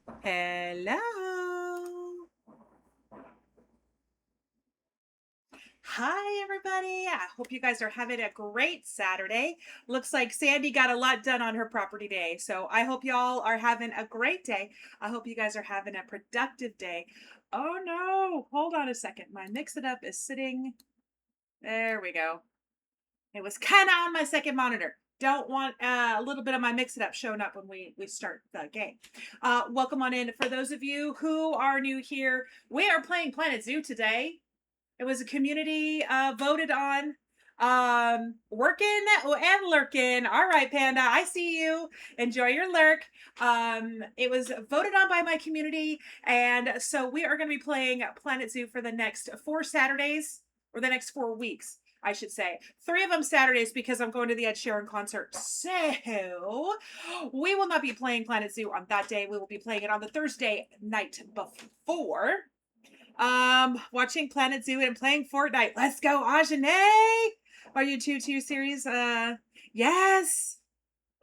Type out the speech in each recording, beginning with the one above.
Hello. Hi, everybody. I hope you guys are having a great Saturday. Looks like Sandy got a lot done on her property day. So I hope y'all are having a great day. I hope you guys are having a productive day. Oh no, hold on a second. My Mix It Up is sitting. There we go. It was kind of on my second monitor. Don't want a little bit of my Mix It Up showing up when we start the game. Welcome on in. For those of you who are new here, we are playing Planet Zoo today. It was a community voted on. Working and lurking. All right, Panda, I see you. Enjoy your lurk. It was voted on by my community, and so we are going to be playing Planet Zoo for the next 4 Saturdays, or the next 4 weeks, I should say. 3 of them Saturdays because I'm going to the Ed Sheeran concert. So we will not be playing Planet Zoo on that day. We will be playing it on the Thursday night before. Watching Planet Zoo and playing Fortnite. Let's go, Ajane! Are you 2 series? Yes.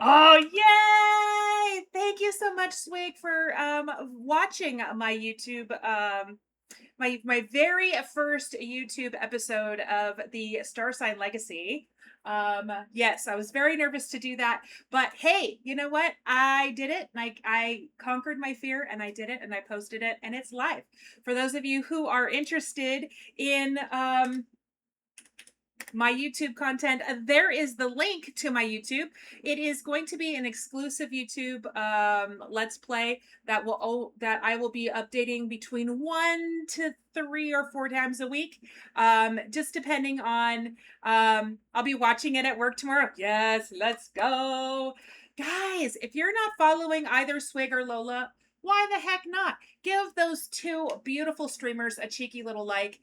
Oh, yay! Thank you so much, Swig, for watching my YouTube my very first YouTube episode of the Star Sign Legacy. Yes, I was very nervous to do that, but hey, you know what? I did it. Like I conquered my fear and I did it and I posted it and it's live. For those of you who are interested in my YouTube content, there is the link to my YouTube. It is going to be an exclusive YouTube Let's Play that I will be updating between 1 to 3 or 4 times a week, just depending on. I'll be watching it at work tomorrow. Yes, let's go, guys! If you're not following either Swig or Lola, why the heck not? Give those two beautiful streamers a cheeky little like.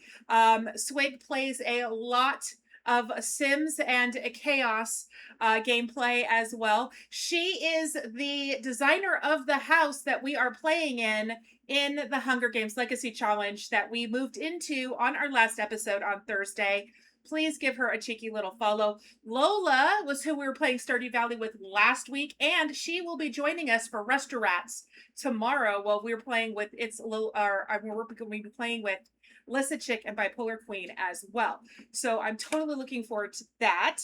Swig plays a lot of Sims and Chaos gameplay as well. She is the designer of the house that we are playing in the Hunger Games Legacy Challenge that we moved into on our last episode on Thursday. Please give her a cheeky little follow. Lola was who we were playing Stardew Valley with last week, and she will be joining us for Restaurants tomorrow while we're playing with we're going to be playing with Lissa Chick and Bipolar Queen as well. So I'm totally looking forward to that.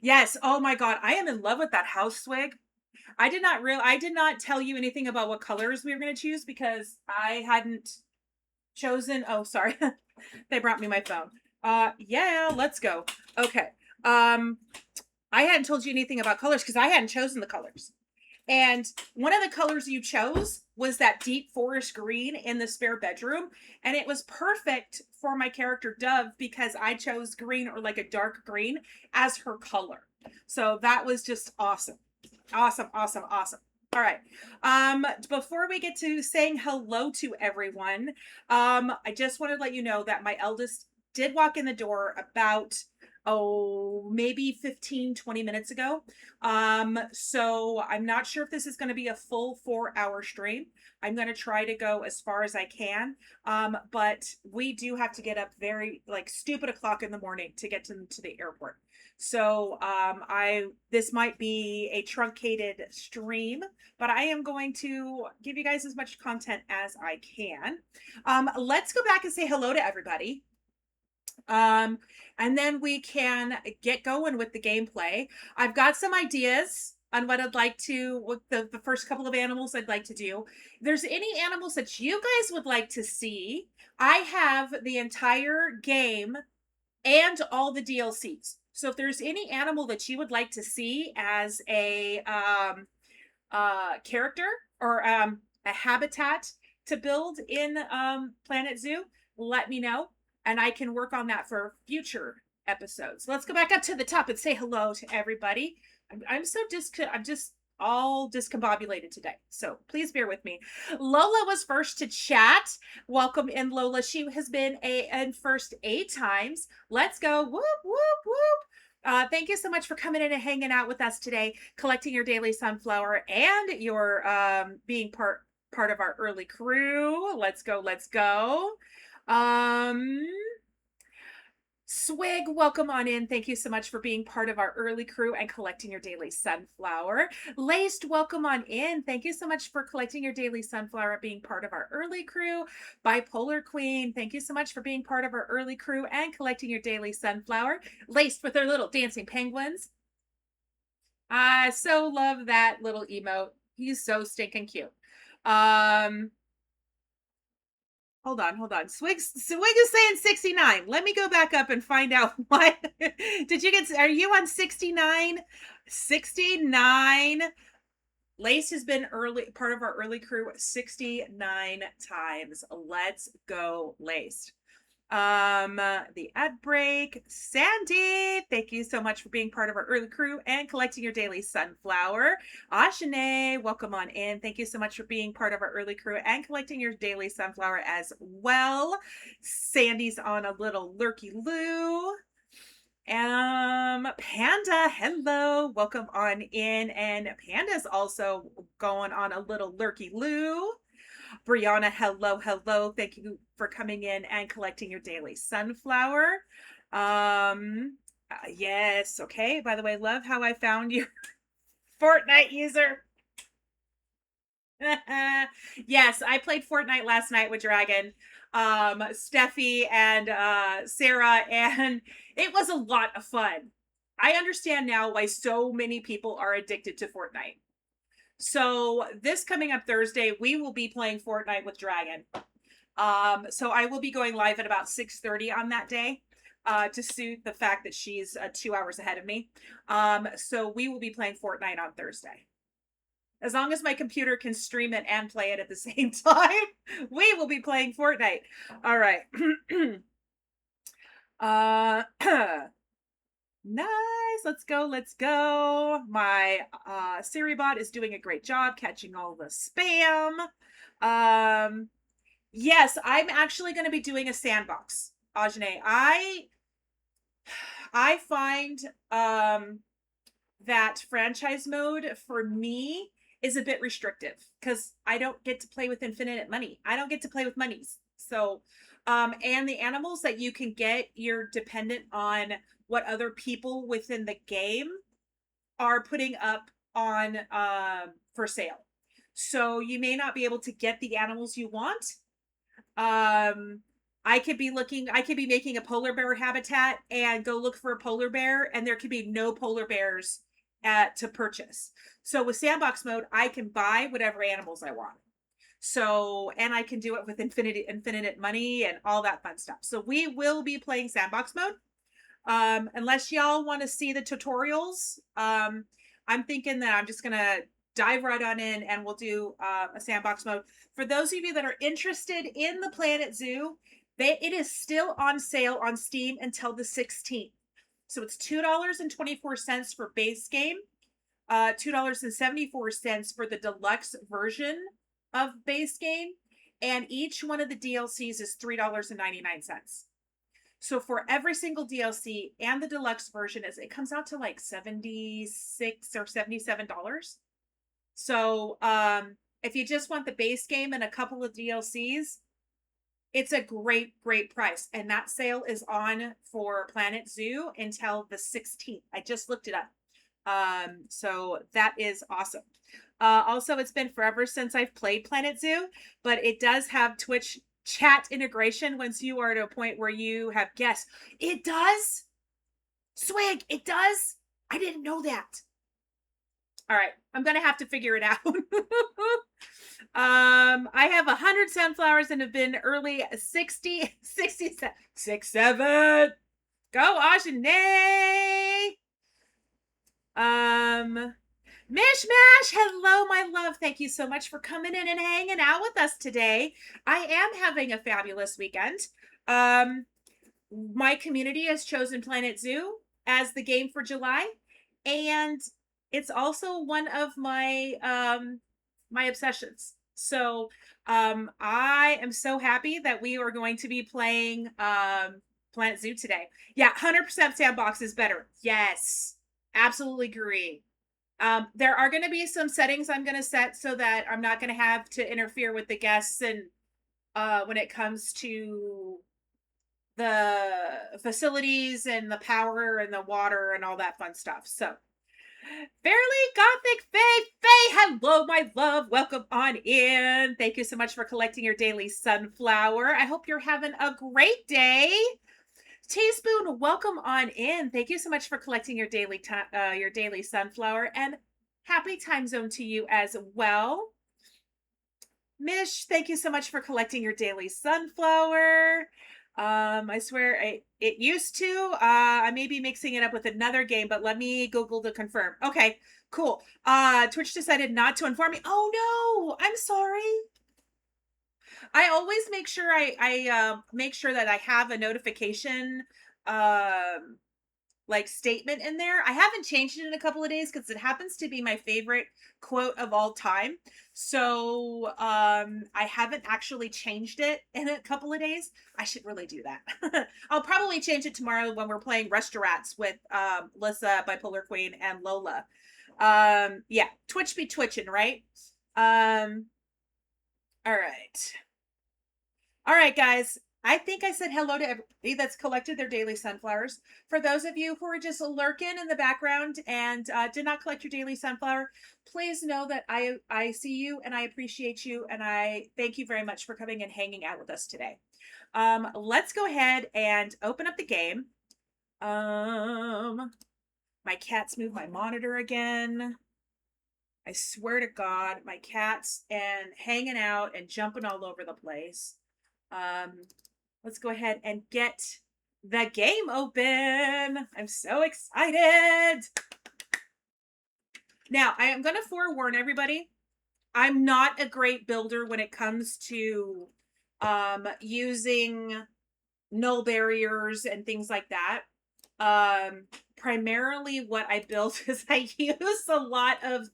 Yes. Oh my God. I am in love with that house, Swig. I did not tell you anything about what colors we were going to choose because I hadn't chosen. Oh, sorry. They brought me my phone. Yeah, let's go. Okay. I hadn't told you anything about colors because I hadn't chosen the colors. And one of the colors you chose was that deep forest green in the spare bedroom. And it was perfect for my character Dove because I chose green, or like a dark green, as her color. So that was just awesome. Awesome, awesome, awesome. All right. Before we get to saying hello to everyone, I just want to let you know that my eldest did walk in the door about maybe 15-20 minutes ago. So I'm not sure if this is going to be a full 4-hour stream. I'm going to try to go as far as I can. But we do have to get up very like stupid o'clock in the morning to get to the airport. So this might be a truncated stream, but I am going to give you guys as much content as I can. Let's go back and say hello to everybody. And then we can get going with the gameplay. I've got some ideas on what I'd like to, with the first couple of animals I'd like to do. If there's any animals that you guys would like to see, I have the entire game and all the DLCs. So if there's any animal that you would like to see as a character or a habitat to build in Planet Zoo, let me know and I can work on that for future episodes. Let's go back up to the top and say hello to everybody. I'm just all discombobulated today, so please bear with me. Lola was first to chat. Welcome in, Lola. She has been in first 8 times. Let's go. Whoop whoop whoop. Thank you so much for coming in and hanging out with us today, collecting your daily sunflower and your being part of our early crew. Let's go. Swig, welcome on in. Thank you so much for being part of our early crew and collecting your daily sunflower. Laced, welcome on in. Thank you so much for collecting your daily sunflower, being part of our early crew. Bipolar Queen, thank you so much for being part of our early crew and collecting your daily sunflower. Laced with their little dancing penguins. I so love that little emote. He's so stinking cute. Um, hold on. Swig is saying 69. Let me go back up and find out what. Did you get, are you on 69? 69. Lace has been early part of our early crew 69 times. Let's go, Lace. The ad break. Sandy, thank you so much for being part of our early crew and collecting your daily sunflower. Ashane, welcome on in. Thank you so much for being part of our early crew and collecting your daily sunflower as well. Sandy's on a little lurky loo. Panda, hello, welcome on in. And Panda's also going on a little lurky loo. Brianna, hello, hello. Thank you for coming in and collecting your daily sunflower. Yes, okay. By the way, love how I found your Fortnite user. Yes, I played Fortnite last night with Dragon, Steffi and Sarah, and it was a lot of fun. I understand now why so many people are addicted to Fortnite. So this coming up Thursday, we will be playing Fortnite with Dragon. So I will be going live at about 6:30 on that day, to suit the fact that she's 2 hours ahead of me. So we will be playing Fortnite on Thursday. As long as my computer can stream it and play it at the same time, we will be playing Fortnite. All right. Nice. Let's go. Let's go. My Siri bot is doing a great job catching all the spam. Yes, I'm actually going to be doing a sandbox. Ajane, I find that franchise mode for me is a bit restrictive because I don't get to play with infinite money. I don't get to play with monies. So, and the animals that you can get, you're dependent on what other people within the game are putting up on for sale. So you may not be able to get the animals you want. I could be making a polar bear habitat and go look for a polar bear, and there could be no polar bears to purchase. So with sandbox mode, I can buy whatever animals I want. So, and I can do it with infinite money and all that fun stuff. So we will be playing sandbox mode. Unless y'all want to see the tutorials, I'm thinking that I'm just gonna dive right on in and we'll do a sandbox mode. For those of you that are interested in the Planet Zoo, it is still on sale on Steam until the 16th. So it's $2.24 for base game, $2.74 for the deluxe version of base game, and each one of the DLCs is $3.99. So for every single DLC and the deluxe version, it comes out to like $76 or $77. So if you just want the base game and a couple of DLCs, it's a great price. And that sale is on for Planet Zoo until the 16th. I just looked it up. So that is awesome. Also, it's been forever since I've played Planet Zoo, but it does have Twitch chat integration once you are at a point where you have guests. It does? Swig, it does? I didn't know that. All right, I'm gonna have to figure it out. I have 100 sunflowers and have been early 60, 67, 67. Go, Ajane. Mishmash, hello, my love. Thank you so much for coming in and hanging out with us today. I am having a fabulous weekend. My community has chosen Planet Zoo as the game for July, and it's also one of my my obsessions. So I am so happy that we are going to be playing Planet Zoo today. Yeah, 100% sandbox is better. Yes, absolutely agree. There are going to be some settings I'm going to set so that I'm not going to have to interfere with the guests and when it comes to the facilities and the power and the water and all that fun stuff. So Fairly Gothic Faye, hello, my love. Welcome on in. Thank you so much for collecting your daily sunflower. I hope you're having a great day. Teaspoon, welcome on in. Thank you so much for collecting your daily sunflower, and happy time zone to you as well. Mish, thank you so much for collecting your daily sunflower. I swear it used to. I may be mixing it up with another game, but let me Google to confirm. Okay, cool. Twitch decided not to inform me. Oh no, I'm sorry. I always make sure I make sure that I have a notification like statement in there. I haven't changed it in a couple of days because it happens to be my favorite quote of all time. So I haven't actually changed it in a couple of days. I should really do that. I'll probably change it tomorrow when we're playing Restaurants with Lissa, Bipolar Queen, and Lola. Yeah, Twitch be twitching, right? All right. All right, guys. I think I said hello to everybody that's collected their daily sunflowers. For those of you who are just lurking in the background and did not collect your daily sunflower, please know that I see you and I appreciate you, and I thank you very much for coming and hanging out with us today. Let's go ahead and open up the game. My cats moved my monitor again. I swear to God, my cat's and hanging out and jumping all over the place. Let's go ahead and get the game open. I'm so excited. Now, I am going to forewarn everybody. I'm not a great builder when it comes to using null barriers and things like that. Primarily what I build is I use a lot of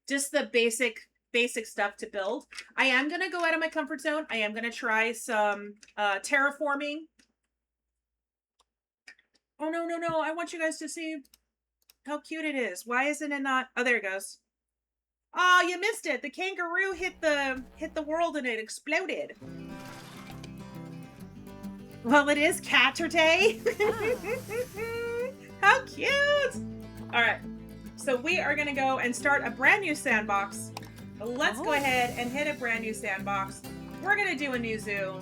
just the basic stuff to build. I am going to go out of my comfort zone. I am going to try some terraforming. Oh, no. I want you guys to see how cute it is. Why isn't it not? Oh, there it goes. Oh, you missed it. The kangaroo hit the world and it exploded. Well, it is Catterday. How cute. All right. So we are going to go and start a brand new sandbox. Let's go ahead and hit a brand new sandbox. We're going to do a new zoo.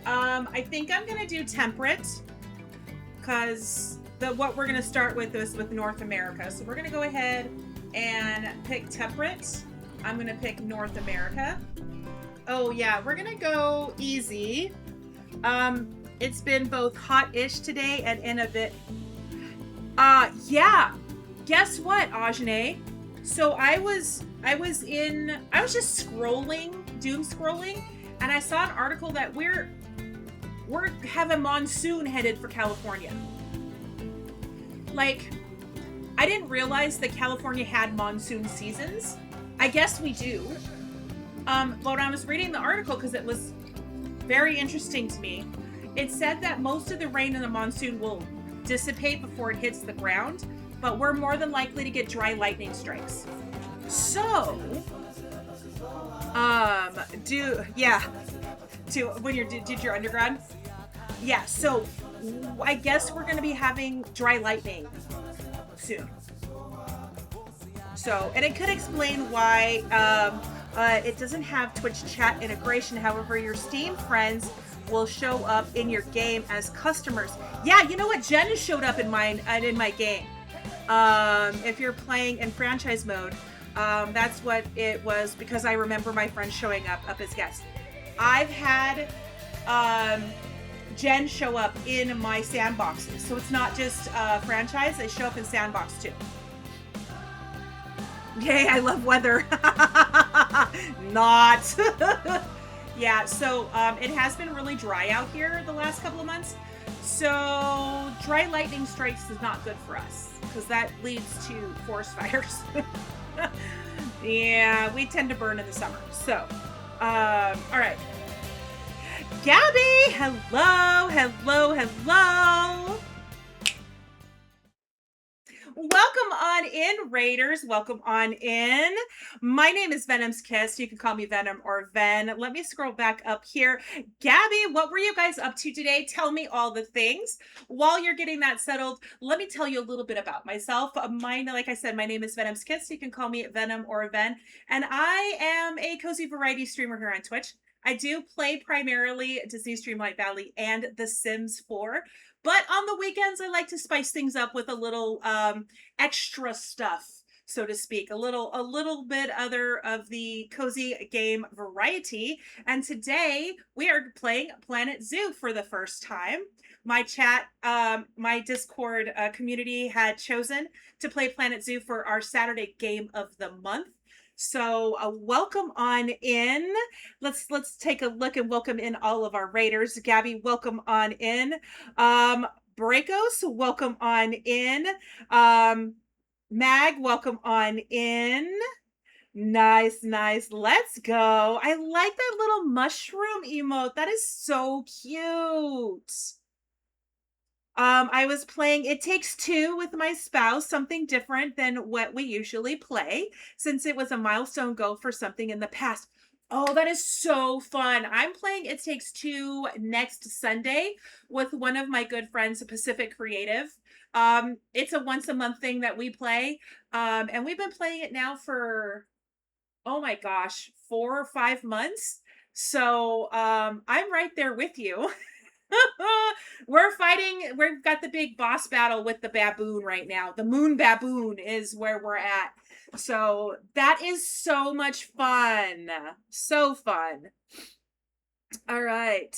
I think I'm going to do temperate because what we're going to start with is with North America. So we're going to go ahead and pick temperate. I'm going to pick North America. Oh yeah, we're going to go easy. It's been both hot-ish today and in a bit. Yeah. Guess what, Ajane? So I was just doom scrolling, and I saw an article that we have a monsoon headed for California. Like, I didn't realize that California had monsoon seasons. I guess we do. But when I was reading the article, because it was very interesting to me, it said that most of the rain in the monsoon will dissipate before it hits the ground, but we're more than likely to get dry lightning strikes. So, when you did your undergrad? Yeah, so I guess we're going to be having dry lightning soon. So, and it could explain why it doesn't have Twitch chat integration. However, your Steam friends will show up in your game as customers. Yeah, you know what? Jen has showed up in my game. If you're playing in franchise mode, that's what it was, because I remember my friends showing up as guests. I've had Jen show up in my sandboxes, so it's not just franchise; they show up in sandbox too. Yay! I love weather. Not. Yeah. So it has been really dry out here the last couple of months. So dry lightning strikes is not good for us because that leads to forest fires. Yeah, we tend to burn in the summer. So, all right. Gabby, hello. Welcome on in, Raiders. Welcome on in. My name is Venom's Kiss. You can call me Venom or Ven. Let me scroll back up here. Gabby, what were you guys up to today? Tell me all the things. While you're getting that settled, let me tell you a little bit about myself. Mine, like I said, my name is Venom's Kiss. You can call me Venom or Ven. And I am a cozy variety streamer here on Twitch. I do play primarily Disney Streamlight Valley and The Sims 4. But on the weekends, I like to spice things up with a little extra stuff, so to speak, a little bit other of the cozy game variety. And today we are playing Planet Zoo for the first time. My chat, my Discord community had chosen to play Planet Zoo for our Saturday game of the month. So welcome on in. Let's take a look and welcome in all of our raiders. Gabby, welcome on in. Brakos, welcome on in. Mag, welcome on in. Nice. Let's go. I like that little mushroom emote. That is so cute. I was playing It Takes Two with my spouse, something different than what we usually play, since it was a milestone goal for something in the past. Oh, that is so fun. I'm playing It Takes Two next Sunday with one of my good friends, Pacific Creative. It's a once a month thing that we play. And we've been playing it now for, oh my gosh, 4 or 5 months. So I'm right there with you. We're fighting. We've got the big boss battle with the baboon right now. The moon baboon is where we're at. So that is so much fun. So fun. All right.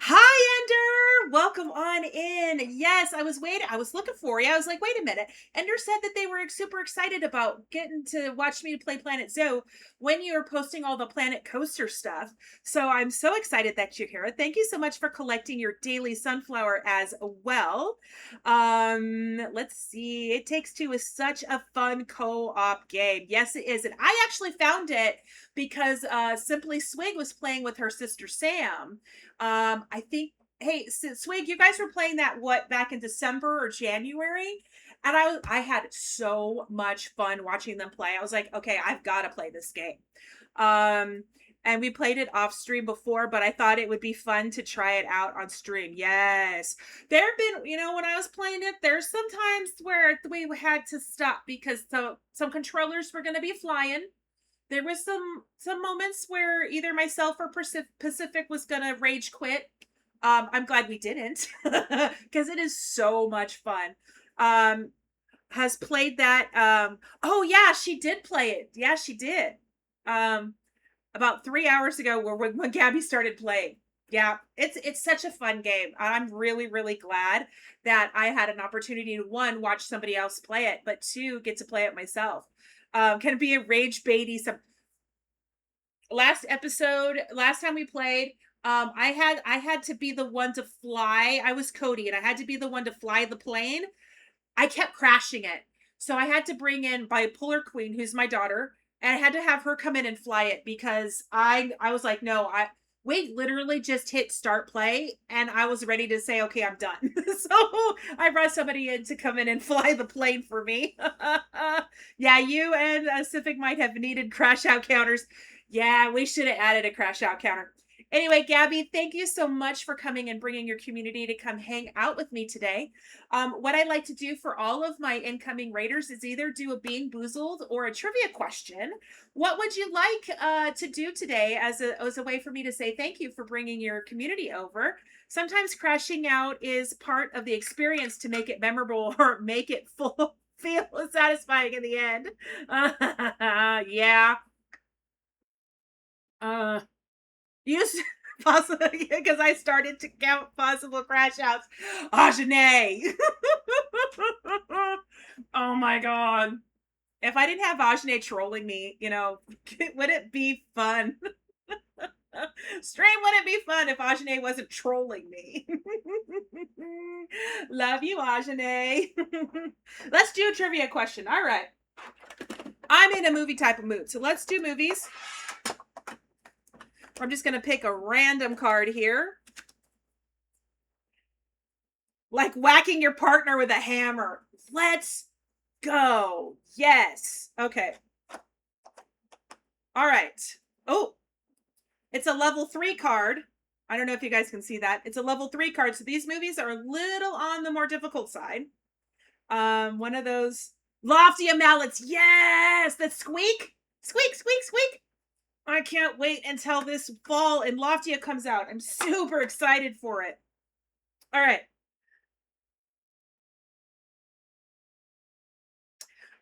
Hi, Ender. Welcome on in. Yes, I was waiting. I was looking for you. I was like, wait a minute. Ender said that they were super excited about getting to watch me play Planet Zoo when you were posting all the Planet Coaster stuff. So I'm so excited that you're here. Thank you so much for collecting your daily sunflower as well. Let's see. It Takes Two is such a fun co-op game. Yes, it is. And I actually found it because Simply Swig was playing with her sister Sam. I think, hey, Swig, you guys were playing that back in December or January, and I had so much fun watching them play. I was like, okay, I've got to play this game. And we played it off stream before, but I thought it would be fun to try it out on stream. Yes, there have been, when I was playing it, there's some times where we had to stop because some controllers were going to be flying. There was some moments where either myself or Pacific was gonna rage quit. I'm glad we didn't because it is so much fun. Has played that. Oh yeah, she did play it. Yeah, she did. About 3 hours ago, when Gabby started playing. Yeah, it's such a fun game. I'm really glad that I had an opportunity to, one, watch somebody else play it, but two, get to play it myself. Can be a rage baity. Last time we played, I had to be the one to fly. I was Cody, and I had to be the one to fly the plane. I kept crashing it, so I had to bring in Bipolar Queen, who's my daughter, and I had to have her come in and fly it because I was like, no, we literally just hit start play, and I was ready to say, okay, I'm done. So I brought somebody in to come in and fly the plane for me. Yeah, you and Civic might have needed crash out counters. Yeah, we should have added a crash out counter. Anyway, Gabby, thank you so much for coming and bringing your community to come hang out with me today. What I like to do for all of my incoming raiders is either do a Being Boozled or a trivia question. What would you like to do today as a way for me to say thank you for bringing your community over? Sometimes crashing out is part of the experience to make it memorable or make it feel satisfying in the end. Yeah. Use possible because I started to count possible crash outs. Ajane. Oh my god. If I didn't have Ajane trolling me, would it be fun? Stream wouldn't be fun if Ajane wasn't trolling me. Love you, Ajane. Let's do a trivia question. All right. I'm in a movie type of mood, so let's do movies. I'm just going to pick a random card here. Like whacking your partner with a hammer. Let's go. Yes. Okay. All right. Oh, it's a level 3 card. I don't know if you guys can see that. It's a level 3 card. So these movies are a little on the more difficult side. One of those Loftia mallets. Yes, the squeak. Squeak, squeak, squeak. I can't wait until this fall and Loftia comes out. I'm super excited for it. All right.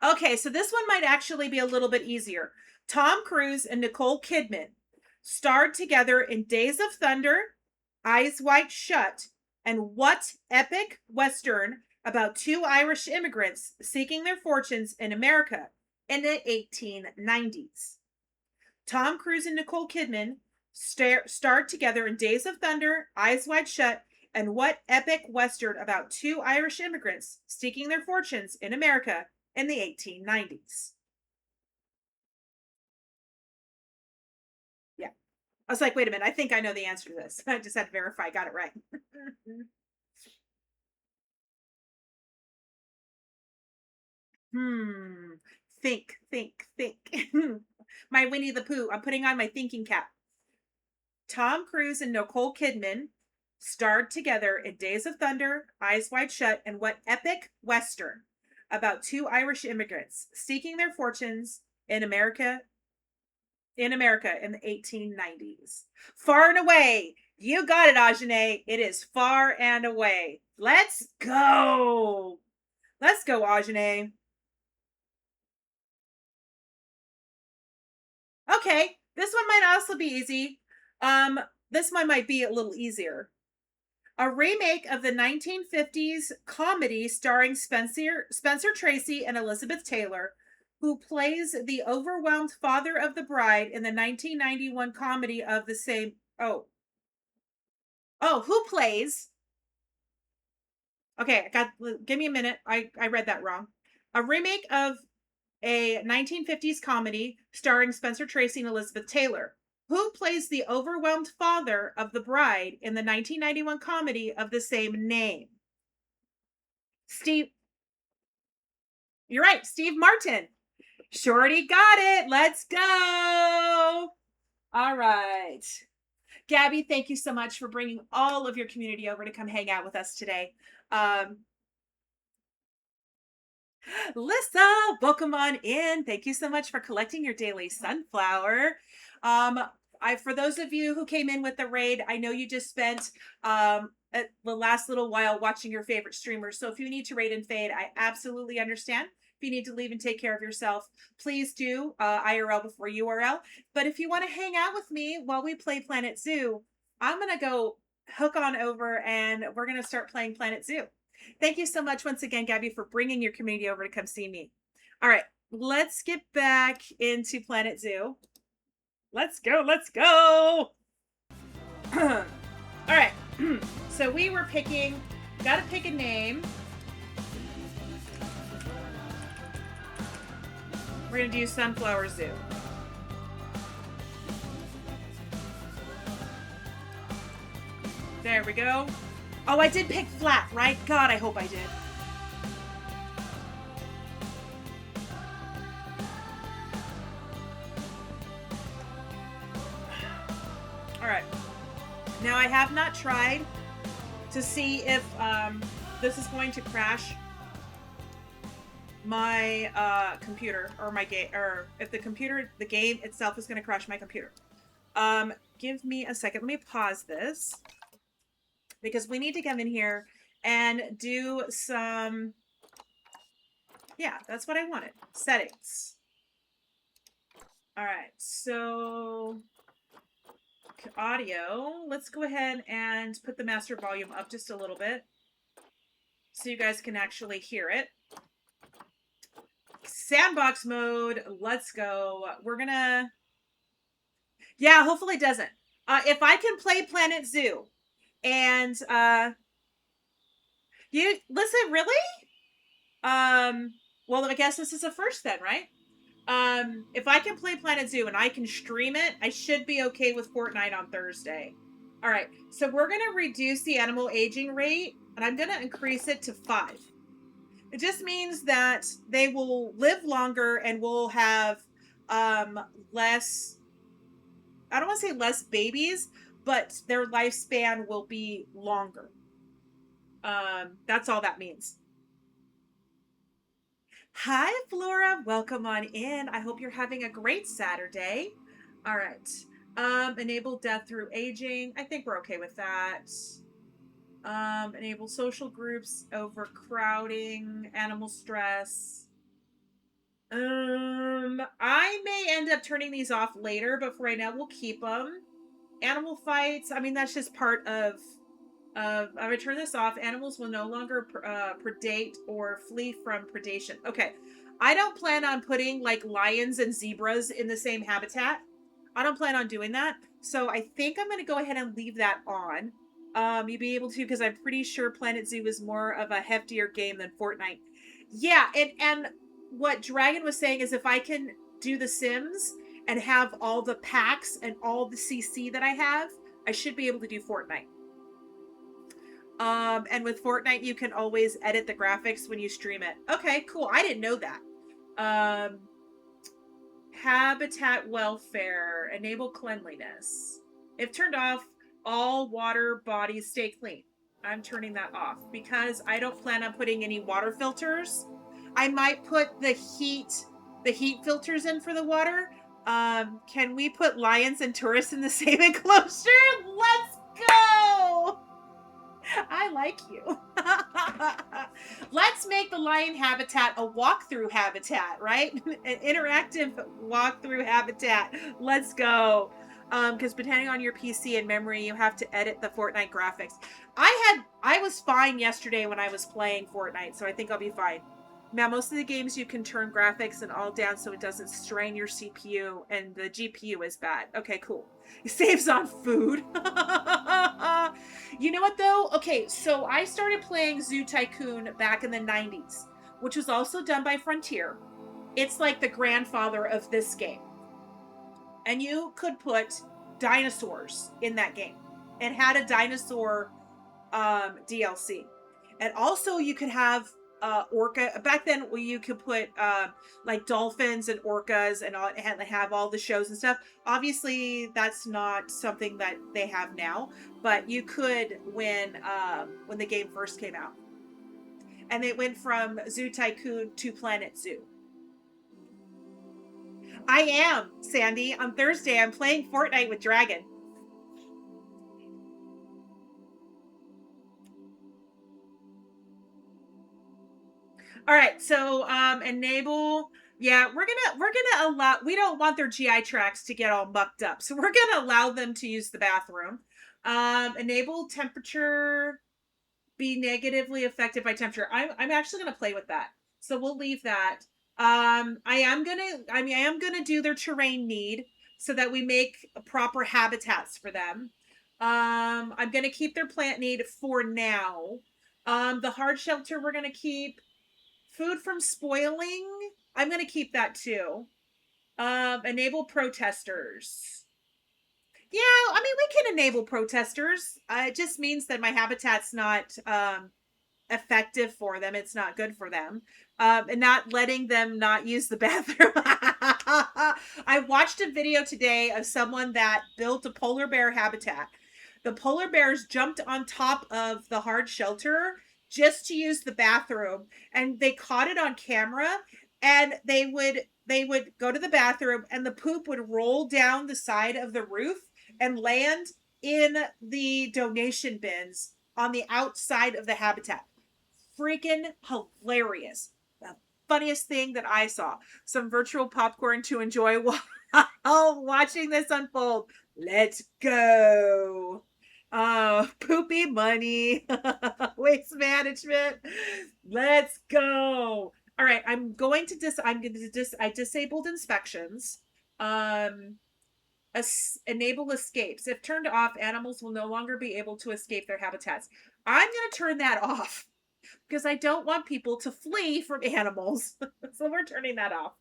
Okay, so this one might actually be a little bit easier. Tom Cruise and Nicole Kidman starred together in Days of Thunder, Eyes Wide Shut, and what epic Western about two Irish immigrants seeking their fortunes in America in the 1890s? Tom Cruise and Nicole Kidman starred together in Days of Thunder, Eyes Wide Shut, and what epic Western about two Irish immigrants seeking their fortunes in America in the 1890s? Yeah. I was like, wait a minute, I think I know the answer to this. I just had to verify I got it right. Hmm. Think. My Winnie the Pooh. I'm putting on my thinking cap. Tom Cruise and Nicole Kidman starred together in Days of Thunder, Eyes Wide Shut, and what epic Western about two Irish immigrants seeking their fortunes in the 1890s. Far and away. You got it, Ajane. It is far and away. Let's go. Let's go, Ajane. Okay, this one might also be easy. This one might be a little easier. A remake of the 1950s comedy starring Spencer Tracy and Elizabeth Taylor, who plays the overwhelmed father of the bride in the 1991 comedy of the same. Who plays? Okay, I got. Give me a minute. I read that wrong. A remake of a 1950s comedy starring Spencer Tracy and Elizabeth Taylor. Who plays the overwhelmed father of the bride in the 1991 comedy of the same name? Steve, you're right, Steve Martin. Shorty got it. Let's go. All right. Gabby, thank you so much for bringing all of your community over to come hang out with us today. Um, Lissa, welcome on in. Thank you so much for collecting your daily sunflower. For those of you who came in with the raid, I know you just spent the last little while watching your favorite streamers. So if you need to raid and fade, I absolutely understand. If you need to leave and take care of yourself, please do IRL before URL. But if you want to hang out with me while we play Planet Zoo, I'm gonna go hook on over and we're gonna start playing Planet Zoo. Thank you so much once again, Gabby, for bringing your community over to come see me. All right, let's get back into Planet Zoo. Let's go. Let's go. All right. So we were got to pick a name. We're going to do Sunflower Zoo. There we go. Oh, I did pick flat, right? God, I hope I did. All right. Now I have not tried to see if this is going to crash my computer or my game, or if the game itself is going to crash my computer. Give me a second. Let me pause this because we need to come in here and do some. Yeah, that's what I wanted. Settings. All right, so audio. Let's go ahead and put the master volume up just a little bit so you guys can actually hear it. Sandbox mode. Let's go. We're gonna. Yeah, hopefully it doesn't. If I can play Planet Zoo, and you listen, really? Well, I guess this is a first then, right? If I can play Planet Zoo and I can stream it, I should be okay with Fortnite on Thursday. All right, so we're gonna reduce the animal aging rate, and I'm gonna increase it to 5 It just means that they will live longer and will have less, I don't want to say less babies, but their lifespan will be longer. That's all that means. Hi, Flora. Welcome on in. I hope you're having a great Saturday. All right. Enable death through aging. I think we're okay with that. Enable social groups, overcrowding, animal stress. I may end up turning these off later, but for right now, we'll keep them. Animal fights. I mean, that's just part of I would turn this off. Animals will no longer predate or flee from predation. Okay. I don't plan on putting like lions and zebras in the same habitat. I don't plan on doing that. So I think I'm going to go ahead and leave that on. You'll be able to, because I'm pretty sure Planet Zoo is more of a heftier game than Fortnite. Yeah, and what Dragon was saying is if I can do the Sims and have all the packs and all the CC that I have, I should be able to do Fortnite. And with Fortnite, you can always edit the graphics when you stream it. Okay, cool. I didn't know that. Um, habitat welfare, enable cleanliness. If turned off, all water bodies stay clean. I'm turning that off because I don't plan on putting any water filters. I might put the heat filters in for the water. Can we put lions and tourists in the same enclosure? Let's go! I like you. Let's make the lion habitat a walkthrough habitat, right? An interactive walkthrough habitat. Let's go. Because depending on your PC and memory, you have to edit the Fortnite graphics. I was fine yesterday when I was playing Fortnite, so I think I'll be fine. Now, most of the games you can turn graphics and all down so it doesn't strain your CPU, and the GPU is bad. Okay, cool. It saves on food. You know what, though? Okay, so I started playing Zoo Tycoon back in the 90s, which was also done by Frontier. It's like the grandfather of this game. And you could put dinosaurs in that game and had a dinosaur DLC. And also you could have orca back then where you could put like dolphins and orcas and have all the shows and stuff. Obviously that's not something that they have now, but you could when the game first came out. And it went from Zoo Tycoon to Planet Zoo. I am, Sandy. On Thursday I'm playing Fortnite with Dragon. All right, so enable. Yeah, we're gonna allow. We don't want their GI tracks to get all mucked up, so we're gonna allow them to use the bathroom. Enable temperature be negatively affected by temperature. I'm actually gonna play with that, so we'll leave that. I am gonna do their terrain need so that we make proper habitats for them. I'm gonna keep their plant need for now. The hard shelter we're gonna keep. Food from spoiling. I'm going to keep that too. Enable protesters. Yeah, I mean, we can enable protesters. It just means that my habitat's not effective for them. It's not good for them. And not letting them not use the bathroom. I watched a video today of someone that built a polar bear habitat. The polar bears jumped on top of the hard shelter just to use the bathroom, and they caught it on camera, and they would go to the bathroom and the poop would roll down the side of the roof and land in the donation bins on the outside of the habitat. Freaking hilarious. The funniest thing that I saw. Some virtual popcorn to enjoy while watching this unfold. Let's go. Poopy money. Waste management. Let's go. All right, I disabled inspections. Um enable escapes. If turned off, animals will no longer be able to escape their habitats. I'm going to turn that off because I don't want people to flee from animals. So we're turning that off.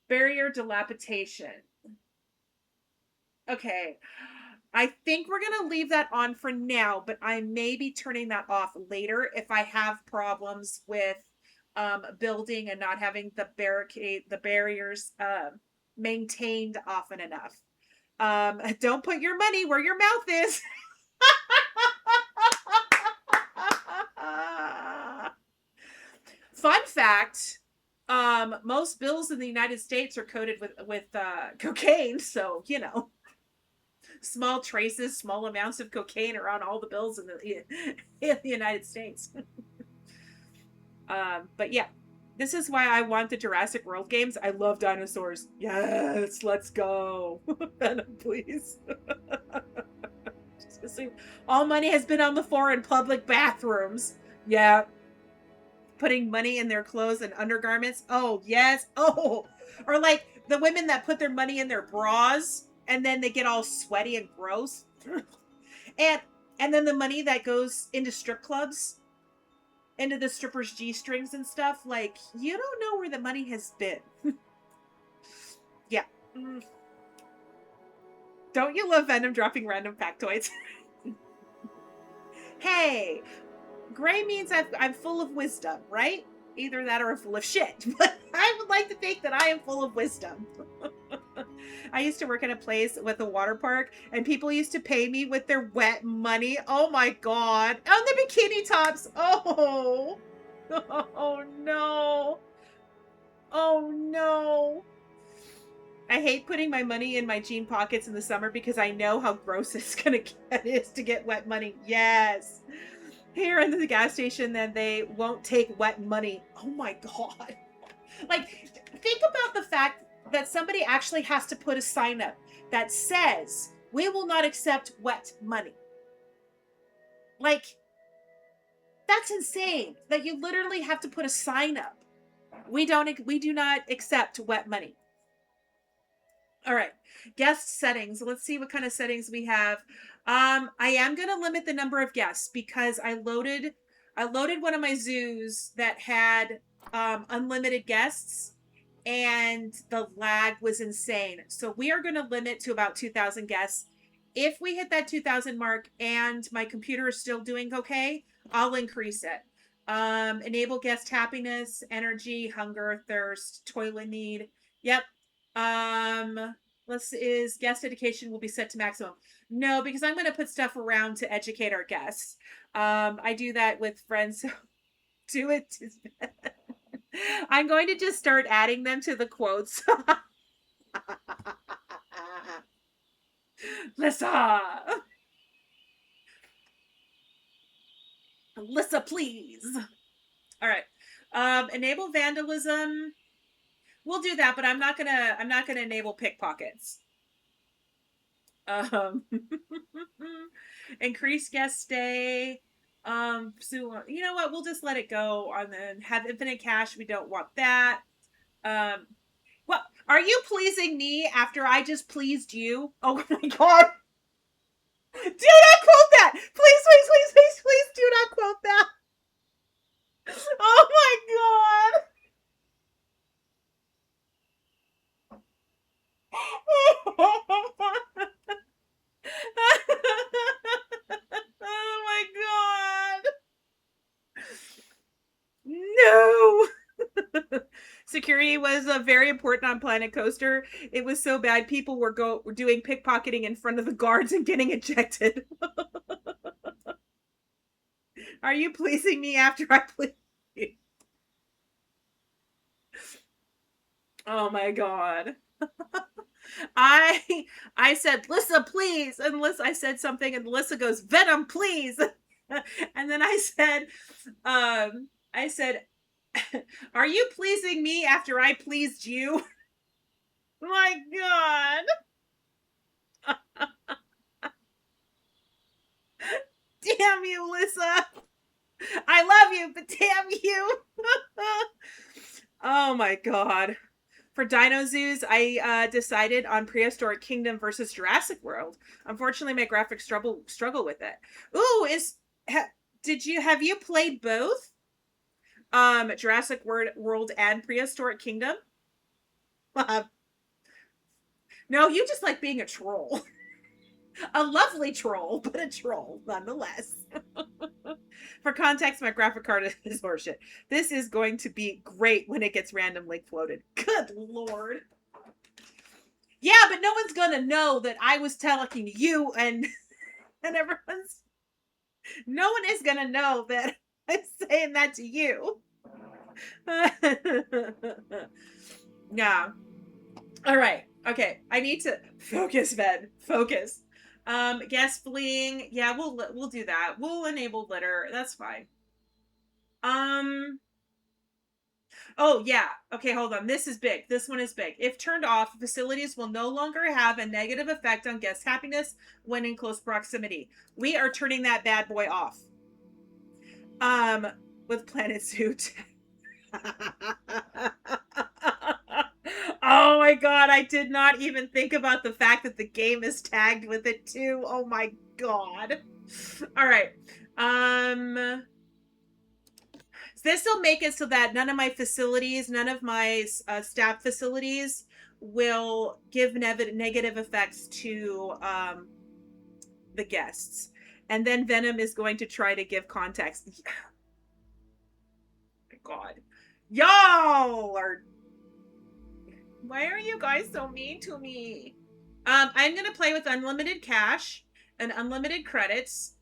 Barrier dilapidation. Okay. I think we're going to leave that on for now, but I may be turning that off later if I have problems with building and not having the barriers maintained often enough. Don't put your money where your mouth is. Fun fact, most bills in the United States are coated with cocaine, so small traces, small amounts of cocaine are on all the bills in the United States. But yeah, this is why I want the Jurassic World games. I love dinosaurs. Yes, let's go. Venom, please. All money has been on the floor in public bathrooms. Yeah. Putting money in their clothes and undergarments. Oh, yes. Oh. Or like the women that put their money in their bras and then they get all sweaty and gross. and and then the money that goes into strip clubs, into the strippers' G-strings and stuff, like you don't know where the money has been. Yeah. Don't you love Venom dropping random factoids? Hey, gray means I'm full of wisdom, right? Either that or I'm full of shit. But I would like to think that I am full of wisdom. I used to work at a place with a water park, and people used to pay me with their wet money. Oh my god. On the bikini tops. Oh. Oh no. Oh no. I hate putting my money in my jean pockets in the summer because I know how gross it is to get wet money. Yes. Here in the gas station, then they won't take wet money. Oh my god. Like, think about the fact that somebody actually has to put a sign up that says, we will not accept wet money. Like, that's insane that you literally have to put a sign up. We do not accept wet money. All right. Guest settings. Let's see what kind of settings we have. I am going to limit the number of guests because I loaded one of my zoos that had unlimited guests and the lag was insane. So we are going to limit to about 2,000 guests. If we hit that 2,000 mark and my computer is still doing okay, I'll increase it. Enable guest happiness, energy, hunger, thirst, toilet need. Yep. Is guest education will be set to maximum. No, because I'm going to put stuff around to educate our guests. I do that with friends. Do it. I'm going to just start adding them to the quotes. Lissa. Lissa, please. All right. Enable vandalism. We'll do that, but I'm not gonna enable pickpockets. Um, increase guest stay. So you know what? We'll just let it go on then. Have infinite cash. We don't want that. Well, are you pleasing me after I just pleased you? Oh my god. Do not quote that! Please, please, please, please, please do not quote that. Oh my god. Oh my god. No. Security was very important on Planet Coaster. It was so bad people were doing pickpocketing in front of the guards and getting ejected. Are you pleasing me after I please you? Oh my god. I said, Lissa, please. And I said something and Lissa goes, Venom, please. And then I said, are you pleasing me after I pleased you? My god. Damn you, Lissa. I love you, but damn you. Oh my god. For Dino Zoos, I decided on Prehistoric Kingdom versus Jurassic World. Unfortunately, my graphics struggle with it. Ooh, have you played both? Jurassic World and Prehistoric Kingdom? No, you just like being a troll. A lovely troll, but a troll nonetheless. For context, my graphic card is horseshit. This is going to be great when it gets randomly floated. Good Lord. Yeah, but no one's gonna know that I was talking to you and everyone's no one is gonna know that I'm saying that to you. Yeah. All right. Okay. I need to focus, Ben. Focus. Guest fleeing. Yeah, we'll do that. We'll enable litter. That's fine. Oh yeah. Okay, hold on. This is big. This one is big. If turned off, facilities will no longer have a negative effect on guest happiness when in close proximity. We are turning that bad boy off. With Planet Suit. Oh my god, I did not even think about the fact that the game is tagged with it too. Oh my god. All right. This will make it so that none of my facilities, none of my staff facilities will give negative effects to the guests. And then Venom is going to try to give context. Oh my god. Y'all are... Why are you guys so mean to me? I'm going to play with unlimited cash and unlimited credits.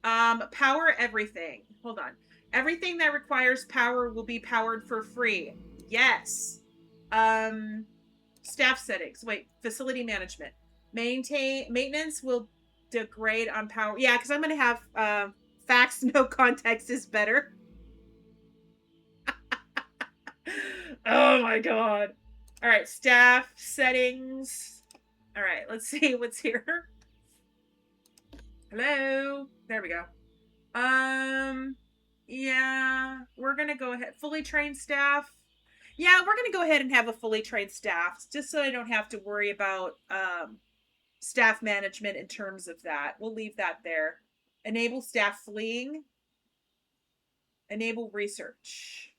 Power everything. Hold on. Everything that requires power will be powered for free. Yes. Staff settings. Wait, facility management. Maintenance will degrade on power. Yeah, because I'm going to have facts, no context is better. Oh my god. All right, staff settings. All right, let's see what's here. Hello. There we go. Yeah, we're gonna go ahead. Fully trained staff. Yeah, we're gonna go ahead and have a fully trained staff, just so I don't have to worry about staff management in terms of that. We'll leave that there. Enable staff fleeing. Enable research.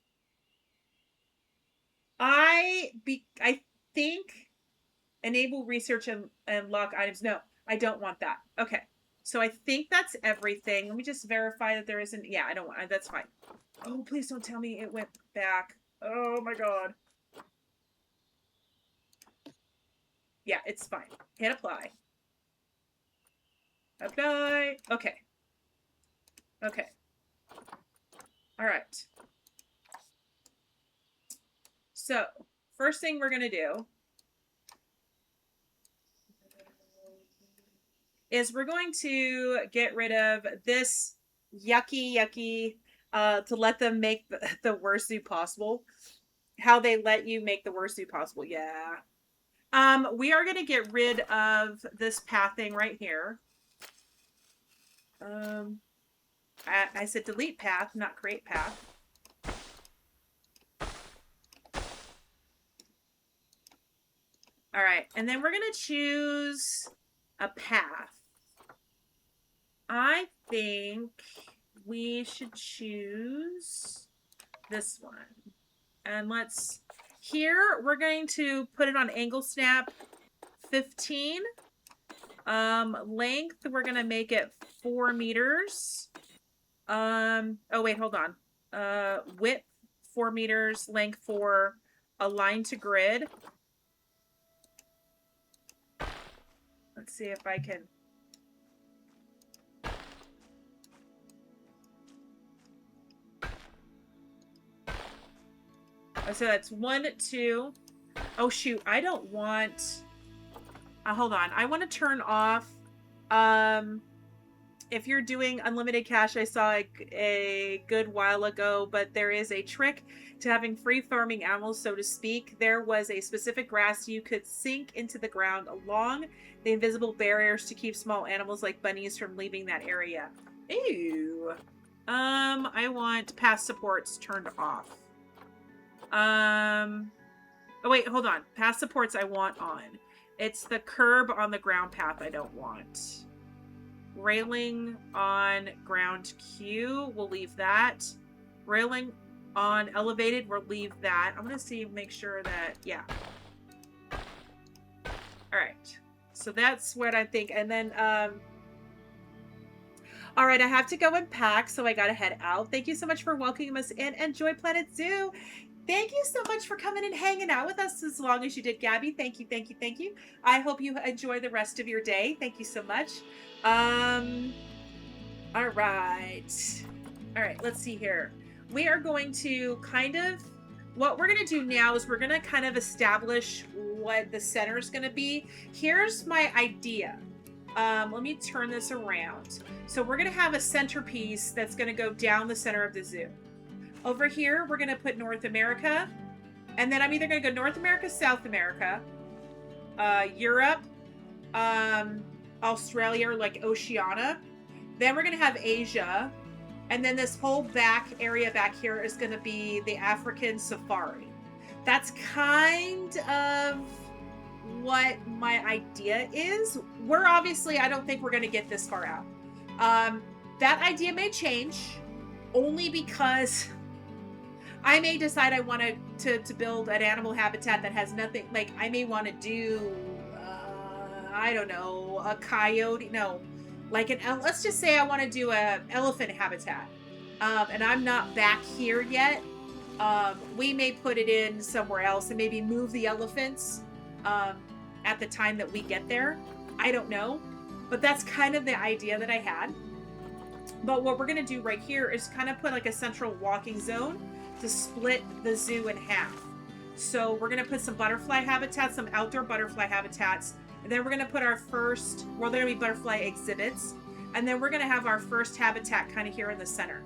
I think enable research and lock items. No, I don't want that. Okay. So I think that's everything. Let me just verify that there isn't. Yeah, I don't want. That's fine. Oh, please don't tell me it went back. Oh my god. Yeah, it's fine. Hit apply. Apply. Okay. Okay. All right. So, first thing we're going to do is we're going to get rid of this yucky, to let them make the worst zoo possible. How they let you make the worst zoo possible. Yeah. We are going to get rid of this pathing right here. I said delete path, not create path. All right, and then we're going to choose a path. I think we should choose this one. And let's... Here, we're going to put it on angle snap 15. Length, we're going to make it 4 meters. Oh, wait, hold on. Width, 4 meters. Length 4. Align to grid. Let's see if I can... So that's 1, 2. Oh, shoot. I don't want... hold on. I want to turn off... if you're doing unlimited cash, I saw a good while ago, but there is a trick to having free farming animals, so to speak. There was a specific grass you could sink into the ground along the invisible barriers to keep small animals like bunnies from leaving that area. Ew. I want past supports turned off. Oh wait, hold on. Past supports I want on. It's the curb on the ground path I don't want. Railing on ground queue, we'll leave that. Railing on elevated, we'll leave that. I'm gonna see, make sure that, yeah. All right. So that's what I think. And then, all right, I have to go and pack, so I gotta head out. Thank you so much for welcoming us in. Enjoy Planet Zoo. Thank you so much for coming and hanging out with us as long as you did, Gabby. Thank you, thank you, thank you. I hope you enjoy the rest of your day. Thank you so much. All right. All right, let's see here. We are going to what we're going to do now is we're going to kind of establish what the center is going to be. Here's my idea. Let me turn this around. So we're going to have a centerpiece that's going to go down the center of the zoo. Over here, we're going to put North America. And then I'm either going to go North America, South America, Europe, Australia, or like Oceania. Then we're going to have Asia. And then this whole back area back here is going to be the African safari. That's kind of what my idea is. We're obviously, I don't think we're going to get this far out. That idea may change only because I may decide I want to build an animal habitat that has nothing. Like I may want to do, I don't know, a coyote. No, like let's just say I want to do a elephant habitat. And I'm not back here yet. We may put it in somewhere else and maybe move the elephants at the time that we get there. I don't know. But that's kind of the idea that I had. But what we're going to do right here is kind of put like a central walking zone to split the zoo in half. So we're going to put some butterfly habitats, some outdoor butterfly habitats. And then we're going to put our first, well, they're going to be butterfly exhibits. And then we're going to have our first habitat kind of here in the center.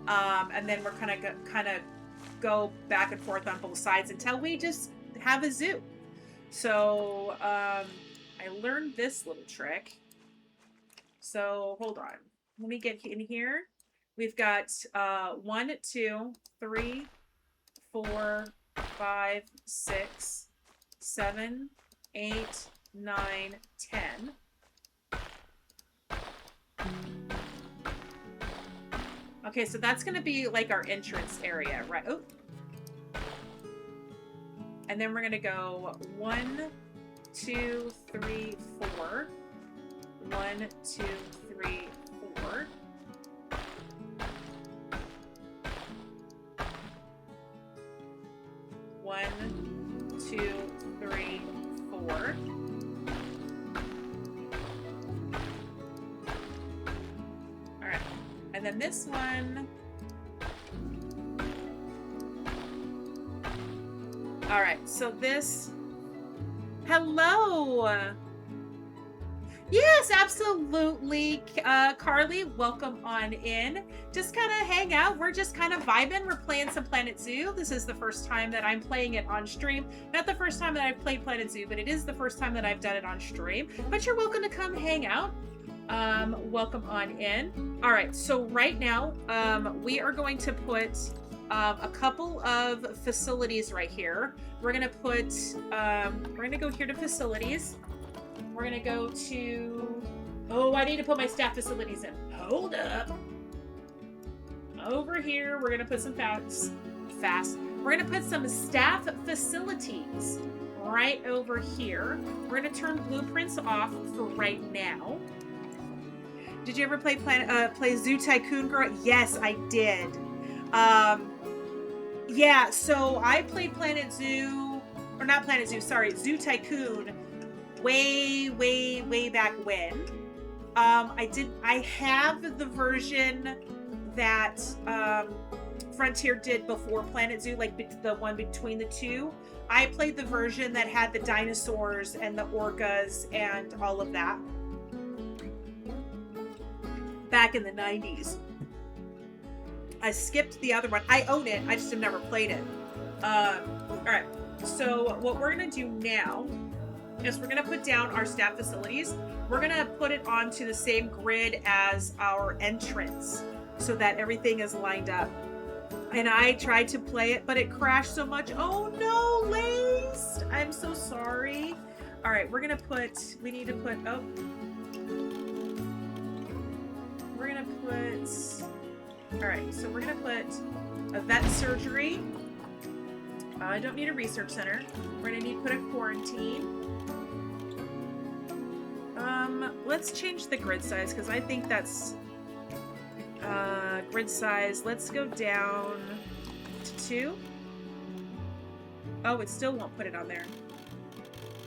And then we're kind of go back and forth on both sides until we just have a zoo. So I learned this little trick. So hold on. Let me get in here. We've got 1, 2, 3, 4, 5, 6, 7, 8, 9, 10. Okay, so that's going to be like our entrance area, right? Oh. And then we're going to go 1, 2, 3, 4. 1, 2, 3, 4. One, 2, 3, 4. All right, and then this one. All right, so this. Hello. Yes, absolutely. Carly, welcome on in. Just kind of hang out. We're just kind of vibing. We're playing some Planet Zoo. This is the first time that I'm playing it on stream. Not the first time that I've played Planet Zoo, but it is the first time that I've done it on stream. But you're welcome to come hang out. Welcome on in. All right, so right now, we are going to put a couple of facilities right here. We're going to put, we're going to go here to facilities. We're going to go to... Oh, I need to put my staff facilities in. Hold up. Over here, we're going to put some fast. We're going to put some staff facilities right over here. We're going to turn blueprints off for right now. Did you ever play Zoo Tycoon, girl? Yes, I did. Yeah, so I played Planet Zoo, or not Planet Zoo, sorry, Zoo Tycoon way back when. I have the version that Frontier did before Planet Zoo, like the one between the two. I played the version that had the dinosaurs and the orcas and all of that back in the 90s. I skipped the other one. I own it, I just have never played it. Alright, so what we're gonna do now is we're going to put down our staff facilities. We're going to put it onto the same grid as our entrance so that everything is lined up. And I tried to play it, but it crashed so much. Oh no, Lace! I'm so sorry. All right, we're going to put, we're going to put, all right, so we're going to put a vet surgery. I don't need a research center. We're going to need to put a quarantine. Let's change the grid size because I think that's grid size. Let's go down to 2. Oh, it still won't put it on there.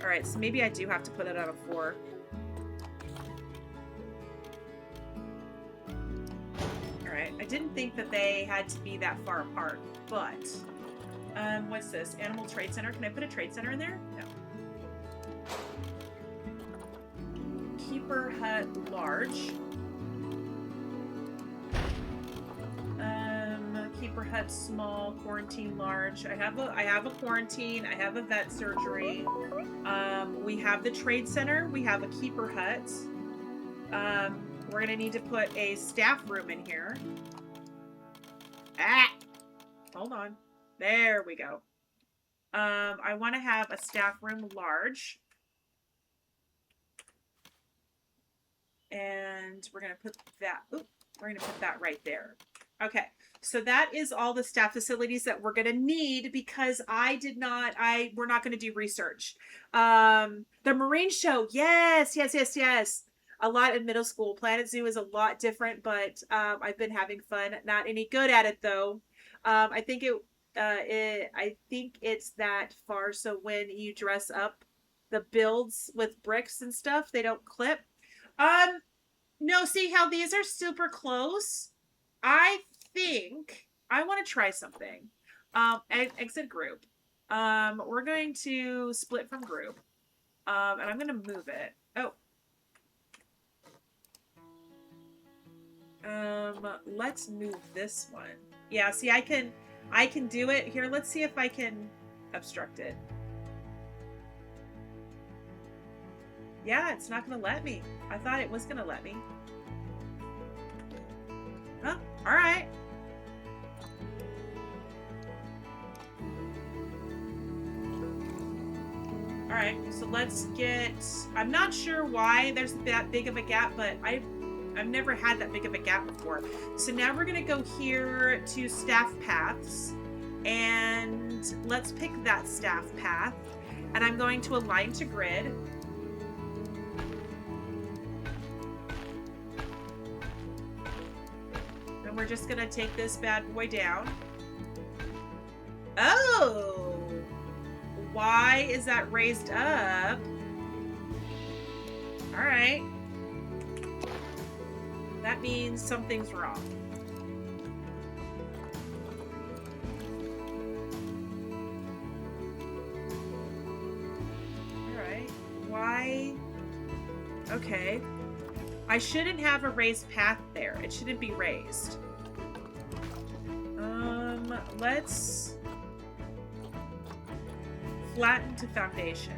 All right, so maybe I do have to put it on a 4. All right, I didn't think that they had to be that far apart, but what's this? Animal Trade Center. Can I put a trade center in there? No. Keeper hut large. Keeper hut small, quarantine large. I have a quarantine. I have a vet surgery. We have the trade center. We have a keeper hut. We're gonna need to put a staff room in here. Ah, hold on. There we go. I want to have a staff room large. And we're gonna put that. Ooh, we're gonna put that right there. Okay, so that is all the staff facilities that we're gonna need because we're not gonna do research. The marine show, yes. A lot in middle school. Planet Zoo is a lot different, but I've been having fun. Not any good at it though. I think it's that far. So when you dress up the builds with bricks and stuff, they don't clip. No, see how these are super close? I think I want to try something. Exit group. We're going to split from group. And I'm going to move it. Oh. Let's move this one. Yeah, see, I can do it. Here, let's see if I can obstruct it. Yeah, it's not going to let me. I thought it was going to let me. Huh? All right. All right, so let's get... I'm not sure why there's that big of a gap, but I've never had that big of a gap before. So now we're going to go here to staff paths. And let's pick that staff path. And I'm going to align to grid. We're just gonna take this bad boy down. Oh! Why is that raised up? Alright. That means something's wrong. Alright. Why? Okay. I shouldn't have a raised path there. It shouldn't be raised. Let's flatten to foundation.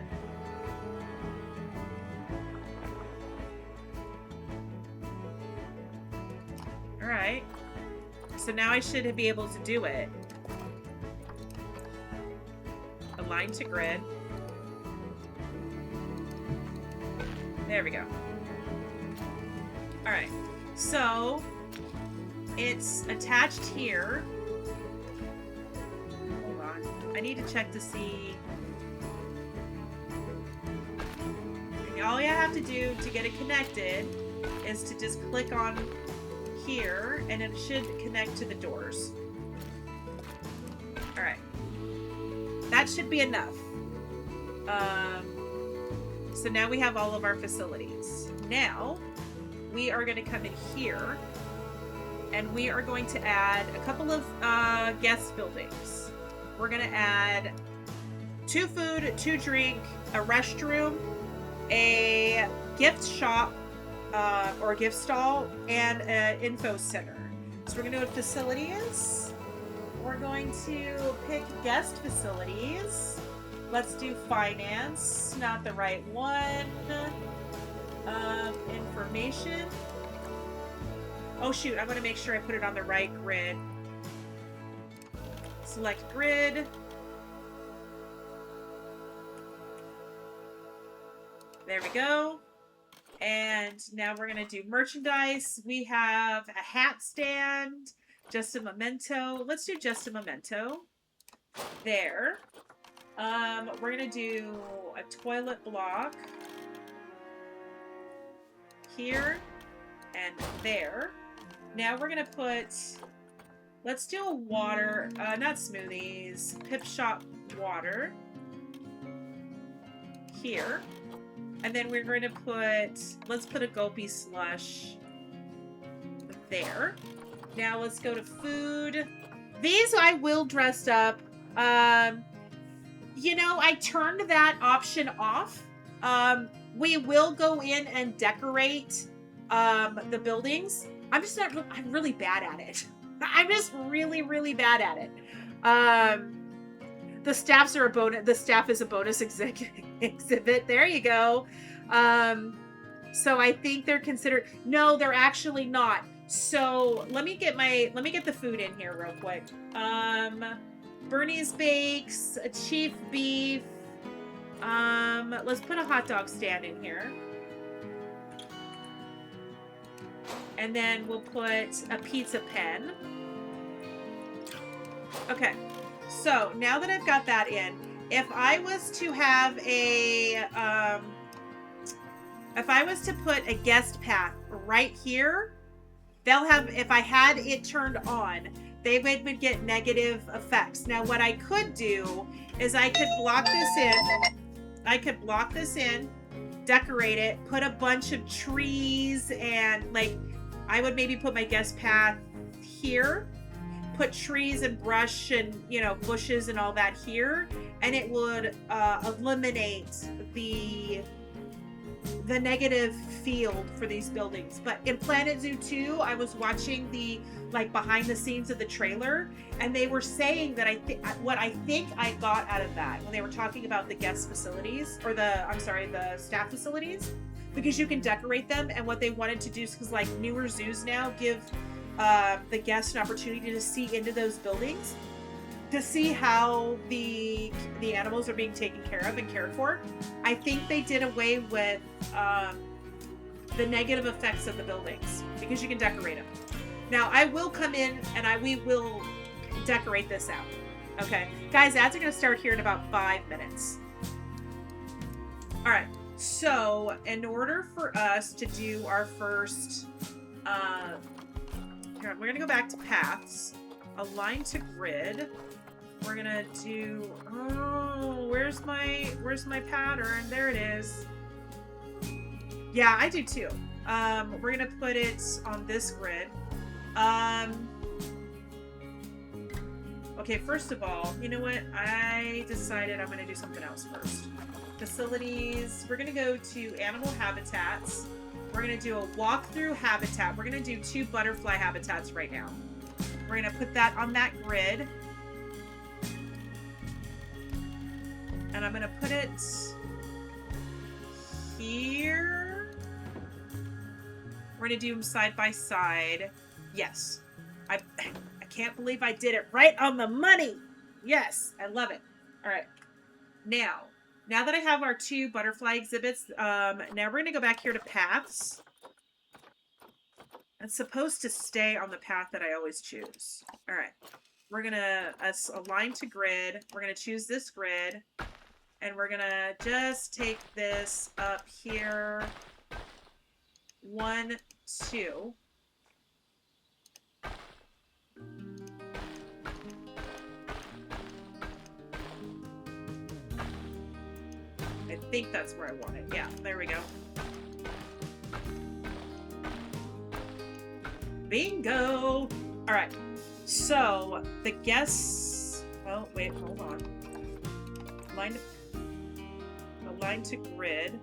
All right. So now I should be able to do it. Align to grid. There we go. All right. So it's attached here. Hold on. I need to check to see. And all you have to do to get it connected is to just click on here and it should connect to the doors. All right. That should be enough. So now we have all of our facilities. Now we are going to come in here and we are going to add a couple of guest buildings. We're going to add 2 food, 2 drink, a restroom, a gift shop or a gift stall, and an info center. So we're going to do facilities. We're going to pick guest facilities. Let's do finance, not the right one. Information. Oh shoot, I'm going to make sure I put it on the right grid. Select grid. There we go. And now we're going to do merchandise. We have a hat stand, just a memento. Let's do just a memento. There. We're going to do a toilet block. here and there. Now we're gonna put, let's do a water, not smoothies, Pip Shop water here. And then we're going to put, let's put a Gulpy slush there. Now let's go to food. These I will dress up. You know, I turned that option off. We will go in and decorate the buildings. I'm really bad at it. I'm just really, really bad at it. The staff is a bonus exhibit. There you go. So I think they're considered. No, they're actually not. So let me get the food in here real quick. Bernie's Bakes, a Chief Beef. Let's put a hot dog stand in here. And then we'll put a pizza pen. Okay. So now that I've got that in, if I was to have if I was to put a guest path right here, if I had it turned on, they would get negative effects. Now what I could do is I could block this in, decorate it, put a bunch of trees, and like I would maybe put my guest path here, put trees and brush and, you know, bushes and all that here, and it would eliminate the negative field for these buildings. But in Planet Zoo 2, I was watching the behind the scenes of the trailer, and they were saying that what I think I got out of that when they were talking about the guest facilities, or the staff facilities, because you can decorate them, and what they wanted to do is, because like newer zoos now give the guests an opportunity to see into those buildings, to see how the animals are being taken care of and cared for. I think they did away with the negative effects of the buildings because you can decorate them. Now I will come in and we will decorate this out. Okay, guys, ads are going to start here in about 5 minutes. All right. So in order for us to do our first, we're going to go back to paths, align to grid. We're going to do, where's my pattern? There it is. Yeah, I do too. We're going to put it on this grid. Okay, first of all, you know what? I decided I'm going to do something else first. Facilities. We're going to go to animal habitats. We're going to do a walkthrough habitat. We're going to do 2 butterfly habitats right now. We're going to put that on that grid. And I'm going to put it here. We're going to do them side by side. Yes. I can't believe I did it right on the money. Yes, I love it. All right. Now that I have our 2 butterfly exhibits, now we're going to go back here to paths. It's supposed to stay on the path that I always choose. All right. We're going to align to grid. We're going to choose this grid. And we're going to just take this up here. 1, 2. I think that's where I want it. Yeah, there we go. Bingo! All right. So the guests. Oh wait, hold on. Align to grid.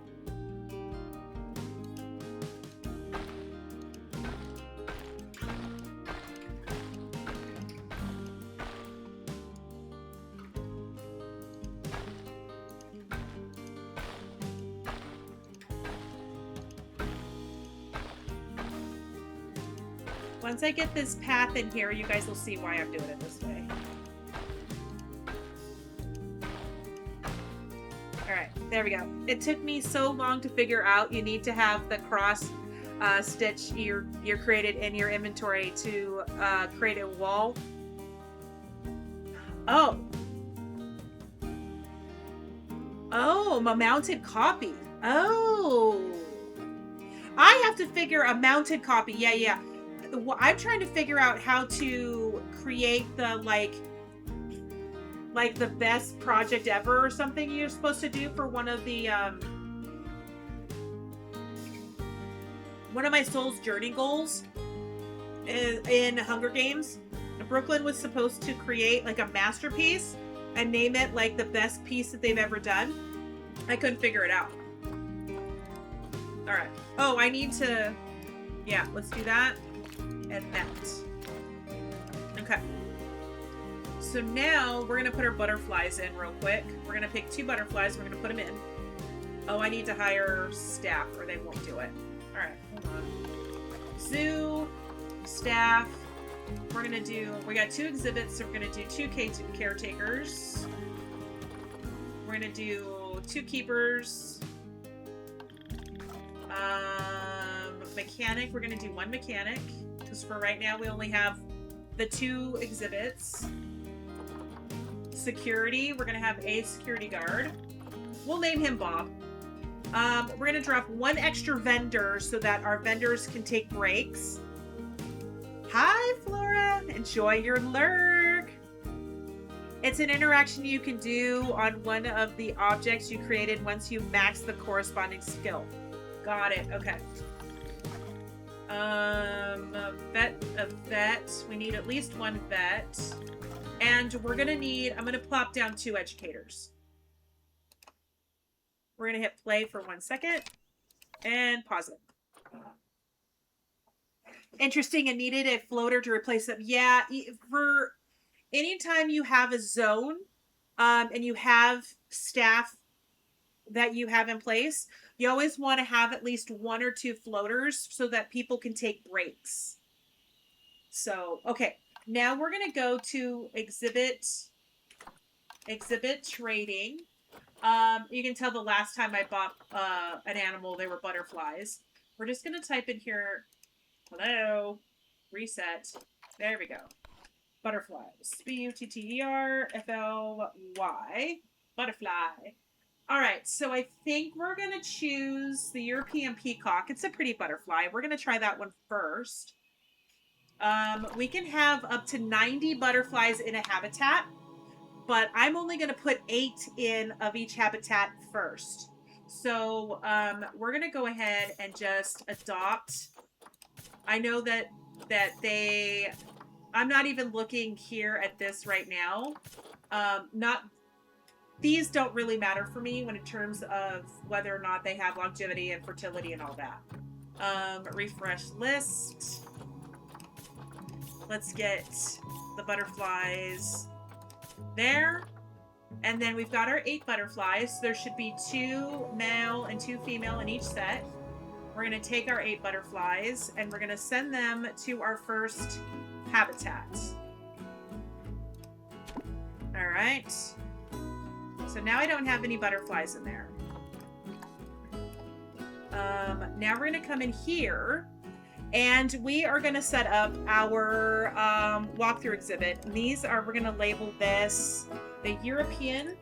Once I get this path in here, you guys will see why I'm doing it this way. All right, there we go. It took me so long to figure out you need to have the cross stitch you're created in your inventory to create a wall. Oh, a mounted copy. Oh. I have to figure a mounted copy. Yeah, yeah. I'm trying to figure out how to create the like the best project ever or something you're supposed to do for one of my soul's journey goals in Hunger Games. Brooklyn was supposed to create like a masterpiece and name it like the best piece that they've ever done. I couldn't figure it out. All right. Oh, I need to, yeah, let's do that and that. Okay. So now we're going to put our butterflies in real quick. We're going to pick 2 butterflies. We're going to put them in. Oh, I need to hire staff or they won't do it. All right, hold on. Zoo, staff. We're going to do, we got 2 exhibits, so we're going to do 2 caretakers. We're going to do 2 keepers. Mechanic, we're going to do 1 mechanic. Because for right now, we only have the 2 exhibits. Security, we're going to have a security guard. We'll name him Bob. We're going to drop 1 extra vendor so that our vendors can take breaks. Hi, Flora. Enjoy your lurk. It's an interaction you can do on one of the objects you created once you max the corresponding skill. Got it. Okay. A vet. We need at least 1 vet. And we're going to need, I'm going to plop down 2 educators. We're going to hit play for 1 second and pause it. Interesting. And needed a floater to replace them. Yeah. For anytime you have a zone, and you have staff that you have in place, you always want to have at least 1 or 2 floaters so that people can take breaks. So, okay. Now we're going to go to exhibit trading. You can tell the last time I bought an animal, they were butterflies. We're just going to type in here, hello, reset. There we go. Butterflies. Butterfly. Butterfly. All right, so I think we're going to choose the European peacock. It's a pretty butterfly. We're going to try that one first. We can have up to 90 butterflies in a habitat, but I'm only going to put 8 in of each habitat first. So we're going to go ahead and just adopt. I know that I'm not even looking here at this right now. These don't really matter for me in terms of whether or not they have longevity and fertility and all that. Refresh list. Let's get the butterflies there. And then we've got our 8 butterflies. There should be 2 male and 2 female in each set. We're going to take our 8 butterflies and we're going to send them to our first habitat. All right. So now I don't have any butterflies in there. Now we're going to come in here and we are going to set up our walkthrough exhibit. And these are, we're going to label this the European,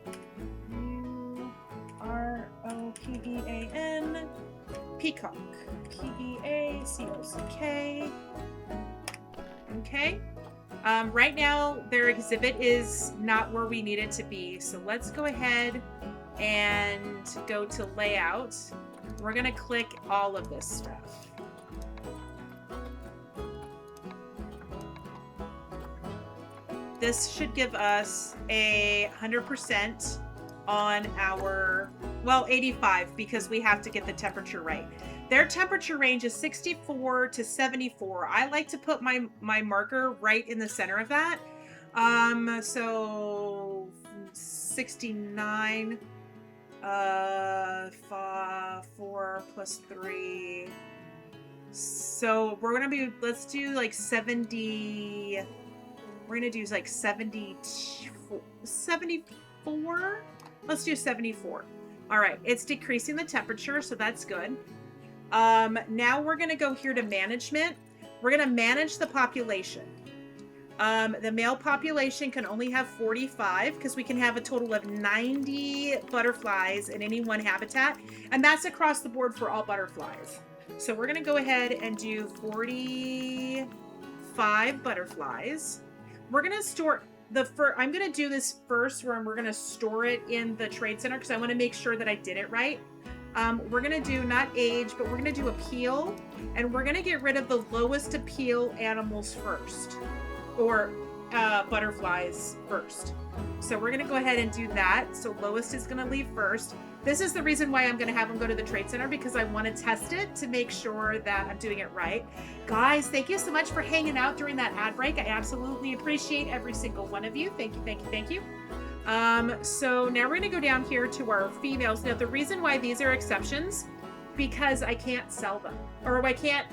European peacock, Peacock. Okay. Right now, their exhibit is not where we need it to be. So let's go ahead and go to layout. We're going to click all of this stuff. This should give us a 100% on our, well, 85 because we have to get the temperature right. Their temperature range is 64 to 74. I like to put my marker right in the center of that. So 69, 4 plus 3. So we're going to be, let's do like 70. We're going to do like 74. Let's do 74. All right. It's decreasing the temperature, so that's good. Now we're going to go here to management. We're going to manage the population. The male population can only have 45 because we can have a total of 90 butterflies in any one habitat. And that's across the board for all butterflies. So we're going to go ahead and do 45 butterflies. We're going to store I'm going to do this first where we're going to store it in the trade center because I want to make sure that I did it right. We're going to do not age, but we're going to do appeal, and we're going to get rid of the lowest appeal animals first, or butterflies first. So we're going to go ahead and do that. So lowest is going to leave first. This is the reason why I'm going to have them go to the trade center, because I want to test it to make sure that I'm doing it right. Guys, thank you so much for hanging out during that ad break. I absolutely appreciate every single one of you. Thank you, thank you, thank you. So now we're going to go down here to our females. Now, the reason why these are exceptions, because I can't sell them, or I can't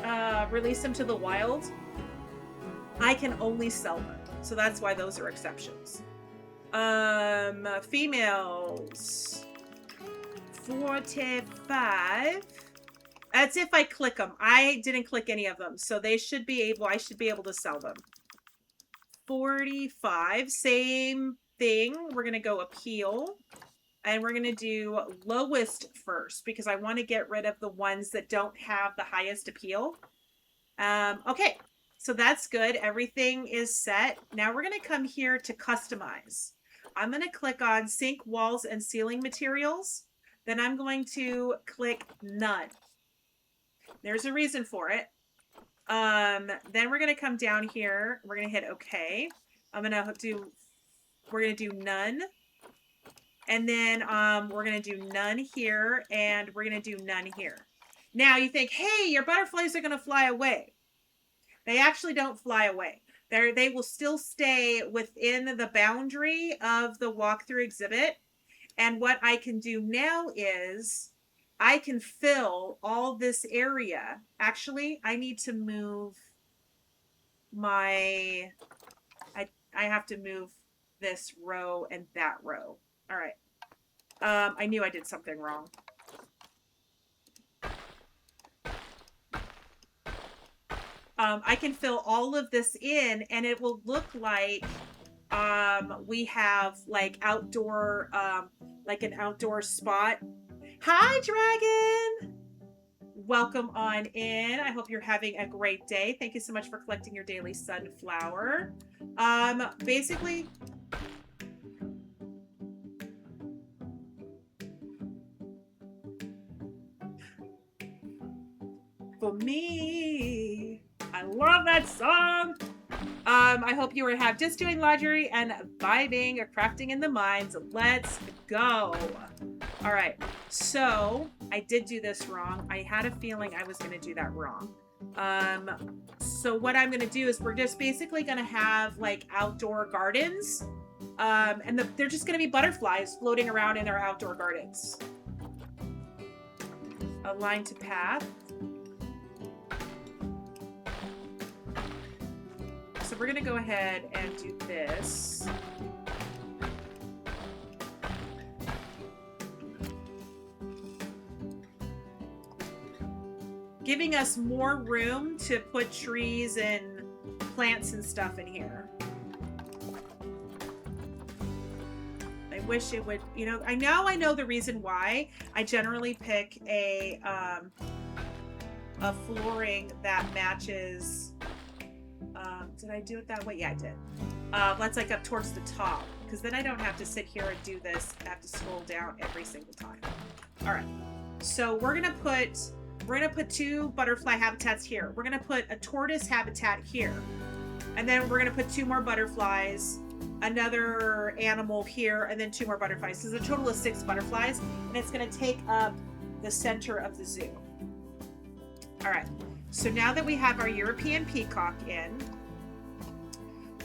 release them to the wild. I can only sell them. So that's why those are exceptions. Females. 45. That's if I click them. I didn't click any of them, so they should be able, I should be able to sell them. 45, same thing. We're going to go appeal, and we're going to do lowest first because I want to get rid of the ones that don't have the highest appeal. Okay, so that's good. Everything is set. Now we're going to come here to customize. I'm going to click on sink, walls, and ceiling materials. Then I'm going to click none. There's a reason for it. Then we're going to come down here. We're going to hit OK. We're going to do none. And then we're going to do none here, and we're going to do none here. Now you think, hey, your butterflies are going to fly away. They actually don't fly away. They will still stay within the boundary of the walkthrough exhibit. And what I can do now is I can fill all this area. Actually, I need to move I have to move this row and that row. All right. I knew I did something wrong. I can fill all of this in, and it will look like we have like outdoor, like an outdoor spot. Hi, Dragon! Welcome on in. I hope you're having a great day. Thank you so much for collecting your daily sunflower. Basically, for me, I love that song. I hope you are just doing laundry and vibing or crafting in the mines. Let's go. All right. So I did do this wrong. I had a feeling I was going to do that wrong. So what I'm going to do is we're just basically going to have like outdoor gardens. And they're just going to be butterflies floating around in their outdoor gardens. Align to path. So we're going to go ahead and do this. Giving us more room to put trees and plants and stuff in here. I wish it would, you know, I know the reason why I generally pick a flooring that matches. Did I do it that way? Yeah, I did. Let's like up towards the top, because then I don't have to sit here and do this. I have to scroll down every single time. All right. So we're gonna put 2 butterfly habitats here. We're gonna put a tortoise habitat here, and then we're gonna put 2 more butterflies, another animal here, and then 2 more butterflies. So there's a total of 6 butterflies, and it's gonna take up the center of the zoo. All right. So now that we have our European peacock in,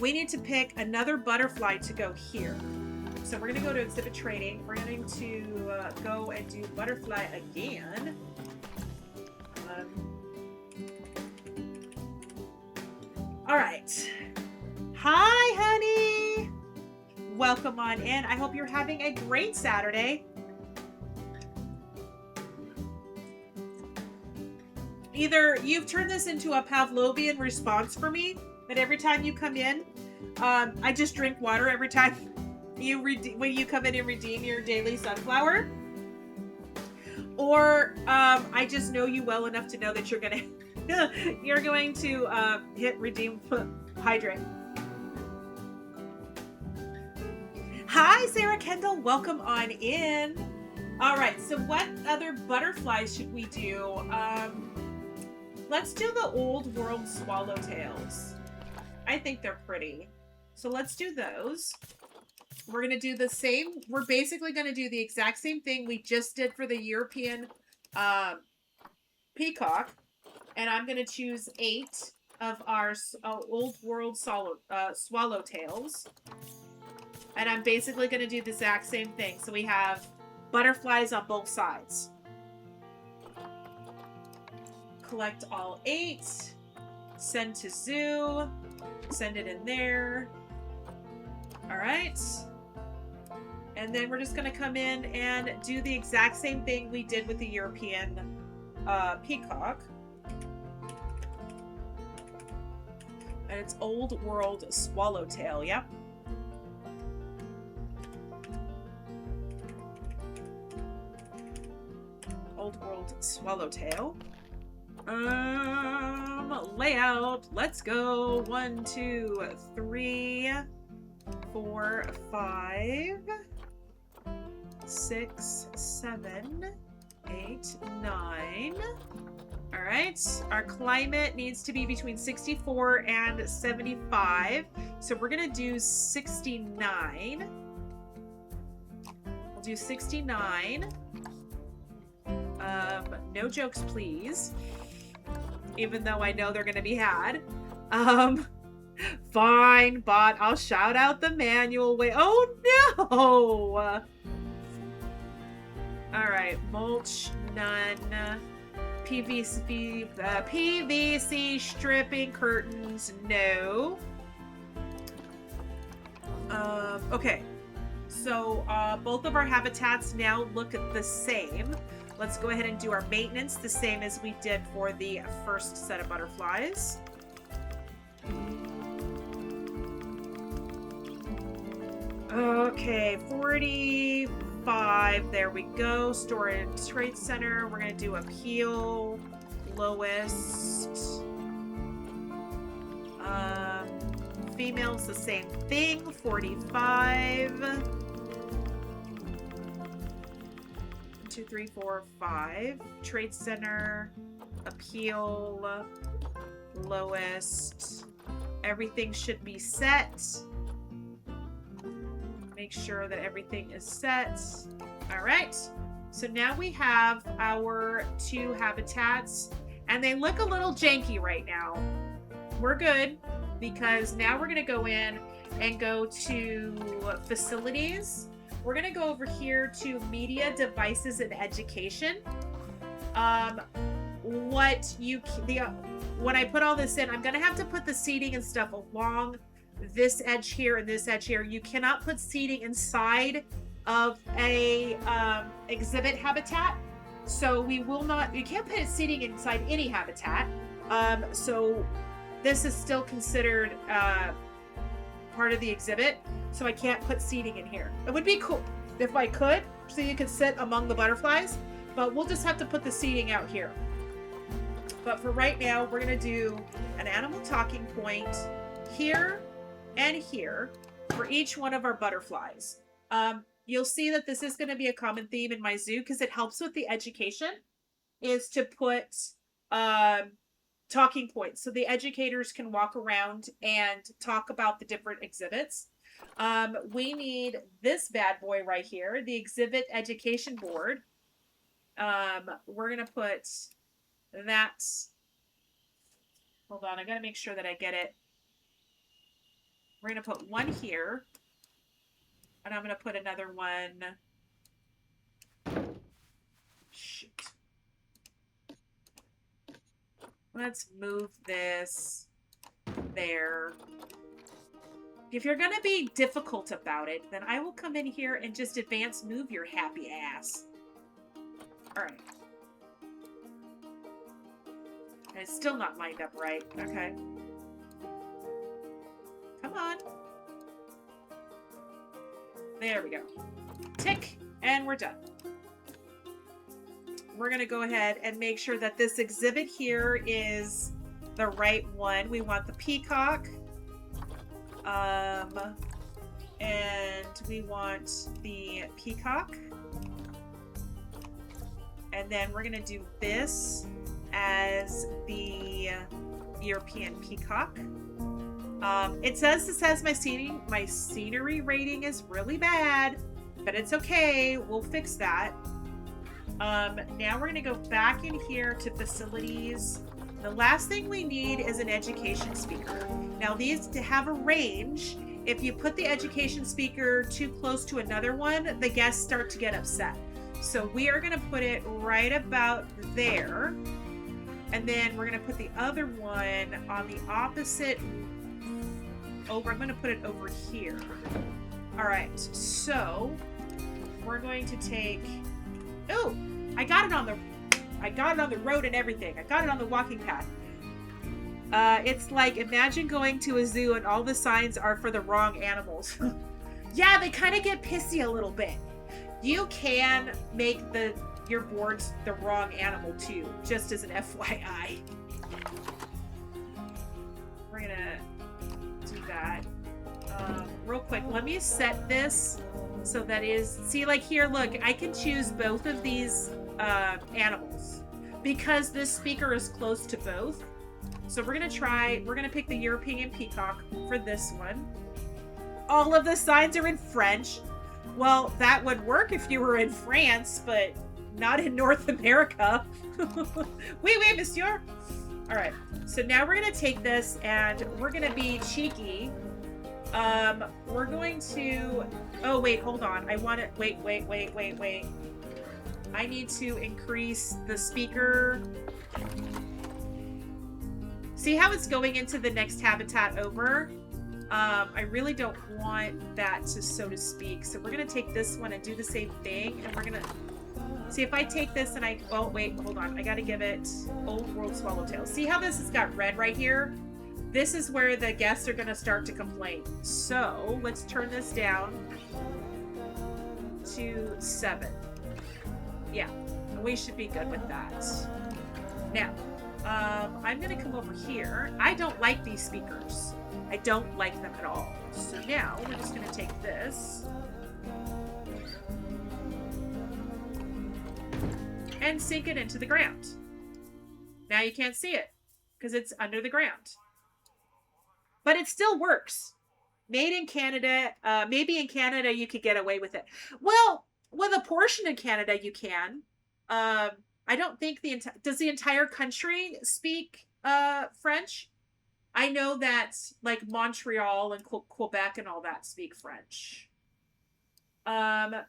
we need to pick another butterfly to go here. So we're going to go to exhibit trading. We're going to go and do butterfly again. All right. Hi, honey. Welcome on in. I hope you're having a great Saturday. Either you've turned this into a Pavlovian response for me, that every time you come in, I just drink water every time when you come in and redeem your daily sunflower. Or I just know you well enough to know that you're gonna you're going to hit redeem hydrate. Hi, Sarah Kendall. Welcome on in. All right. So, what other butterflies should we do? Let's do the old world swallowtails. I think they're pretty. So let's do those. We're going to do the same. We're basically going to do the exact same thing we just did for the European peacock. And I'm going to choose 8 of our old world swallowtails. And I'm basically going to do the exact same thing. So we have butterflies on both sides. Collect all 8. Send to zoo. Send it in there. All right. And then we're just going to come in and do the exact same thing we did with the European peacock. And it's old world swallowtail. Yep. Old world swallowtail. Layout. Let's go. 1, 2, 3, 4, 5, 6, 7, 8, 9. All right. Our climate needs to be between 64 and 75. So we're going to do 69. We'll do 69. No jokes, please. Even though I know they're going to be had. Fine, bot. I'll shout out the manual way. Oh, no! All right. Mulch, none. PVC stripping curtains, no. Okay. So, both of our habitats now look the same. Let's go ahead and do our maintenance the same as we did for the first set of butterflies. Okay, 45. There we go. Storage Trade Center. We're going to do appeal. Lowest. Females, the same thing. 45. 2, 3, 4, 5. Trade Center, appeal, lowest. Everything should be set. Make sure that everything is set. All right. So now we have our 2 habitats, and they look a little janky right now. We're good because now we're going to go in and go to facilities. We're going to go over here to media, devices, and education. When I put all this in, I'm going to have to put the seating and stuff along this edge here and this edge here. You cannot put seating inside of a exhibit habitat. So you can't put seating inside any habitat. So this is still considered part of the exhibit, so I can't put seating in here. It would be cool if I could, so you could sit among the butterflies, but we'll just have to put the seating out here. But for right now, we're going to do an animal talking point here and here for each one of our butterflies. You'll see that this is going to be a common theme in my zoo because it helps with the education, is to put talking points so the educators can walk around and talk about the different exhibits. We need this bad boy right here, the exhibit education board. We're going to put that. Hold on, I got to make sure that I get it. We're going to put one here, and I'm going to put another one. Shoot. Let's move this there. If you're going to be difficult about it, then I will come in here and just advance move your happy ass. All right. And it's still not lined up right. Okay. Come on. There we go. Tick, and we're done. we're going to go ahead and make sure that this exhibit here is the right one. We want the peacock. And we want the peacock. And then we're going to do this as the European peacock. It says my scenery rating is really bad, but it's okay. We'll fix that. Now we're going to go back in here to facilities. The last thing we need is an education speaker. Now these to have a range. If you put the education speaker too close to another one, the guests start to get upset. So we are going to put it right about there. And then we're going to put the other one on the opposite over. I'm going to put it over here. All right. So we're going to take, oh, I got it on the road and everything. I got it on the walking path. It's like, imagine going to a zoo and all the signs are for the wrong animals. Yeah, they kind of get pissy a little bit. You can make your boards the wrong animal too, just as an FYI. We're gonna do that. Real quick, let me set this so that is, see, like here, look, I can choose both of these animals because this speaker is close to both. So we're gonna pick the European peacock for this one. All of the signs are in French. Well, that would work if you were in France, but not in North America. Oui, oui, monsieur. All right, so now we're gonna take this and we're gonna be cheeky. We're going to, oh wait, hold on. I want it, wait. I need to increase the speaker. See how it's going into the next habitat over? I really don't want that to, so to speak. So we're going to take this one and do the same thing. And we're going to see if I take this and oh, wait, hold on. I got to give it Old World Swallowtail. See how this has got red right here? This is where the guests are going to start to complain. So let's turn this down to 7. Yeah, we should be good with that. Now, I'm going to come over here. I don't like these speakers. I don't like them at all. So now we're just going to take this and sink it into the ground. Now you can't see it because it's under the ground. But it still works. Made in Canada. Maybe in Canada you could get away with it. Well, with a portion of Canada you can. I don't think does the entire country speak French? I know that like Montreal and Quebec and all that speak French. Now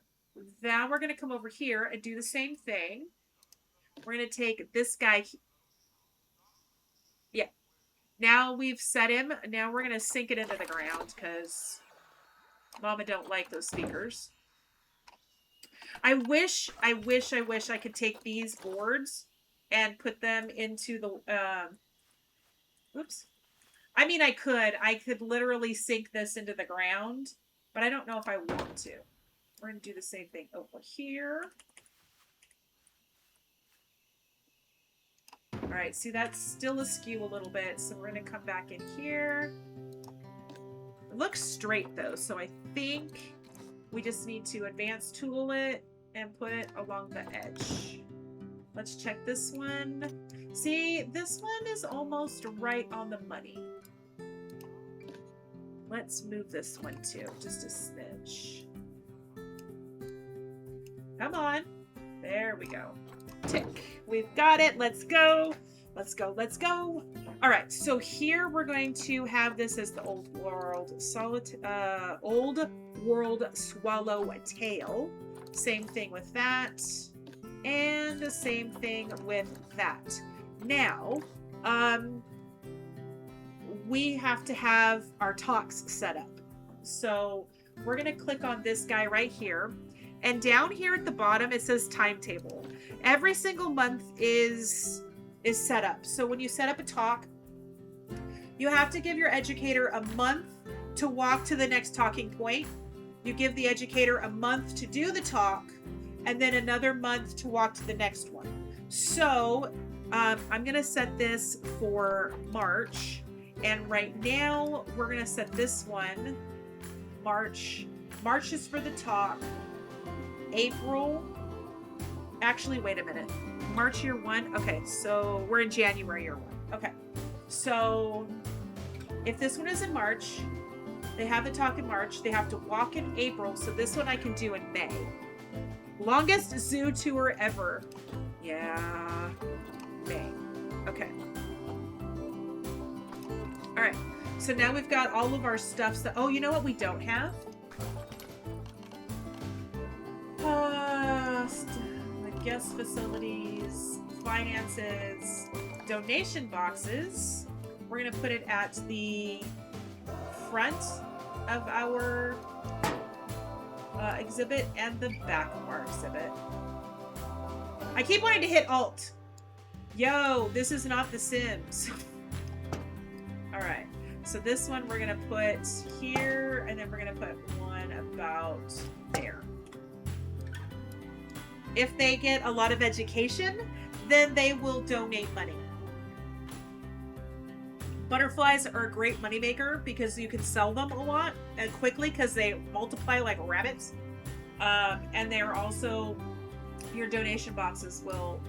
we're going to come over here and do the same thing. We're going to take this guy. Yeah. Now we've set him. Now we're going to sink it into the ground because Mama don't like those speakers. I wish I could take these boards and put them into the, oops. I mean, I could literally sink this into the ground, but I don't know if I want to. We're going to do the same thing over here. All right, see, that's still askew a little bit, so we're going to come back in here. It looks straight, though, so I think we just need to advance tool it and put it along the edge. Let's check this one. See, this one is almost right on the money. Let's move this one too, just a smidge. Come on. There we go. Tick. We've got it. Let's go. Let's go. Let's go. All right. So here we're going to have this as the Old World Swallowtail. Same thing with that. And the same thing with that. Now, we have to have our talks set up. So we're going to click on this guy right here. And down here at the bottom, it says timetable. Every single month is set up. So when you set up a talk, you have to give your educator a month to walk to the next talking point. You give the educator a month to do the talk. and then another month to walk to the next one. So I'm gonna set this for March, and right now we're gonna set this one March. March is for the top. April. Actually, wait a minute. March year 1. Okay, so we're in January year 1. Okay, so if this one is in March, they have the talk in March. They have to walk in April. So this one I can do in May. Longest zoo tour ever. Yeah, May. Okay. All right. So now we've got all of our stuff. So, oh, you know what we don't have? Guest facilities, finances, donation boxes. We're going to put it at the front of our exhibit and the back of our exhibit. I keep wanting to hit Alt. Yo, this is not The Sims. All right. So this one we're going to put here, and then we're going to put one about there. If they get a lot of education, then they will donate money. Butterflies are a great moneymaker because you can sell them a lot and quickly because they multiply like rabbits. And they're also, your donation boxes will,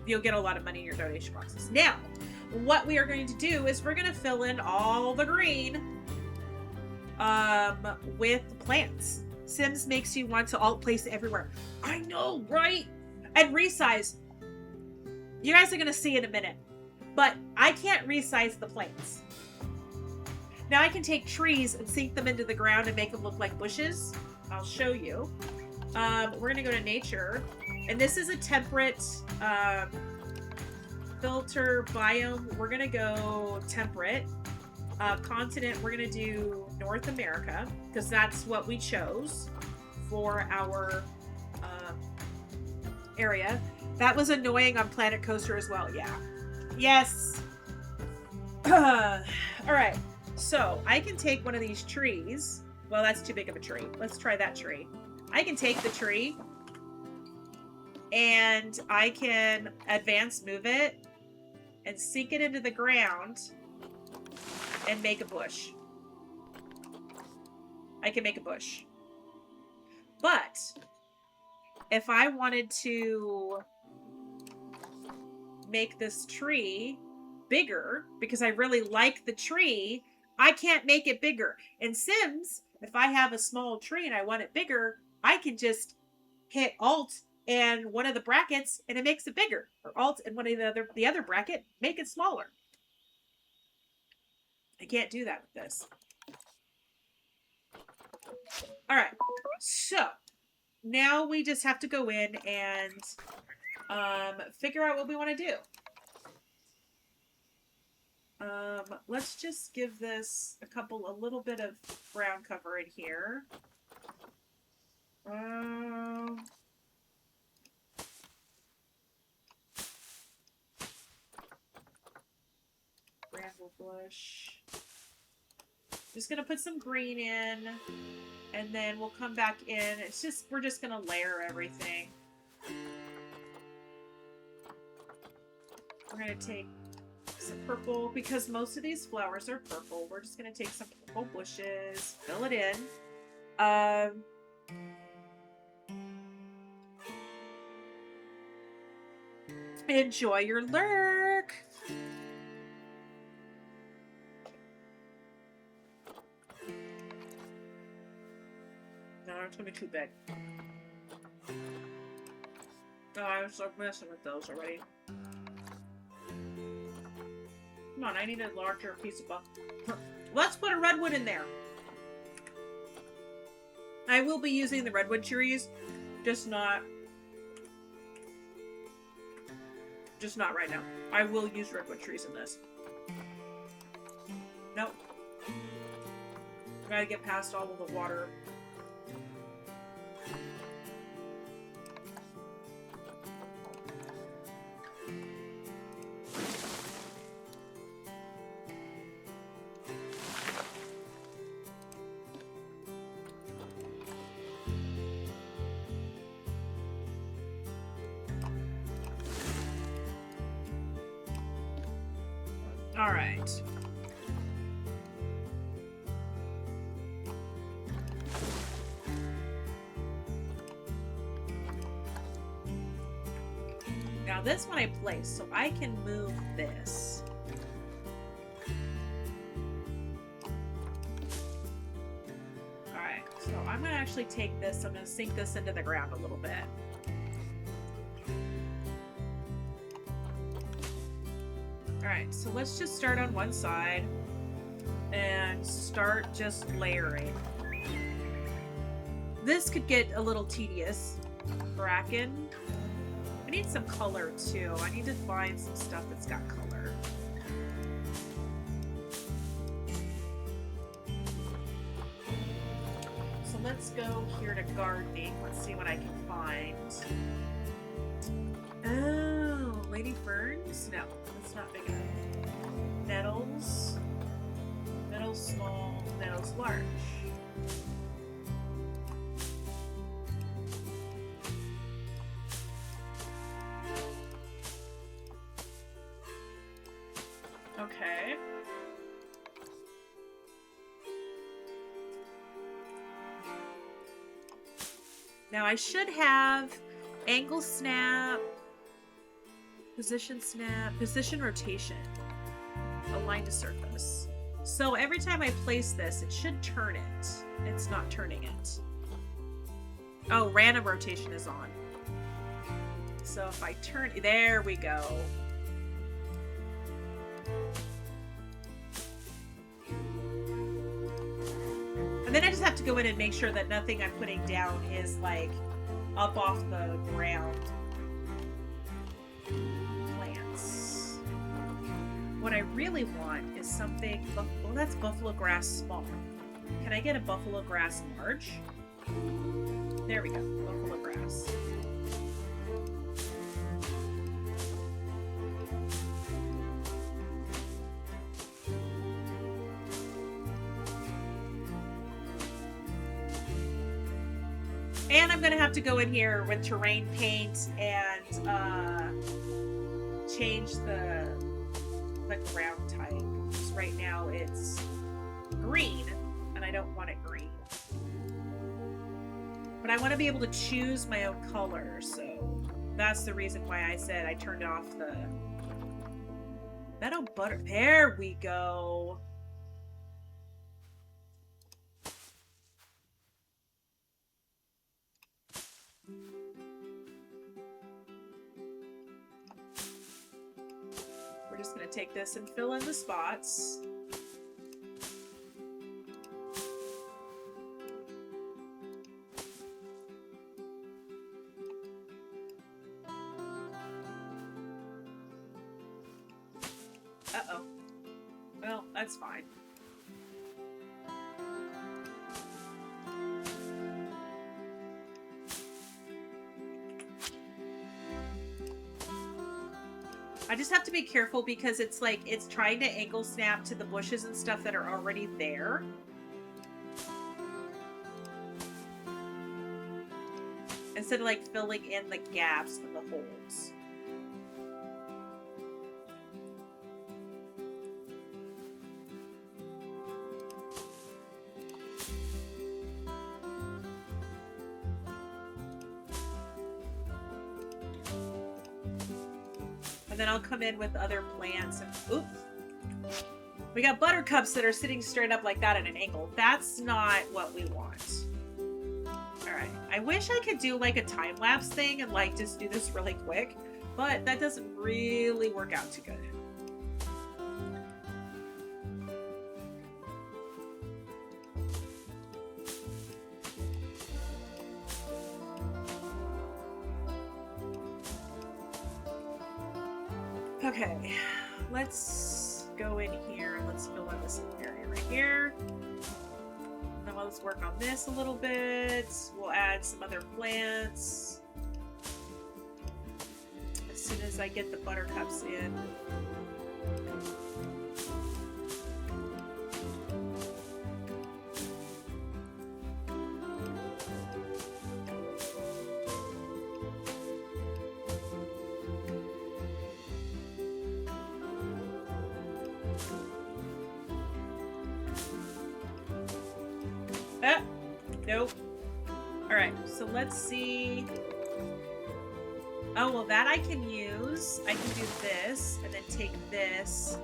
you'll get a lot of money in your donation boxes. Now, what we are going to do is we're going to fill in all the green with plants. Sims makes you want to alt place everywhere. I know, right? And resize. You guys are going to see in a minute. But I can't resize the plants. Now I can take trees and sink them into the ground and make them look like bushes. I'll show you. We're going to go to nature. And this is a temperate filter biome. We're going to go temperate. Continent, we're going to do North America because that's what we chose for our area. That was annoying on Planet Coaster as well. Yeah. Yes. All right. So I can take one of these trees. Well, that's too big of a tree. Let's try that tree. I can take the tree and I can advance move it and sink it into the ground and make a bush. I can make a bush. But if I wanted to make this tree bigger, because I really like the tree, I can't make it bigger. In Sims, if I have a small tree and I want it bigger, I can just hit Alt and one of the brackets and it makes it bigger. Or Alt and one of the other bracket, make it smaller. I can't do that with this. All right, so now we just have to go in and figure out what we want to do. Let's just give this a little bit of ground cover in here. Bramble bush. Just gonna put some green in, and then we'll come back in. We're just gonna layer everything. We're gonna take some purple because most of these flowers are purple. We're just gonna take some purple bushes, fill it in. Enjoy your lurk. No, it's gonna be too big. Oh, I was so messing with those already. Come on, I need a larger piece of buff. Let's put a redwood in there. I will be using the redwood trees, just not right now. I will use redwood trees in this. Nope. Gotta get past all of the water. All right. Now this one I placed, so I can move this. Alright, so I'm going to actually take this, I'm going to sink this into the ground a little bit. Alright, so let's just start on one side and start just layering. This could get a little tedious. Bracken. I need some color too. I need to find some stuff that's got color. So let's go here to gardening. Let's see what I can find. Oh, lady ferns? No, that's not big enough. Nettles. Nettles small, nettles large. Okay. Now I should have angle snap, position rotation, align to surface. So every time I place this, it should turn it. It's not turning it. Oh, random rotation is on. So if I turn, there we go. And then I just have to go in and make sure that nothing I'm putting down is like up off the ground. Plants. What I really want is something, well, that's buffalo grass small. Can I get a buffalo grass large? There we go, buffalo grass. And I'm going to have to go in here with terrain paint and change the ground type. Because right now it's green, and I don't want it green. But I want to be able to choose my own color, so that's the reason why I said I turned off the meadow butter. There we go. We're just going to take this and fill in the spots. Uh-oh. Well, that's fine. I just have to be careful because it's like it's trying to angle snap to the bushes and stuff that are already there. Instead of like filling in the gaps and the holes. And then I'll come in with other plants and oops. We got buttercups that are sitting straight up like that at an angle. That's not what we want. Alright. I wish I could do like a time-lapse thing and like just do this really quick, but that doesn't really work out too good. Okay, let's go in here and let's fill in this area right here. Then let's work on this a little bit. We'll add some other plants as soon as I get the buttercups in. Nope. All right, so let's see. Oh, well, that I can use. I can do this and then take this.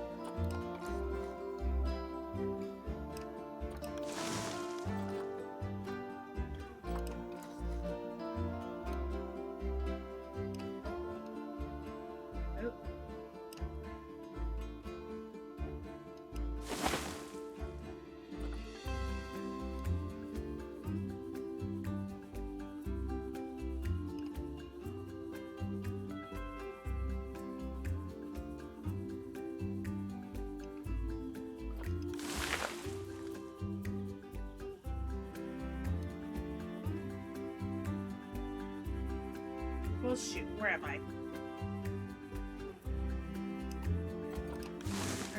Well, shoot, where am I?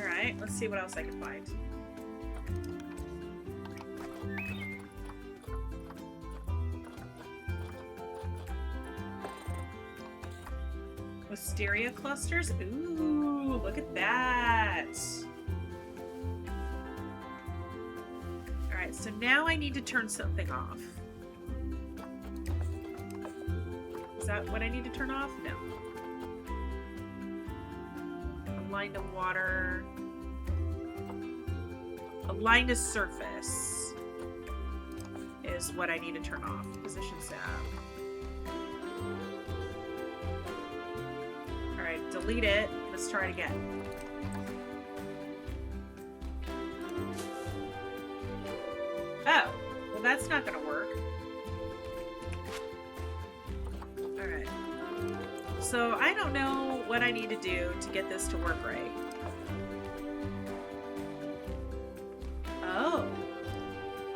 Alright, let's see what else I can find. Wisteria clusters? Ooh, look at that! Alright, so now I need to turn something off. Is that what I need to turn off? No. Align to water. Align to surface is what I need to turn off. Position stab. Alright, delete it. Let's try it again. Oh, well that's not gonna work. Alright. So I don't know what I need to do to get this to work right. Oh.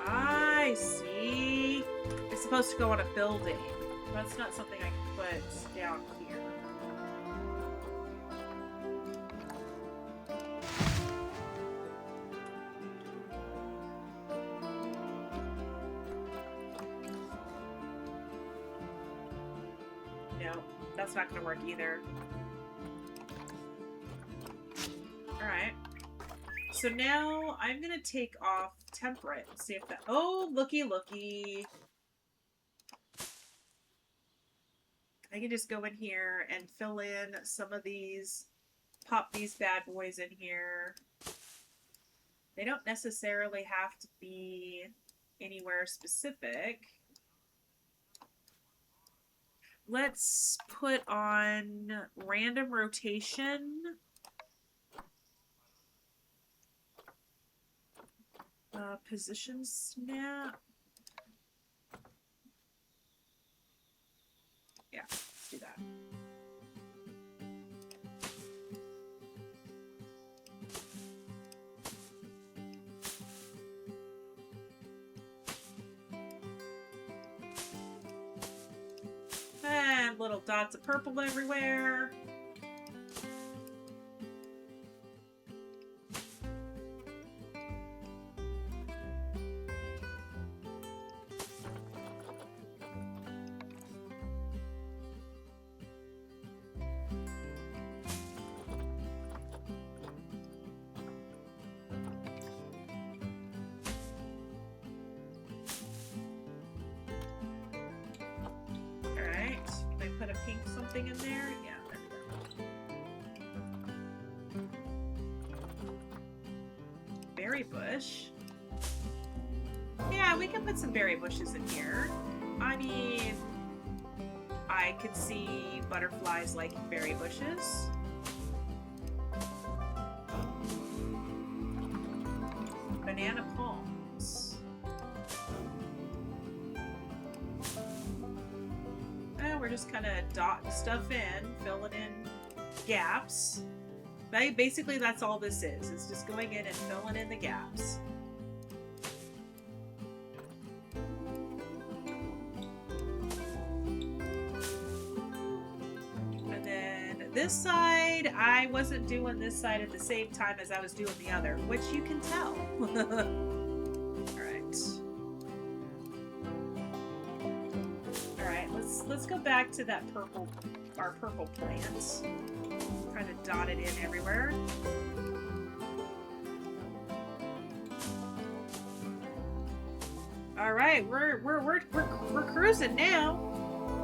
I see. It's supposed to go on a building. That's not something I can put down here. No, that's not going to work either. Alright. So now I'm going to take off temperate and see if that... Oh, looky, looky. I can just go in here and fill in some of these, pop these bad boys in here. They don't necessarily have to be anywhere specific. Let's put on random rotation. Position snap. Yeah, let's do that. And little dots of purple everywhere. Something in there? Yeah, there we go. Berry bush. Yeah, we can put some berry bushes in here. I mean, I could see butterflies liking berry bushes. Banana palms. We're just kind of dotting stuff in, filling in gaps. Basically, that's all this is. It's just going in and filling in the gaps. And then this side, I wasn't doing this side at the same time as I was doing the other, which you can tell. Let's go back to that purple, our purple plants. Kind of dot it in everywhere. All All right, we're cruising now.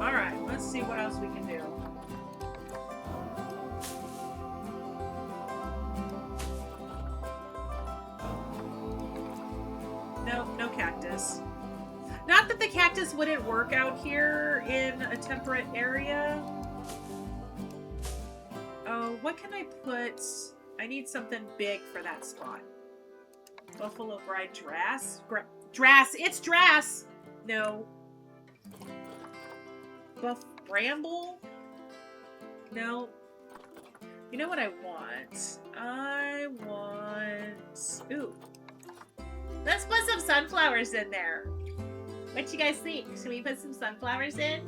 All right, let's see what else we can do. No cactus. Not that the cactus wouldn't work out here in a temperate area. Oh, what can I put? I need something big for that spot. Buffalo bride drass? Drass! It's drass! No. Bramble? No. You know what I want? I want... Ooh. Let's put some sunflowers in there. What you guys think? Should we put some sunflowers in?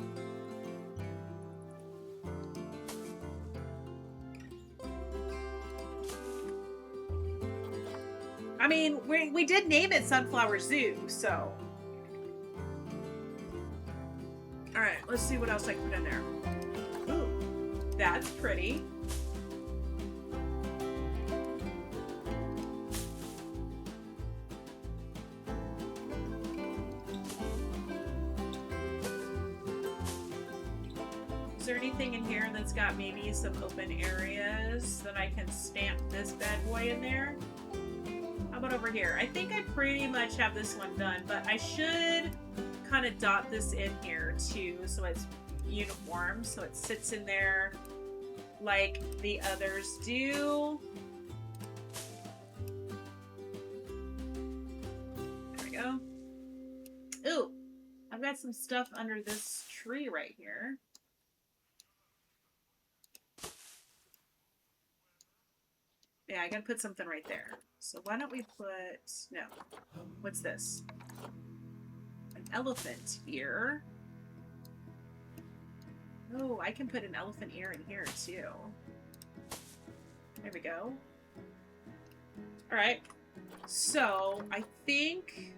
I mean, we did name it Sunflower Zoo, so... Alright, let's see what else I can put in there. Ooh, that's pretty. Is there anything in here that's got maybe some open areas that I can stamp this bad boy in there? How about over here? I think I pretty much have this one done, but I should kind of dot this in here too so it's uniform, so it sits in there like the others do. There we go. Ooh, I've got some stuff under this tree right here. Yeah, I gotta put something right there. So why don't we put... No. What's this? An elephant ear. Oh, I can put an elephant ear in here too. There we go. Alright. So, I think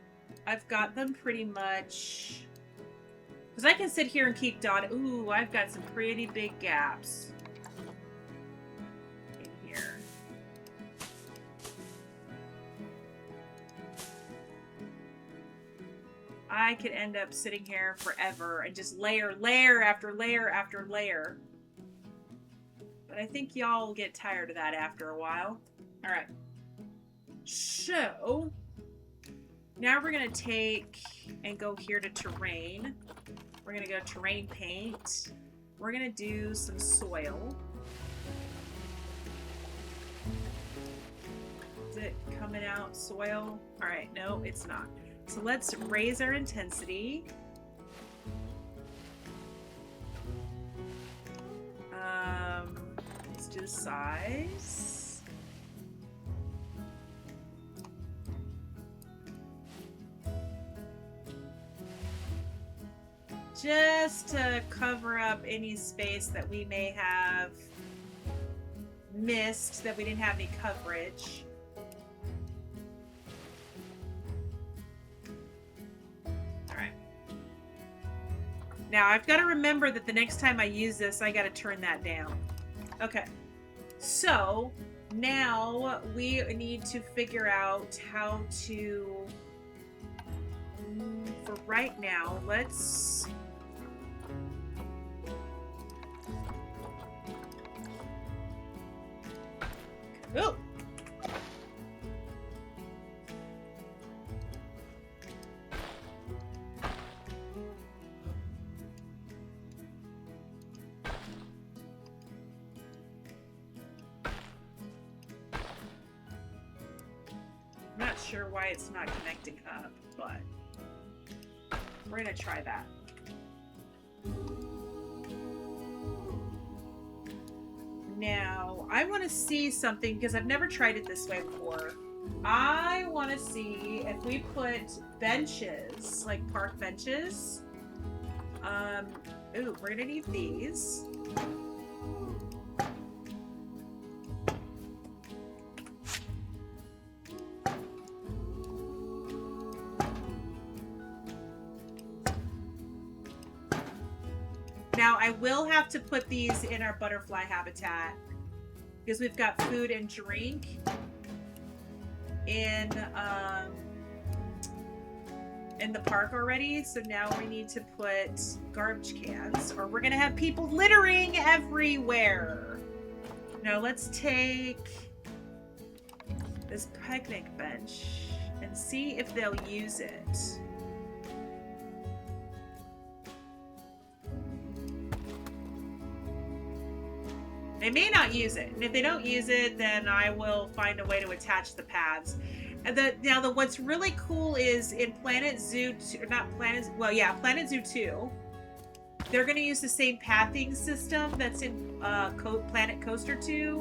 I've got them pretty much... Because I can sit here and keep dotting. Ooh, I've got some pretty big gaps in here. I could end up sitting here forever and just layer after layer after layer. But I think y'all get tired of that after a while. Alright. So, now we're going to take and go here to terrain. We're going to go terrain paint. We're going to do some soil. Is it coming out soil? Alright, no, it's not. So let's raise our intensity. Let's do the size. Just to cover up any space that we may have missed, that we didn't have any coverage. Now, I've got to remember that the next time I use this, I got to turn that down. Okay. So, now we need to figure out how to... For right now, let's... Oh! Sure why it's not connecting up, but we're gonna try that. Now, I want to see something because I've never tried it this way before. I want to see if we put benches, like park benches. Ooh, we're gonna need these. Now, I will have to put these in our butterfly habitat because we've got food and drink in in the park already, so now we need to put garbage cans, or we're gonna have people littering everywhere. Now let's take this picnic bench and see if they'll use it. They may not use it, and if they don't use it, then I will find a way to attach the paths. And what's really cool is in Planet Zoo, Planet Zoo 2, they're going to use the same pathing system that's in Planet Coaster 2,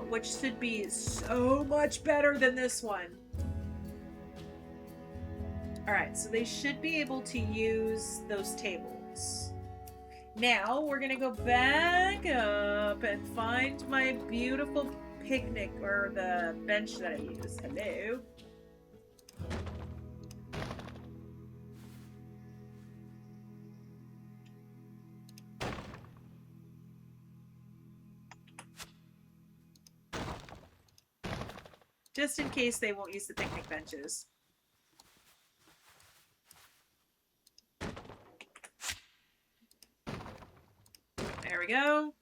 which should be so much better than this one. All right, so they should be able to use those tables. Now we're gonna go back up and find my beautiful picnic, or the bench that I use. Hello. Just in case they won't use the picnic benches. There we go.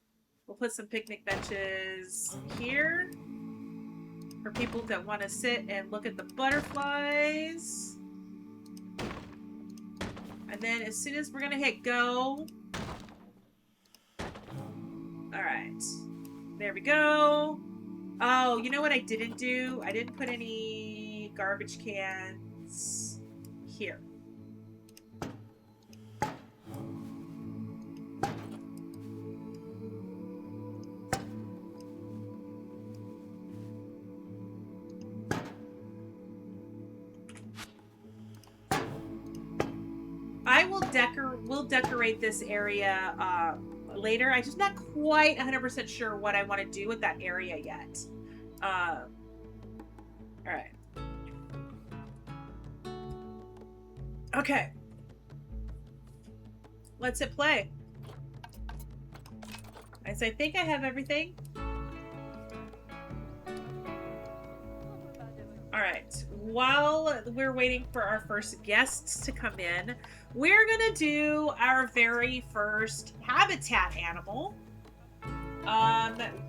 We'll put some picnic benches here for people that want to sit and look at the butterflies. And then as soon as we're going to hit go. All right. There we go. Oh, you know what I didn't do? I didn't put any garbage cans here. We'll decorate this area later. I'm just not quite 100% sure what I want to do with that area yet. All right. Okay. Let's hit play. I think I have everything. All right. While we're waiting for our first guests to come in, we're gonna do our very first habitat animal.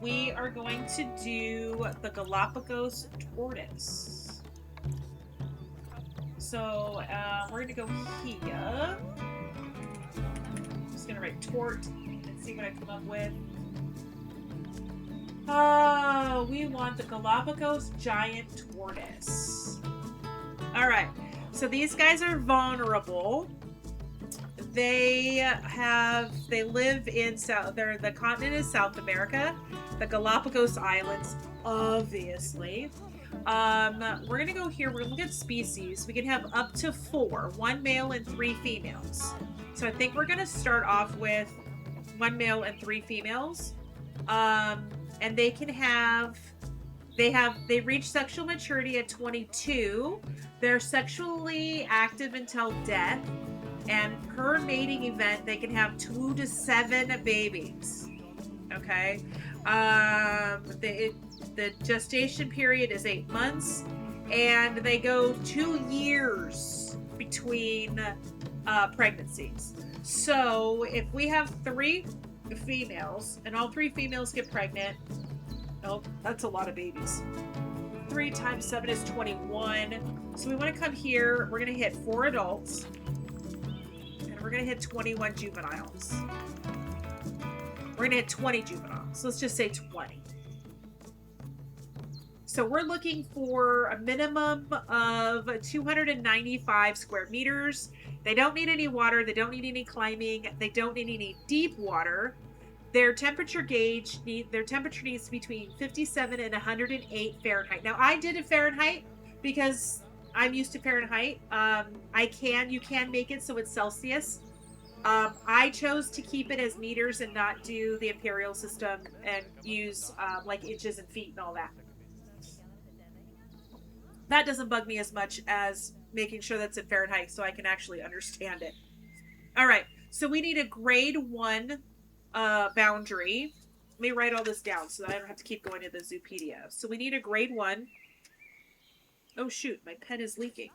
We are going to do the Galapagos tortoise. So we're gonna go here. I'm just gonna write tort and see what I come up with. Oh, we want the Galapagos giant tortoise. All right, so these guys are vulnerable. They live in the continent is South America, the Galapagos Islands, obviously. We're gonna go here. We're gonna look at species. We can have up to 4, 1 male and 3 females. So I think we're gonna start off with 1 male and 3 females. And they reach sexual maturity at 22. They're sexually active until death. And per mating event, they can have 2 to 7 babies. Okay. The gestation period is 8 months, and they go 2 years between pregnancies. So if we have 3 females and all 3 females get pregnant, oh, that's a lot of babies. 3 times 7 is 21. So we want to come here. We're going to hit 4 adults. We're going to hit 21 juveniles. We're going to hit 20 juveniles. Let's just say 20. So we're looking for a minimum of 295 square meters. They don't need any water. They don't need any climbing. They don't need any deep water. Their temperature needs to be between 57 and 108 Fahrenheit. Now, I did a Fahrenheit because I'm used to Fahrenheit. You can make it so it's Celsius. I chose to keep it as meters and not do the imperial system and use like inches and feet and all that. That doesn't bug me as much as making sure that's in Fahrenheit so I can actually understand it. All right, so we need a grade 1 boundary. Let me write all this down so that I don't have to keep going to the Zoopedia. So we need a grade 1. Oh shoot, my pen is leaking.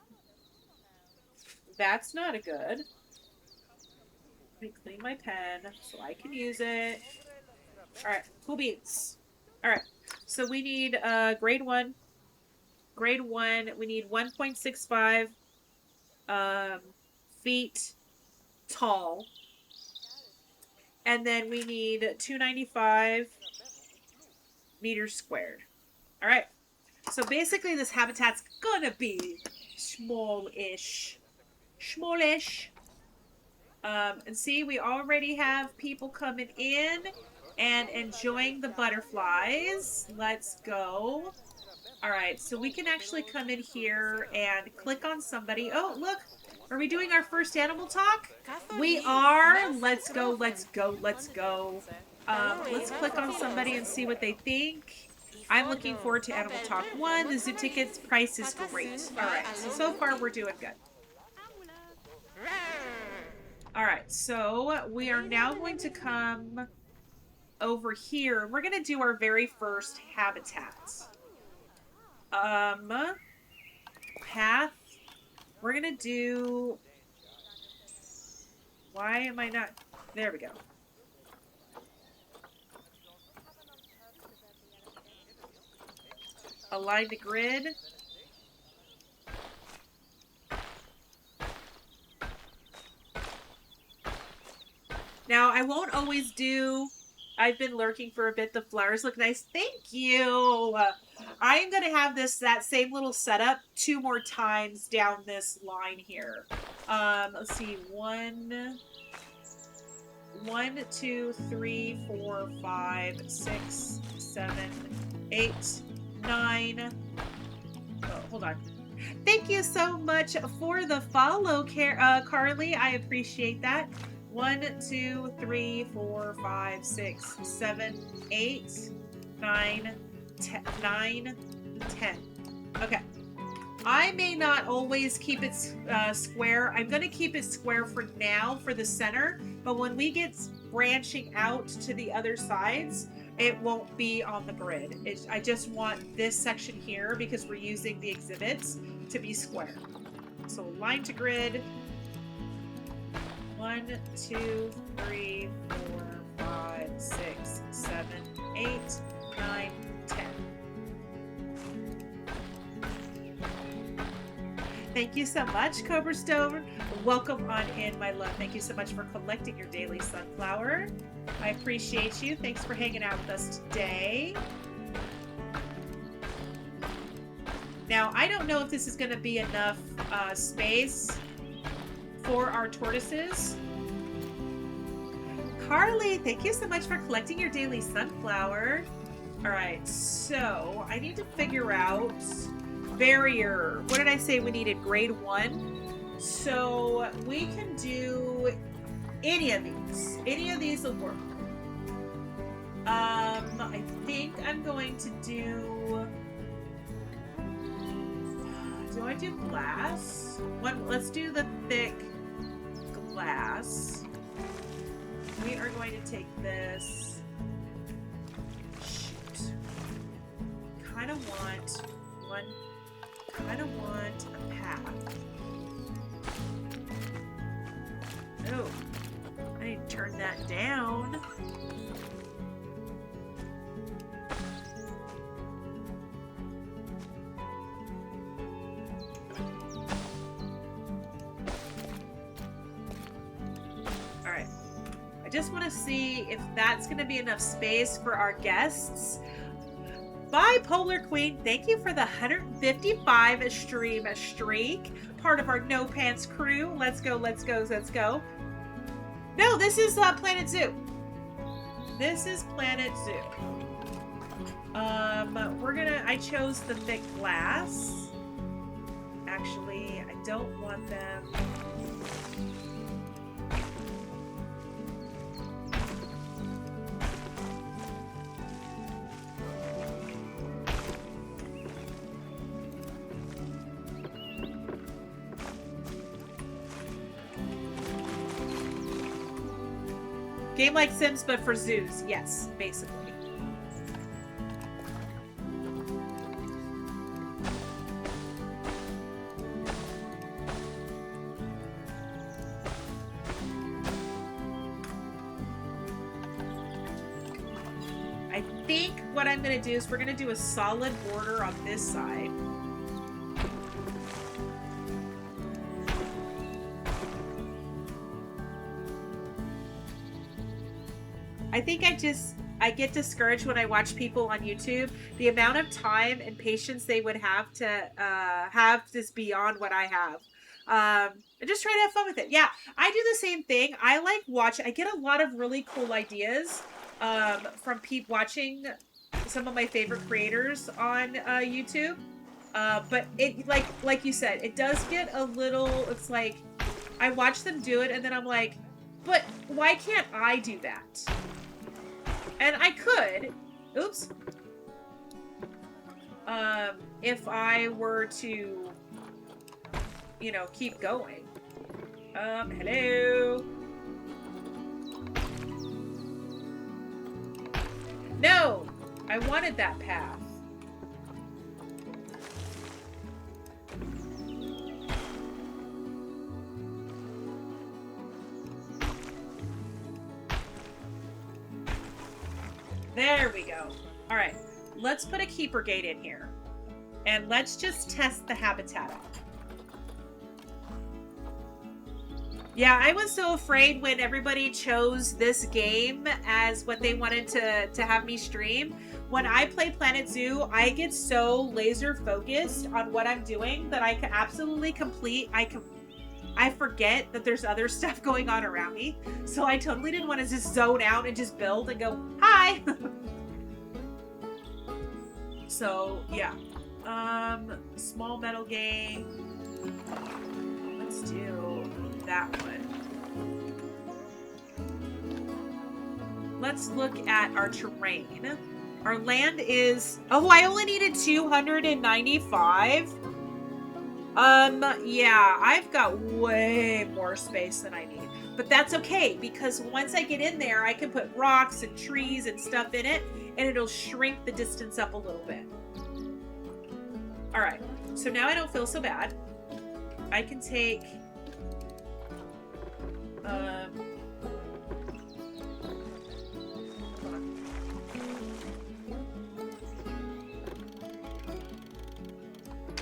that's not a good. Let me clean my pen so I can use it. All right, cool beans. All right, so we need grade 1. Grade 1, we need 1.65 um, feet tall. And then we need 295 meters squared. All right. So basically this habitat's gonna be small-ish. Smallish. And see, we already have people coming in and enjoying the butterflies. Let's go. All right, so we can actually come in here and click on somebody. Oh, look, are we doing our first animal talk? We are. Let's go, let's go, let's go. Let's click on somebody and see what they think. I'm looking forward to Animal Talk 1. The zoo tickets price is great. All right, so far we're doing good. All right, so we are now going to come over here. We're going to do our very first habitat. Path. We're going to do... Why am I not... There we go. Align the grid. Now, I won't always do... I've been lurking for a bit. The flowers look nice. Thank you. I am going to have that same little setup 2 more times down this line here. Let's see. 1, 2, 3, 4, 5, 6, 7, 8, 9. Oh, hold on. Thank you so much for the follow, Carly. I appreciate that. 1, 2, 3, 4, 5, 6, 7, 8, 9, 10, 9, 10. Okay. I may not always keep it square. I'm going to keep it square for now for the center, but when we get branching out to the other sides, it won't be on the grid. I just want this section here, because we're using the exhibits, to be square. So line to grid. 1, 2, 3, 4, 5, 6, 7, 8, 9, 10. Thank you so much, Cobra Stone. Welcome on in, my love. Thank you so much for collecting your daily sunflower. I appreciate you. Thanks for hanging out with us today. Now, I don't know if this is going to be enough space for our tortoises. Carly, thank you so much for collecting your daily sunflower. All right, so I need to figure out barrier. What did I say we needed? Grade 1. So we can do any of these. Any of these will work. I think I'm going to do... Do I do glass? Let's do the thick glass. We are going to take this. Shoot. Kind of want a path. Oh, I need to turn that down. Just want to see if that's going to be enough space for our guests. Bipolar Queen, thank you for the 155 stream streak. Part of our No Pants crew. Let's go, let's go, let's go. No, this is Planet Zoo. This is Planet Zoo. I chose the thick glass. Actually, I don't want them. Game like Sims, but for zoos. Yes, basically. think what I'm going to do is we're going to do a solid border on this side. I think I get discouraged when I watch people on YouTube. The amount of time and patience they would have to have is beyond what I have. I just try to have fun with it. Yeah, I do the same thing. I like I get a lot of really cool ideas from watching some of my favorite creators on YouTube. But it like you said, it does get a little. It's like I watch them do it, and then I'm like, but why can't I do that? And I could, oops, if I were to, you know, keep going. Hello. No, I wanted that path. There we go. All right, let's put a keeper gate in here. And let's just test the habitat out. Yeah, I was so afraid when everybody chose this game as what they wanted to have me stream. When I play Planet Zoo, I get so laser focused on what I'm doing that I can absolutely I forget that there's other stuff going on around me. So I totally didn't want to just zone out and just build and go, hi! So, yeah. Small metal game. Let's do that one. Let's look at our terrain. Our land is... Oh, I only needed 295. Yeah, I've got way more space than I need. But that's okay, because once I get in there, I can put rocks and trees and stuff in it, and it'll shrink the distance up a little bit. Alright, so now I don't feel so bad. I can take...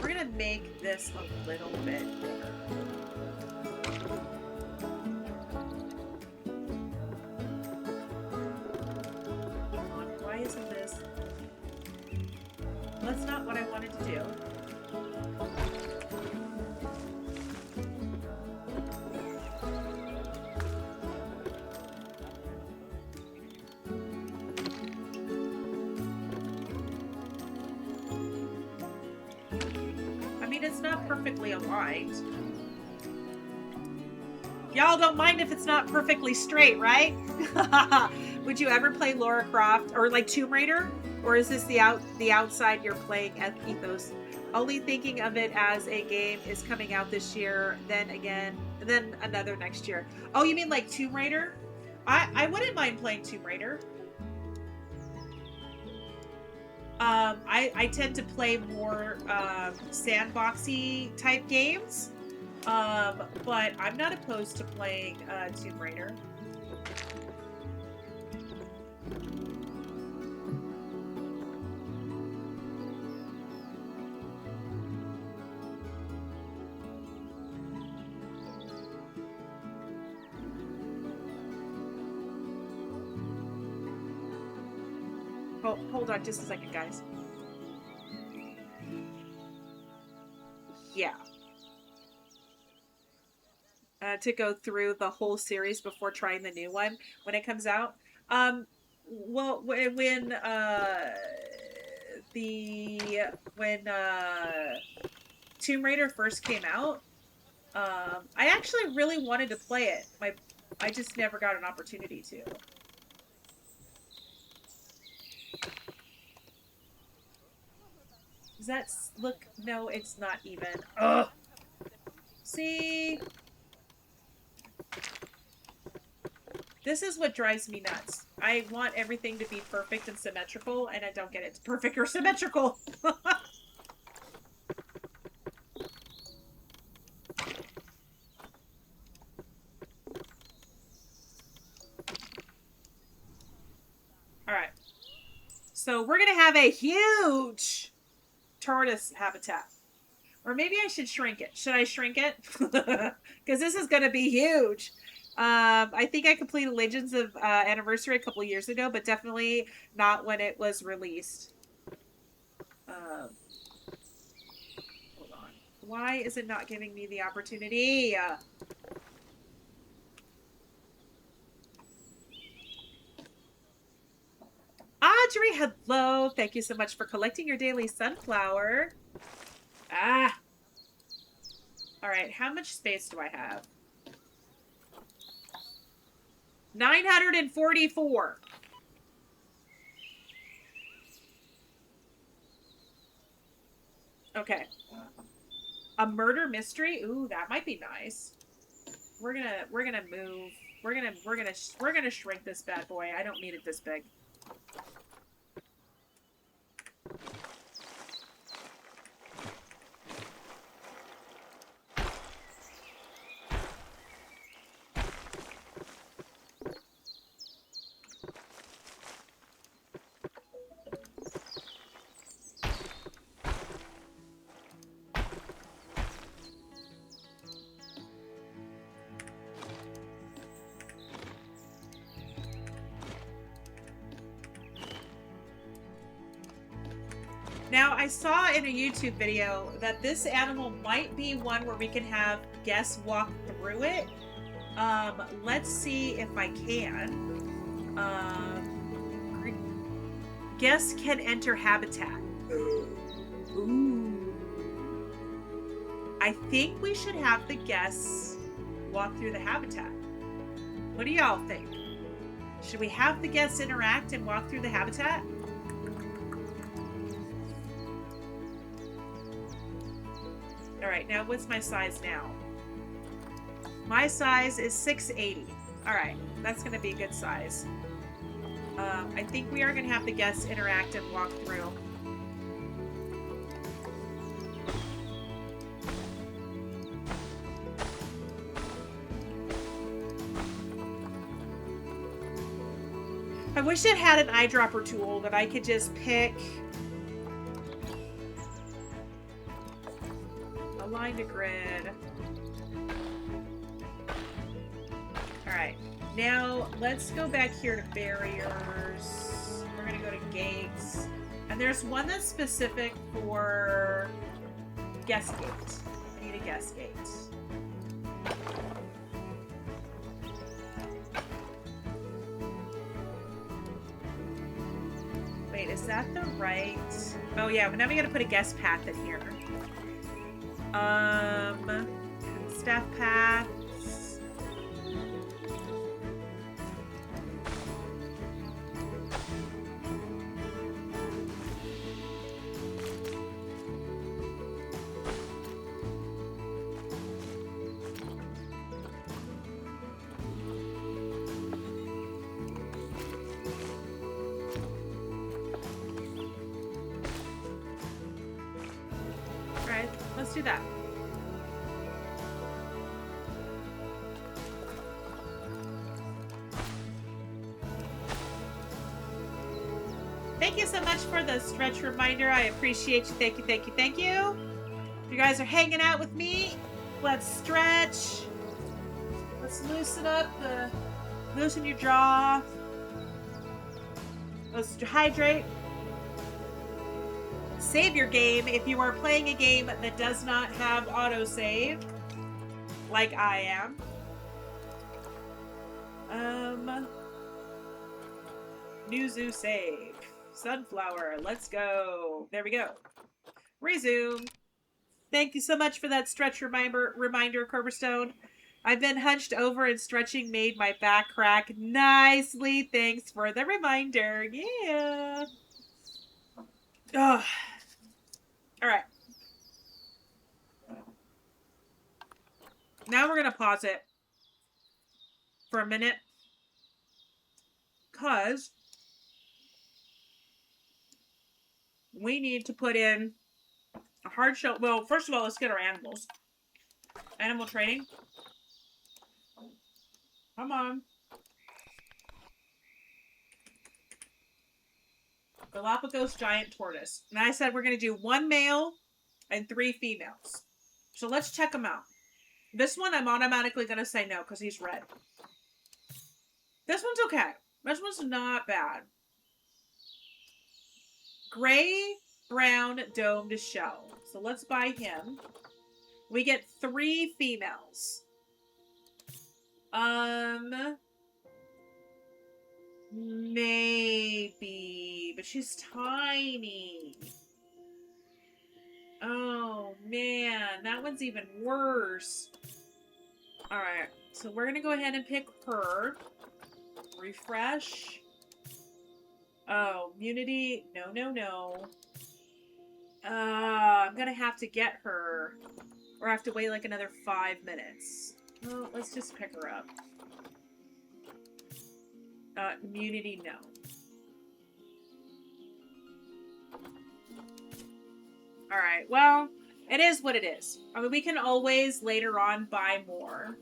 We're gonna make this a little bit bigger. Why isn't this? That's not what I wanted to do. I mean, it's not perfectly aligned. Y'all don't mind if it's not perfectly straight, right? Would you ever play Lara Croft or like Tomb Raider? Or is this the outside you're playing at Ethos? Only thinking of it as a game is coming out this year, then another next year. Oh, you mean like Tomb Raider? I wouldn't mind playing Tomb Raider. I tend to play more sandboxy type games. But I'm not opposed to playing Tomb Raider. Hold on just a second, guys. Yeah. To go through the whole series before trying the new one when it comes out. Well, when Tomb Raider first came out, I actually really wanted to play it. I just never got an opportunity to. Does that look? No, it's not even. Ugh. See? This is what drives me nuts. I want everything to be perfect and symmetrical, and I don't get it perfect or symmetrical. Alright. So we're going to have a huge tortoise habitat. Or maybe I should shrink it. Should I shrink it? Because this is going to be huge. I think I completed Legends of Anniversary a couple years ago, but definitely not when it was released. Hold on. Why is it not giving me the opportunity? Audrey, hello. Thank you so much for collecting your daily sunflower. Ah. All right. How much space do I have? 944. Okay. A murder mystery? Ooh, that might be nice. We're gonna move. We're gonna shrink this bad boy. I don't need it this big. Now, I saw in a YouTube video that this animal might be one where we can have guests walk through it. Let's see if I can. Guests can enter habitat. Ooh. I think we should have the guests walk through the habitat. What do y'all think? Should we have the guests interact and walk through the habitat? All right, now what's my size now? My size is 680. All right, that's going to be a good size. I think we are going to have the guests interact and walk through. I wish it had an eyedropper tool that I could just pick. Align to grid. Alright. Now, let's go back here to barriers. We're going to go to gates. And there's one that's specific for guest gate. I need a guest gate. Wait, is that the right... Oh yeah, but now we gotta put a guest path in here. Staff paths. All right, let's do that. Thank you so much for the stretch reminder. I appreciate you. Thank you, thank you, thank you. If you guys are hanging out with me, let's stretch. Let's loosen up loosen your jaw. Let's hydrate. Save your game if you are playing a game that does not have autosave, like I am. New zoo save. Sunflower, let's go. There we go. Resume. Thank you so much for that stretch reminder, Coverstone. I've been hunched over and stretching made my back crack nicely. Thanks for the reminder. Yeah. Ugh. All right. Now we're going to pause it for a minute. Because we need to put in a hard shell. Well, first of all, let's get our animals. Animal training. Come on. Galapagos giant tortoise. And I said we're going to do 1 male and 3 females. So let's check them out. This one I'm automatically going to say no because he's red. This one's okay. This one's not bad. Gray, brown, domed shell. So let's buy him. We get 3 females. Maybe, but she's tiny. Oh, man, that one's even worse. All right, so we're going to go ahead and pick her. Refresh. Oh, immunity. No, no, no. I'm going to have to get her. Or I have to wait like another 5 minutes. Well, let's just pick her up. Immunity, no. Alright, well, it is what it is. I mean, we can always later on buy more.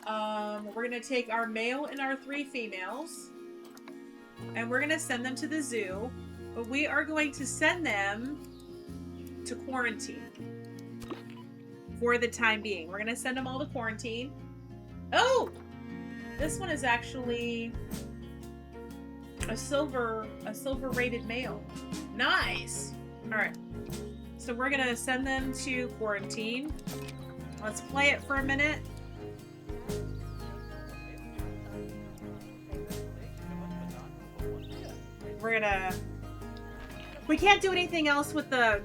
We're going to take our male and our 3 females. And we're going to send them to the zoo. But we are going to send them to quarantine. For the time being. We're going to send them all to quarantine. Oh! This one is actually a silver rated male. Nice! Alright. So we're going to send them to quarantine. Let's play it for a minute. We're going to... We can't do anything else with the...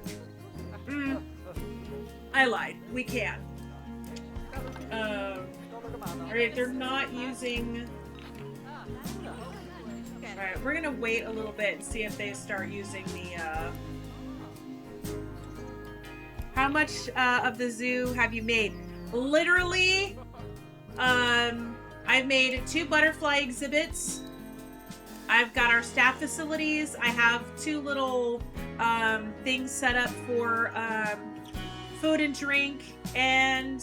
I lied. We can. Alright, they're not using... Alright, we're gonna wait a little bit and see if they start using the, How much, of the zoo have you made? Literally, I've made 2 butterfly exhibits. I've got our staff facilities. I have 2 little, things set up for, food and drink, and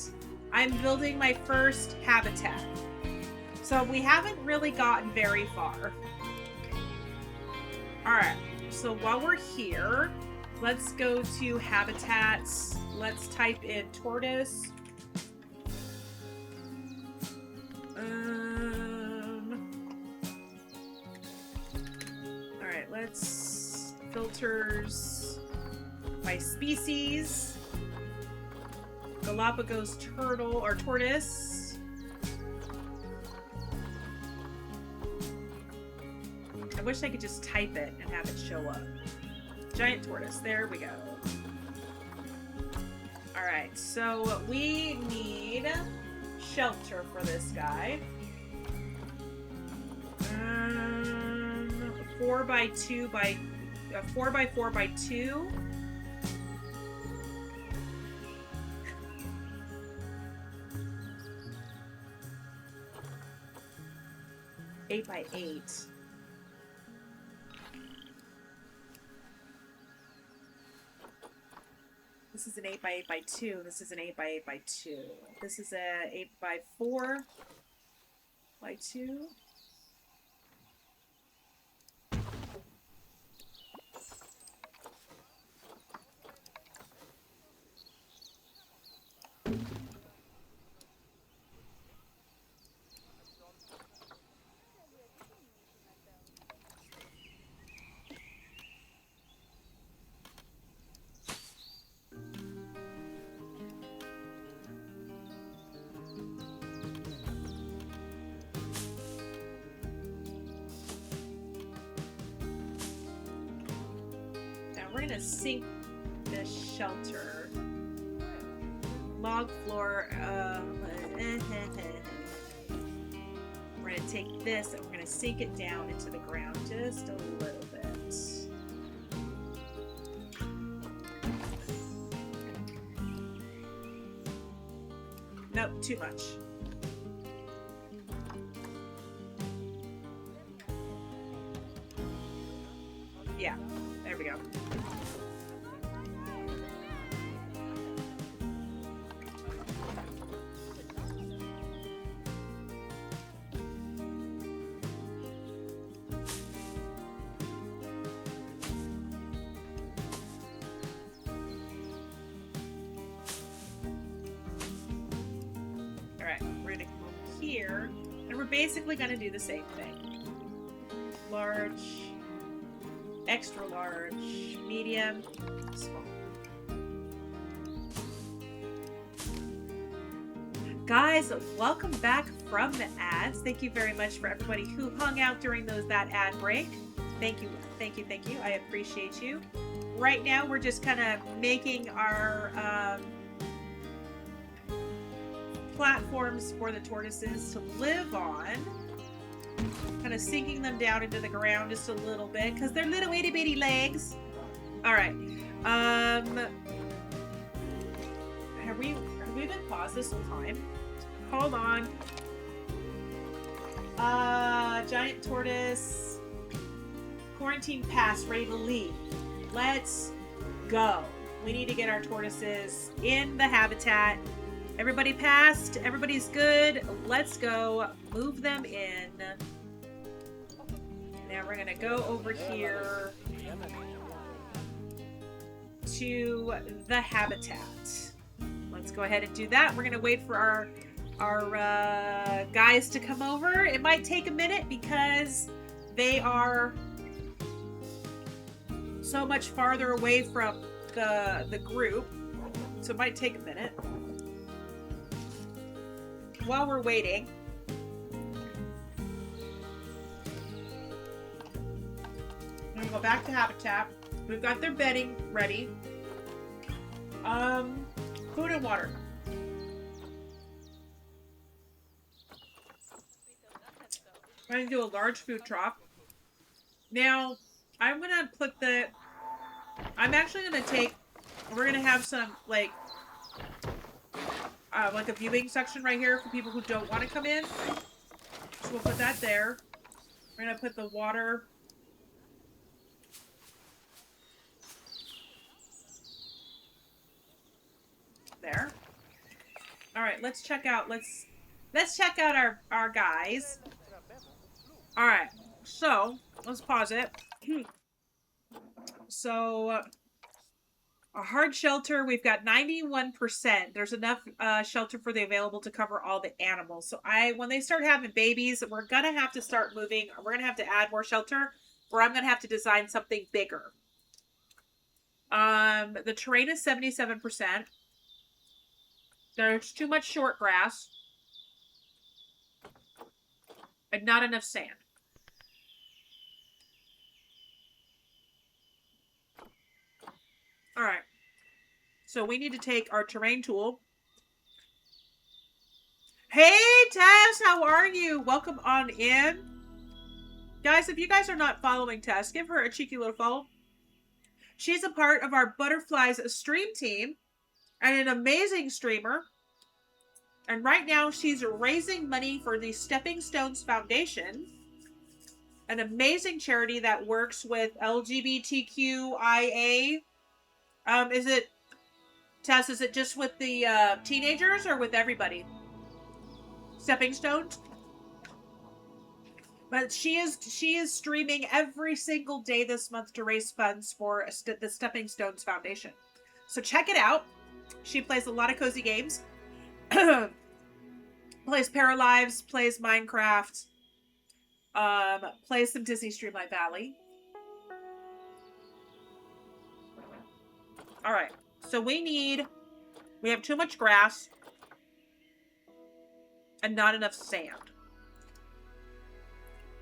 I'm building my first habitat. So we haven't really gotten very far. Alright, so while we're here, let's go to habitats. Let's type in tortoise. Alright, let's filters by species. Galapagos turtle or tortoise. I wish I could just type it and have it show up. Giant tortoise. There we go. Alright, so we need shelter for this guy. 4 by 2 by 4 by 4 by 2. Eight by 8. This is an 8 by 8 by 2. This is an 8 by 8 by 2. This is a 8 by 4 by 2. We're gonna sink this shelter. Log floor. We're gonna take this and we're gonna sink it down into the ground just a little bit. Nope, too much. Yeah, there we go. here, and we're basically going to do the same thing. Large, extra large, medium, small. Guys, welcome back from the ads. Thank you very much for everybody who hung out during that ad break. Thank you, thank you, thank you. I appreciate you. Right now, we're just kind of making our platforms for the tortoises to live on. Kind of sinking them down into the ground just a little bit because they're little itty bitty legs. All right. Have we been paused this whole time? Hold on. Giant tortoise. Quarantine pass, ready to leave. Let's go. We need to get our tortoises in the habitat. Everybody passed. Everybody's good. Let's go. Move them in. Now we're going to go over here to the habitat. Let's go ahead and do that. We're going to wait for our guys to come over. It might take a minute because they are so much farther away from the group. So it might take a minute. While we're waiting, I'm going to go back to habitat. We've got their bedding ready. Food and water. I'm going to do a large food trough. Now, I'm going to put I'm actually going to take, we're going to have some, like a viewing section right here for people who don't want to come in. So we'll put that there. We're going to put the water there. All right, let's check out our guys. All right, so let's pause it. So a hard shelter, we've got 91%. There's enough shelter for the available to cover all the animals. So when they start having babies, we're gonna have to start moving. We're gonna have to add more shelter, or I'm gonna have to design something bigger. The terrain is 77%. There's too much short grass and not enough sand. All right. So we need to take our terrain tool. Hey, Tess, how are you? Welcome on in. Guys, if you guys are not following Tess, give her a cheeky little follow. She's a part of our Butterflies stream team and an amazing streamer. And right now she's raising money for the Stepping Stones Foundation, an amazing charity that works with LGBTQIA. Tess, is it just with the teenagers or with everybody? Stepping Stones? But she is streaming every single day this month to raise funds for the Stepping Stones Foundation. So check it out. She plays a lot of cozy games. Plays Paralives, plays Minecraft, plays some Disney Streamlight Valley. All right, so we have too much grass and not enough sand.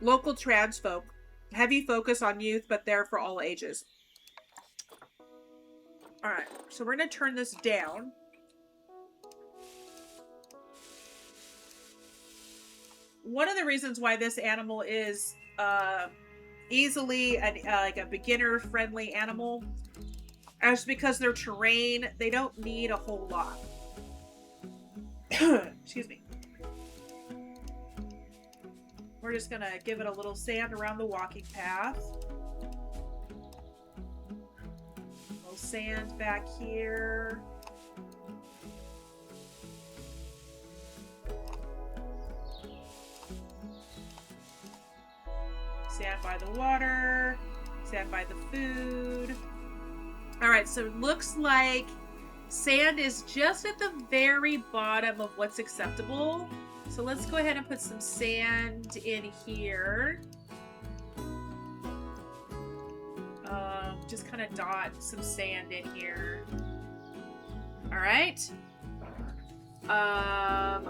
Local trans folk, heavy focus on youth, but there for all ages. All right, so we're going to turn this down. One of the reasons why this animal is easily like a beginner-friendly animal is because their terrain, they don't need a whole lot. Excuse me. We're just going to give it a little sand around the walking path. A little sand back here. Sand by the water, sand by the food. All right, so it looks like sand is just at the very bottom of what's acceptable. So let's go ahead and put some sand in here. Just kind of dot some sand in here. All right.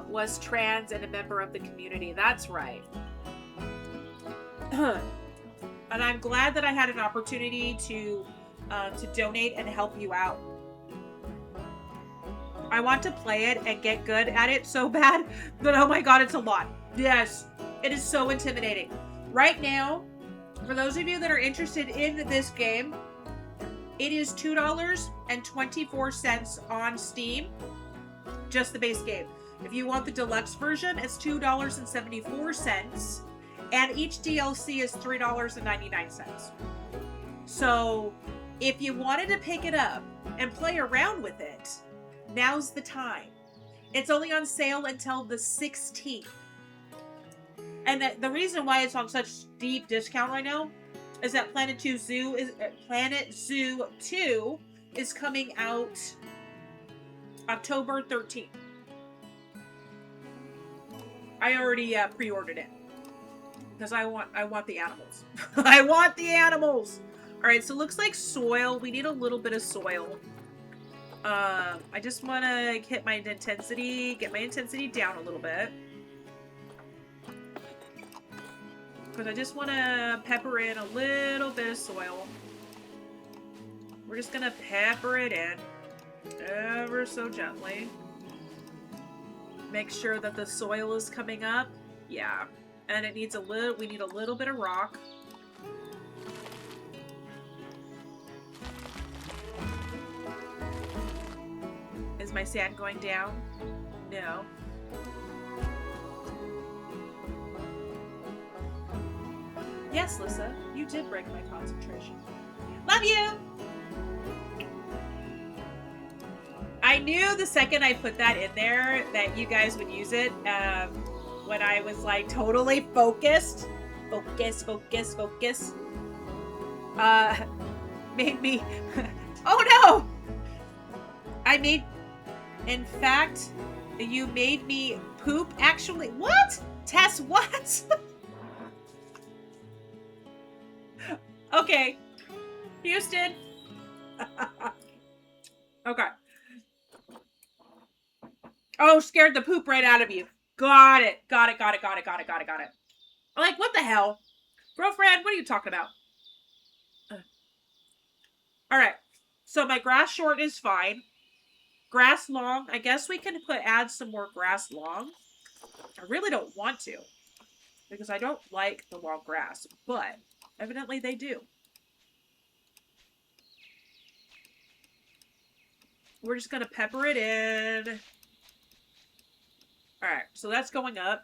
Was trans and a member of the community. That's right. And I'm glad that I had an opportunity to donate and help you out. I want to play it and get good at it so bad, but oh my god, it's a lot. Yes, it is so intimidating. Right now, for those of you that are interested in this game, it is $2.24 on Steam, just the base game. If you want the deluxe version, it's $2.74, and each DLC is $3.99. So, if you wanted to pick it up and play around with it, now's the time. It's only on sale until the 16th. And the reason why it's on such deep discount right now is that Planet Zoo 2 is coming out October 13th. I already pre-ordered it because I want the animals. I want the animals. All right, so it looks like soil. We need a little bit of soil. I just want to get my intensity down a little bit. Because I just want to pepper in a little bit of soil. We're just going to pepper it in ever so gently. Make sure that the soil is coming up. Yeah. And it needs we need a little bit of rock. Is my sand going down? No. Yes, Lissa, you did break my concentration. Love you! I knew the second I put that in there that you guys would use it when I was like totally focused. Focus. Made me... Oh no! In fact, you made me poop actually. What? Tess, what? Okay. Houston. Okay. Oh, scared the poop right out of you. Got it. I'm like, what the hell? Girlfriend, what are you talking about? All right. So my grass short is fine. Grass long. I guess we can add some more grass long. I really don't want to because I don't like the long grass, but evidently they do. We're just going to pepper it in. All right, so that's going up.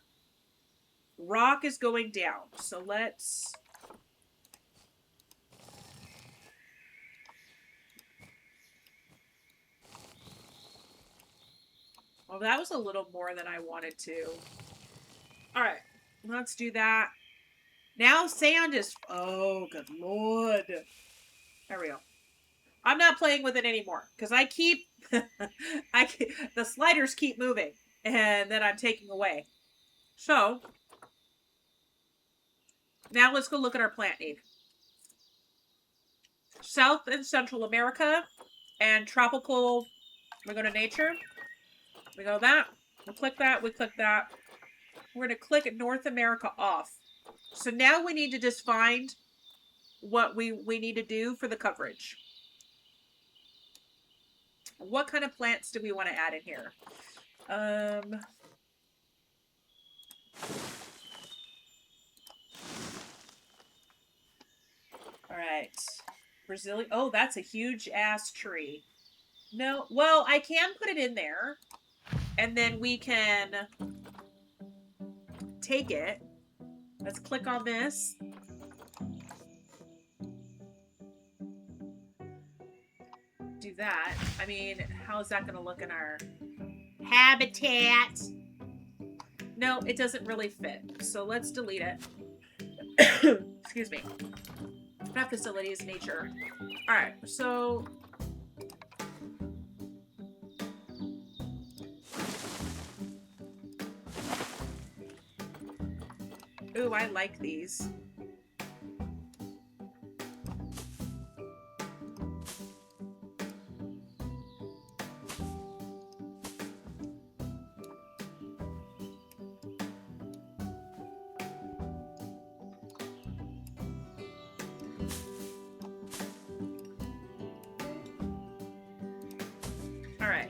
Rock is going down. So let's... Well, that was a little more than I wanted to. All right, let's do that. Now sand is... Oh, good lord. There we go. I'm not playing with it anymore because I keep... the sliders keep moving and then I'm taking away. So, now let's go look at our plant need. South and Central America and tropical... We go to nature. We go that. We click that. We click that. We're going to click North America off. So now we need to just find what we need to do for the coverage. What kind of plants do we want to add in here? All right. Brazilian. Oh, that's a huge ass tree. No. Well, I can put it in there. And then we can take it. Let's click on this. Do that. I mean, how is that going to look in our habitat? No, it doesn't really fit. So let's delete it. Excuse me. Not facilities, nature. All right, so... Ooh, I like these. All right.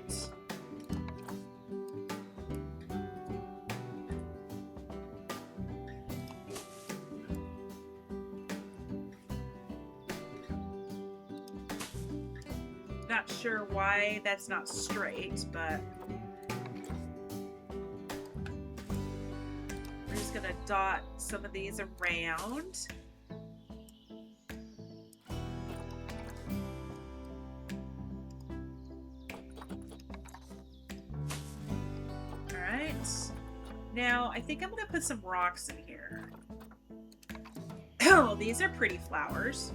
Not sure why that's not straight, but we're just gonna dot some of these around. All right. Now, I think I'm gonna put some rocks in here. Oh, these are pretty flowers.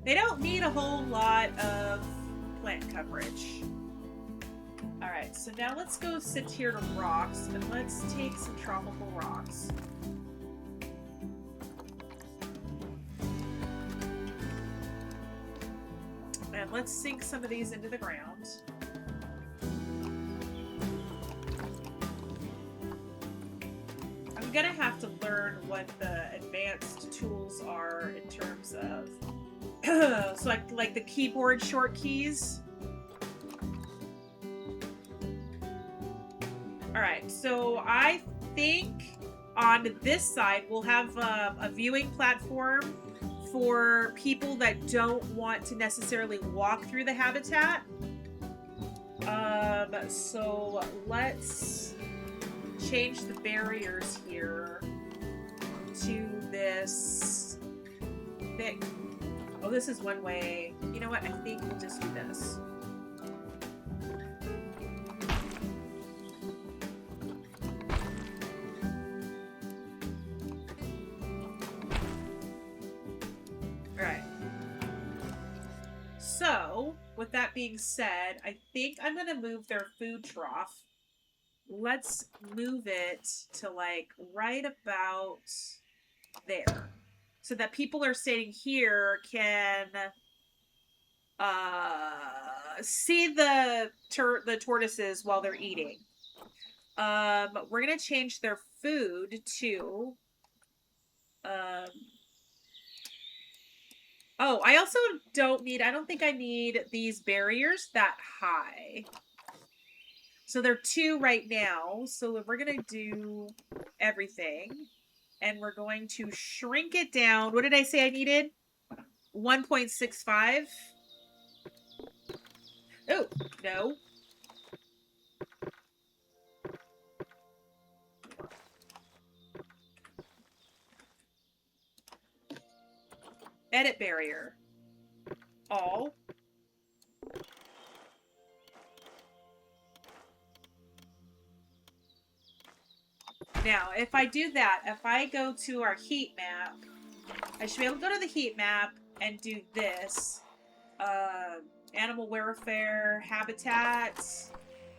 They don't need a whole lot of plant coverage. All right, so now let's go sit here to rocks, and let's take some tropical rocks. And let's sink some of these into the ground. I'm gonna have to learn what the advanced tools are in terms of so like the keyboard short keys. All right, so I think on this side we'll have a viewing platform for people that don't want to necessarily walk through the habitat. So let's change the barriers here to this thing. Oh, this is one way. You know what? I think we'll just do this. All right. So, with that being said, I think I'm going to move their food trough. Let's move it to like right about there, so that people are standing here can see the tortoises while they're eating. We're gonna change their food to oh, I also I don't think I need these barriers that high. So they're 2 right now. So we're gonna do everything. And we're going to shrink it down. What did I say I needed? 1.65. Oh, no. Edit barrier. All. Now, if I do that, if I go to our heat map, I should be able to go to the heat map and do this. Animal welfare, habitats.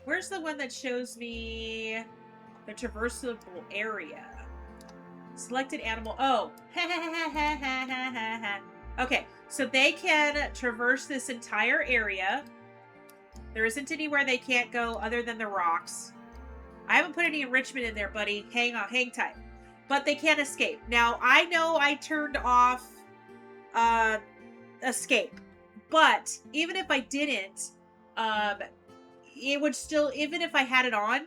Where's the one that shows me the traversable area? Selected animal. Oh. Okay, so they can traverse this entire area. There isn't anywhere they can't go other than the rocks. I haven't put any enrichment in there, buddy. Hang on, hang tight. But they can't escape. Now, I know I turned off escape. But even if I didn't, it would still, even if I had it on,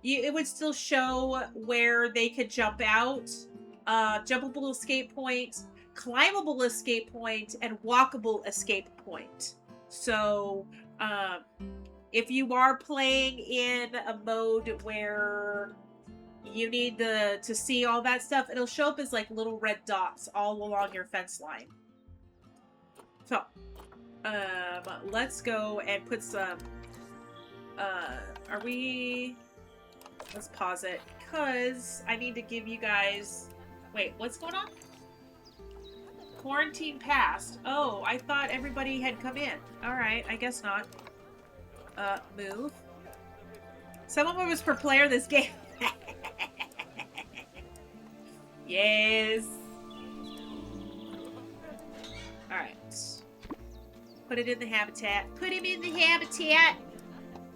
it would still show where they could jump out. Jumpable escape point, climbable escape point, and walkable escape point. So, if you are playing in a mode where you need to see all that stuff, it'll show up as like little red dots all along your fence line. So, let's go and put some, let's pause it, because I need to give you guys, wait, what's going on? Quarantine passed. Oh, I thought everybody had come in. Alright, I guess not. Move. Someone was per player this game. Yes. Alright. Put it in the habitat. Put him in the habitat.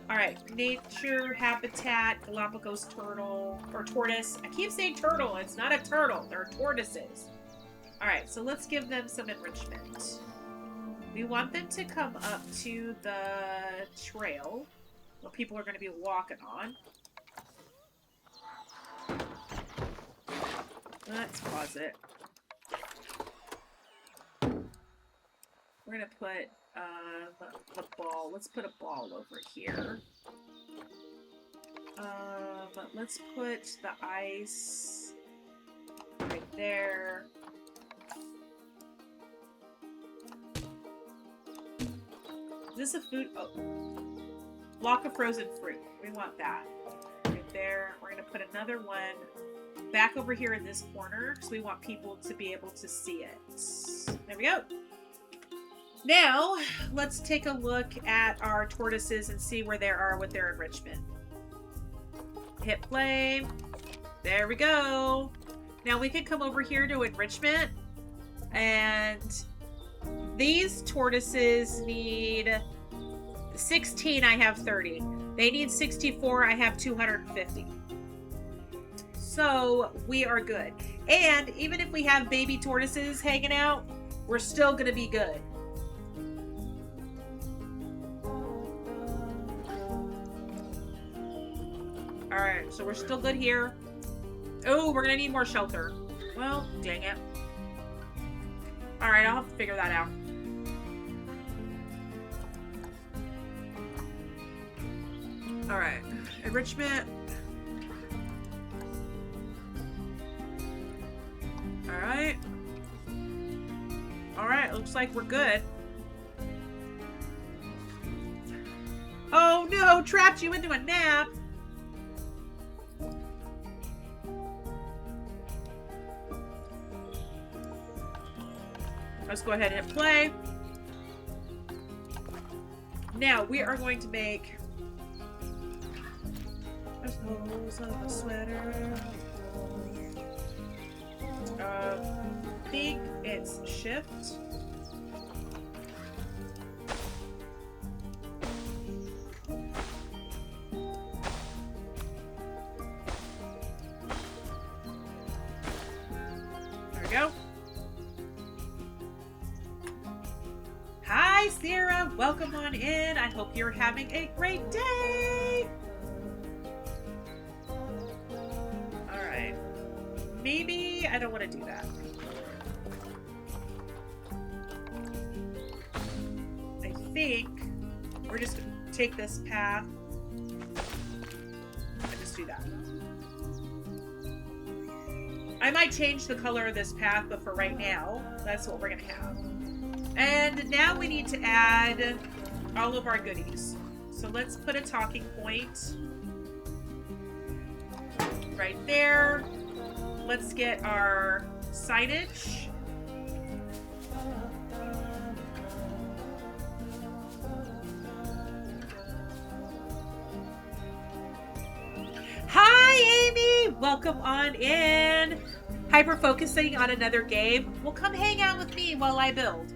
Alright. Nature, habitat, Galapagos turtle. Or tortoise. I keep saying turtle. It's not a turtle. They're tortoises. Alright, so let's give them some enrichment. We want them to come up to the trail where people are going to be walking on. Let's pause it. We're going to put the ball. Let's put a ball over here. Let's put the ice right there. Is this a food? Oh. Block of frozen fruit. We want that. Right there. We're going to put another one back over here in this corner because we want people to be able to see it. There we go. Now, let's take a look at our tortoises and see where they are with their enrichment. Hit play. There we go. Now we can come over here to enrichment, and these tortoises need 16. I have 30. They need 64. I have 250. So we are good. And even if we have baby tortoises hanging out, we're still going to be good. Alright, so we're still good here. Oh, we're going to need more shelter. Well, dang it. Alright, I'll have to figure that out. Alright, enrichment. Alright. Alright, looks like we're good. Oh no, trapped you into a nap. Let's go ahead and hit play. Now we are going to make a sweater. I think it's shift. There we go. Hi, Sarah. Welcome on in. I hope you're having a great day. Alright. Maybe I don't want to do that. I think we're just going to take this path and just do that. I might change the color of this path, but for right now, that's what we're going to have. And now we need to add all of our goodies. So let's put a talking point right there. Let's get our signage. Hi, Amy! Welcome on in. Hyper focusing on another game. Well, come hang out with me while I build.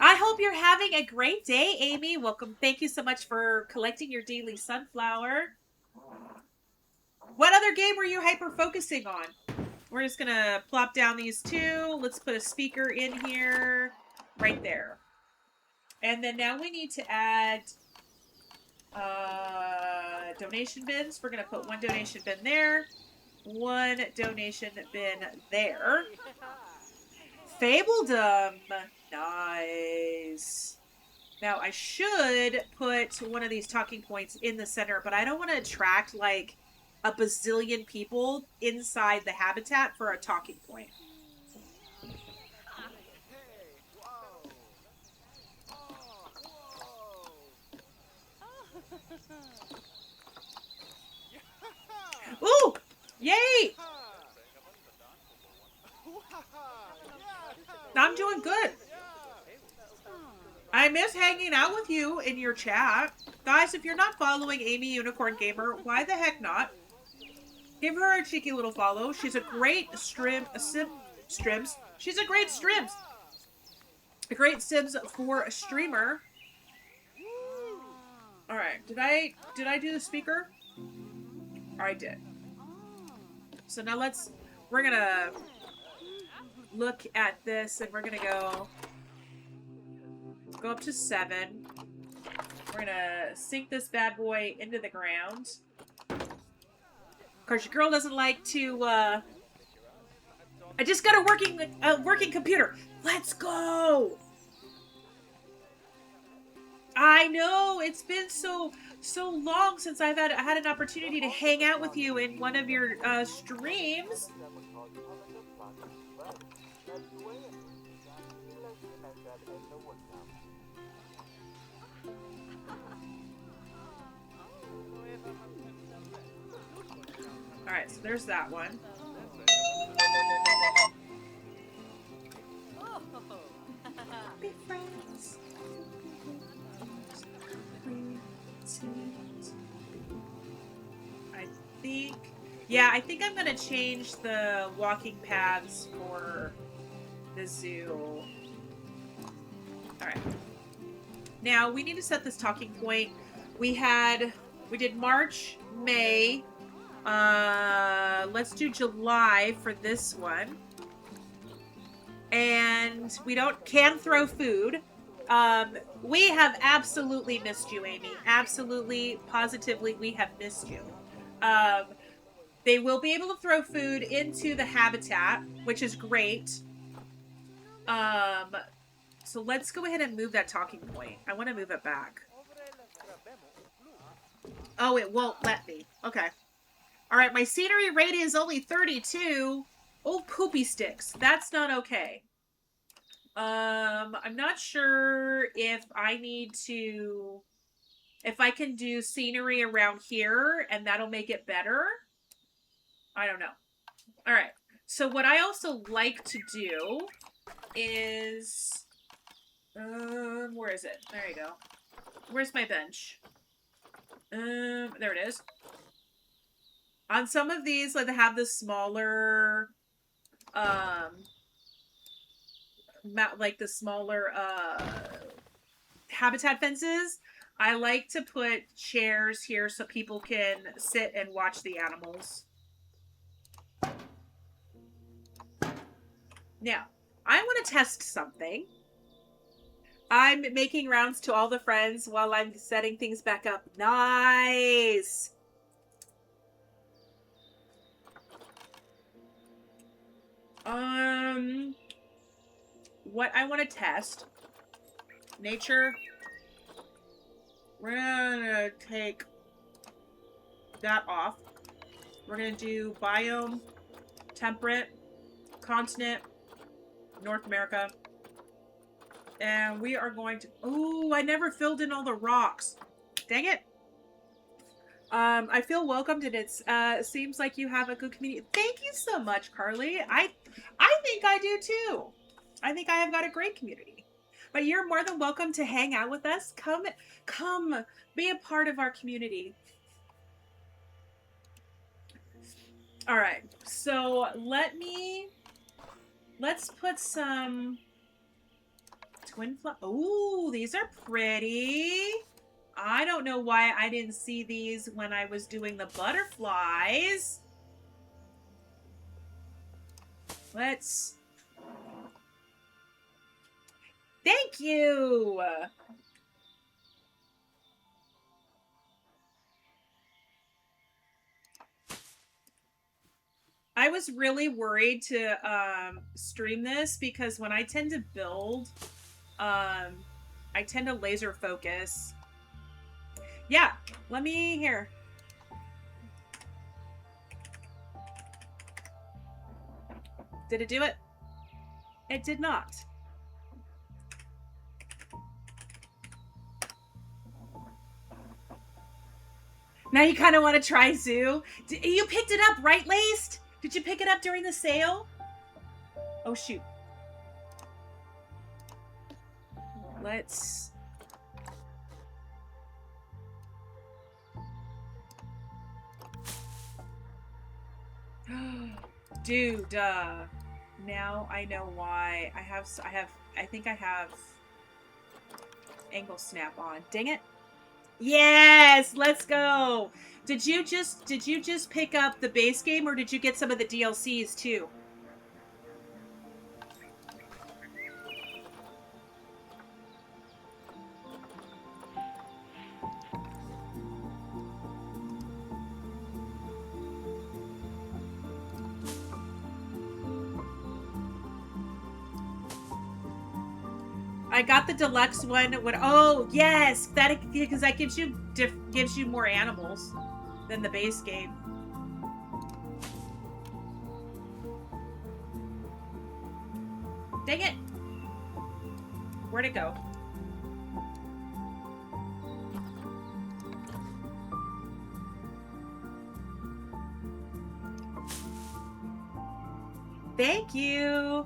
I hope you're having a great day, Amy. Welcome. Thank you so much for collecting your daily sunflower. What other game were you hyper focusing on? We're just going to plop down these two. Let's put a speaker in here. Right there. And then now we need to add donation bins. We're going to put one donation bin there. One donation bin there. Fabledom. Nice. Now, I should put one of these talking points in the center, but I don't want to attract, like, a bazillion people inside the habitat for a talking point. Ooh! Yay! I'm doing good. I'm miss hanging out with you in your chat. Guys, if you're not following Amy Unicorn Gamer, why the heck not? Give her a cheeky little follow. She's a great strims. She's a great strims. A great Sims for a streamer. All right, did I do the speaker? I did. So now we're gonna look at this and we're gonna go up to 7. We're gonna sink this bad boy into the ground. Of course, your girl doesn't like to, I just got a working computer. Let's go! I know, it's been so long since I had an opportunity to hang out with you in one of your streams. Alright, so there's that one. Be friends. I think I'm gonna change the walking paths for the zoo. Alright. Now we need to set this talking point. We did March, May. Let's do July for this one. And we can throw food. We have absolutely missed you, Amy. Absolutely, positively, we have missed you. They will be able to throw food into the habitat, which is great. So let's go ahead and move that talking point. I want to move it back. Oh, it won't let me. Okay. All right, my scenery rate is only 32. Oh, poopy sticks. That's not okay. I'm not sure if I can do scenery around here and that'll make it better. I don't know. All right. So what I also like to do is, where is it? There you go. Where's my bench? There it is. On some of these, like they have the smaller, habitat fences. I like to put chairs here so people can sit and watch the animals. Now, I want to test something. I'm making rounds to all the friends while I'm setting things back up. Nice! What I want to test. Nature. We're gonna take that off. We're gonna do biome, temperate, continent, North America. And we are going to... Oh, I never filled in all the rocks. Dang it. I feel welcomed and it seems like you have a good community. Thank you so much, Carly. I think I do too. I think I have got a great community. But you're more than welcome to hang out with us. Come be a part of our community. All right. So let's put some twin flowers. Oh, these are pretty. I don't know why I didn't see these when I was doing the butterflies. Let's... Thank you! I was really worried to stream this because when I tend to build, I tend to laser focus. Yeah, let me here. Did it do it? It did not. Now you kind of want to try Zoo. You picked it up, right, Laced? Did you pick it up during the sale? Oh, shoot. Let's Dude, now I know why. I think I have angle snap on. Dang it. Yes, let's go. Did you just pick up the base game, or did you get some of the DLCs too? I got the deluxe one. When oh yes, that because that gives you more animals than the base game. Dang it! Where'd it go? Thank you.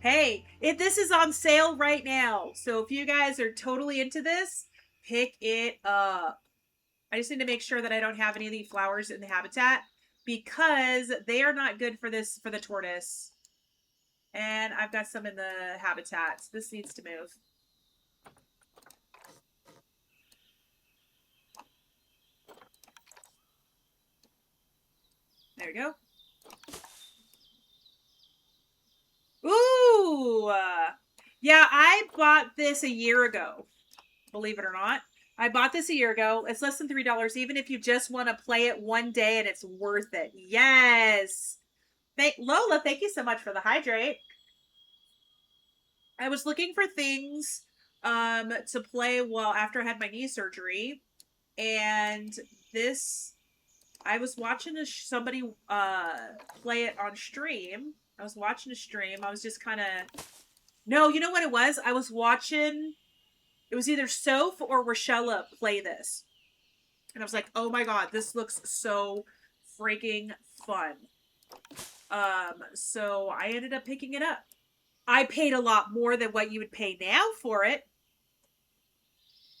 Hey, this is on sale right now. So if you guys are totally into this, pick it up. I just need to make sure that I don't have any of the flowers in the habitat because they are not good for the tortoise. And I've got some in the habitat. So this needs to move. There we go. Ooh! Yeah, I bought this a year ago. Believe it or not. I bought this a year ago. It's less than $3, even if you just want to play it one day, and it's worth it. Yes! Lola, thank you so much for the hydrate. I was looking for things to play while after I had my knee surgery, and this I was watching somebody play it on stream. I was watching a stream. I was just kind of no, you know what it was? I was watching. It was either Soph or Rochella play this, and I was like, "Oh my god, this looks so freaking fun." So I ended up picking it up. I paid a lot more than what you would pay now for it.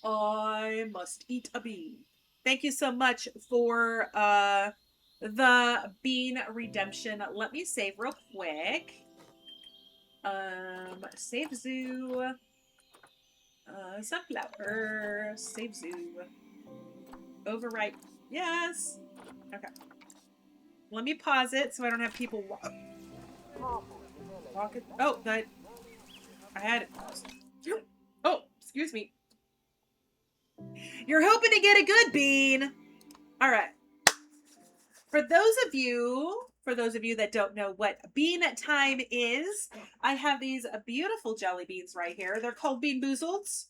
I must eat a bean. Thank you so much for the bean redemption. Let me save real quick. Save zoo. Sunflower. Save zoo. Overwrite. Yes. Okay. Let me pause it so I don't have people walk it. Oh, that. I had it paused. Oh, excuse me. You're hoping to get a good bean. All right. For those of you that don't know what bean time is, I have these beautiful jelly beans right here. They're called Bean Boozleds.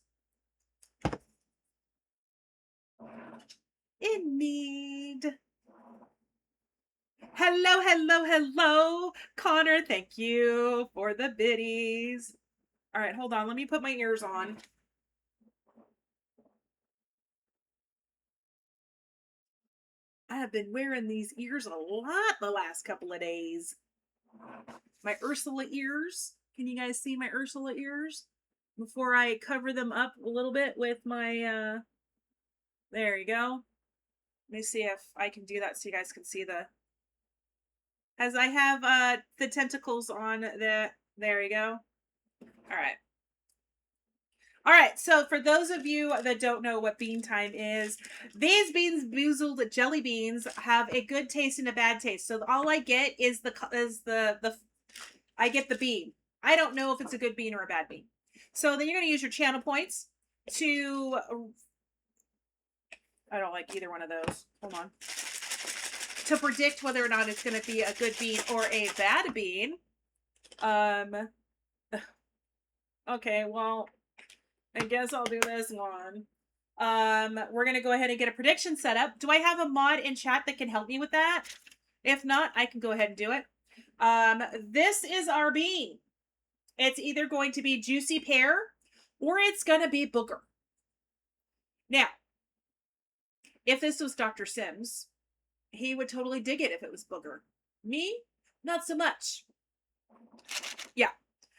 In need. Hello, hello, hello. Connor, thank you for the biddies. All right, hold on. Let me put my ears on. I have been wearing these ears a lot the last couple of days. My Ursula ears. Can you guys see my Ursula ears? Before I cover them up a little bit with my, there you go. Let me see if I can do that so you guys can see as I have, the tentacles on there you go. All right. All right, so for those of you that don't know what bean time is, these Beans Boozled jelly beans have a good taste and a bad taste. So all I get is I get the bean. I don't know if it's a good bean or a bad bean. So then you're going to use your channel points to. I don't like either one of those. Hold on. To predict whether or not it's going to be a good bean or a bad bean. Okay, well, I guess I'll do this one. We're going to go ahead and get a prediction set up. Do I have a mod in chat that can help me with that? If not, I can go ahead and do it. This is our bean. It's either going to be Juicy Pear or it's going to be Booger. Now, if this was Dr. Sims, he would totally dig it if it was Booger. Me, not so much. Yeah.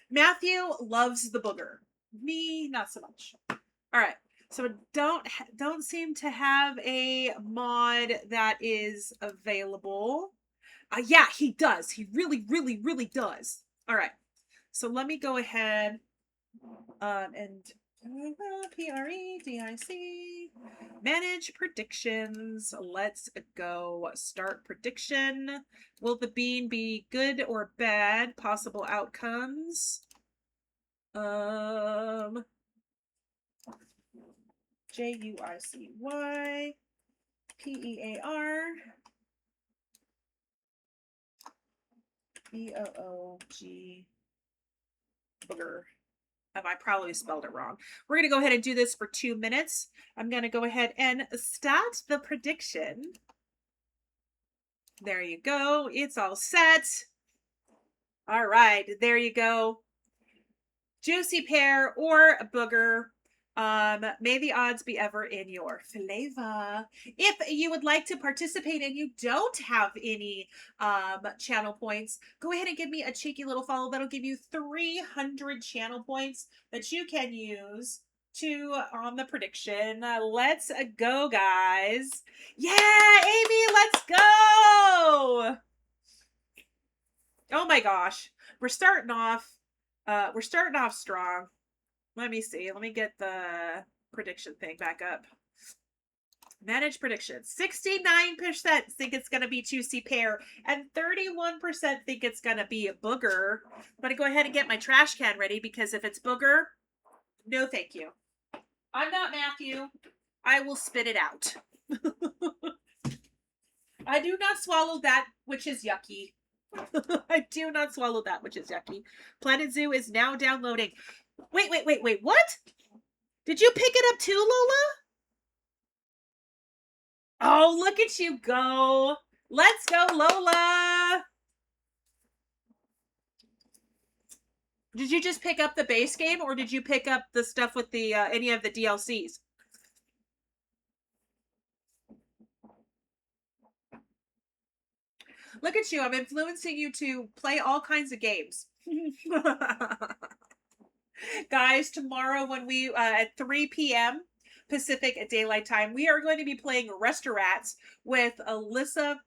Matthew loves the Booger. Me, not so much. All right. So don't seem to have a mod that is available. Yeah, he does. He really, really, really does. All right. So let me go ahead and PREDIC manage predictions. Let's go start prediction. Will the bean be good or bad? Possible outcomes. JUICY PEAR BOOG booger. I probably spelled it wrong. We're going to go ahead and do this for 2 minutes. I'm going to go ahead and start the prediction. There you go. It's all set. All right. There you go. Juicy pear or booger. May the odds be ever in your favor. If you would like to participate and you don't have any channel points, go ahead and give me a cheeky little follow. That'll give you 300 channel points that you can use to on the prediction. Let's go, guys. Yeah, Amy, let's go. Oh my gosh. We're starting off strong. Let me see. Let me get the prediction thing back up. Manage predictions. 69% think it's going to be juicy pear, and 31% think it's going to be a booger. I'm going to go ahead and get my trash can ready because if it's booger, no thank you. I'm not Matthew. I will spit it out. I do not swallow that which is yucky. I do not swallow that which is yucky. Planet Zoo is now downloading. Wait. What? Did you pick it up too, Lola? Oh, look at you go. Let's go, Lola. Did you just pick up the base game or did you pick up the stuff with the any of the DLCs? Look at you. I'm influencing you to play all kinds of games. Guys, tomorrow when we at 3 p.m. Pacific at daylight time, we are going to be playing Restaurants with Alyssa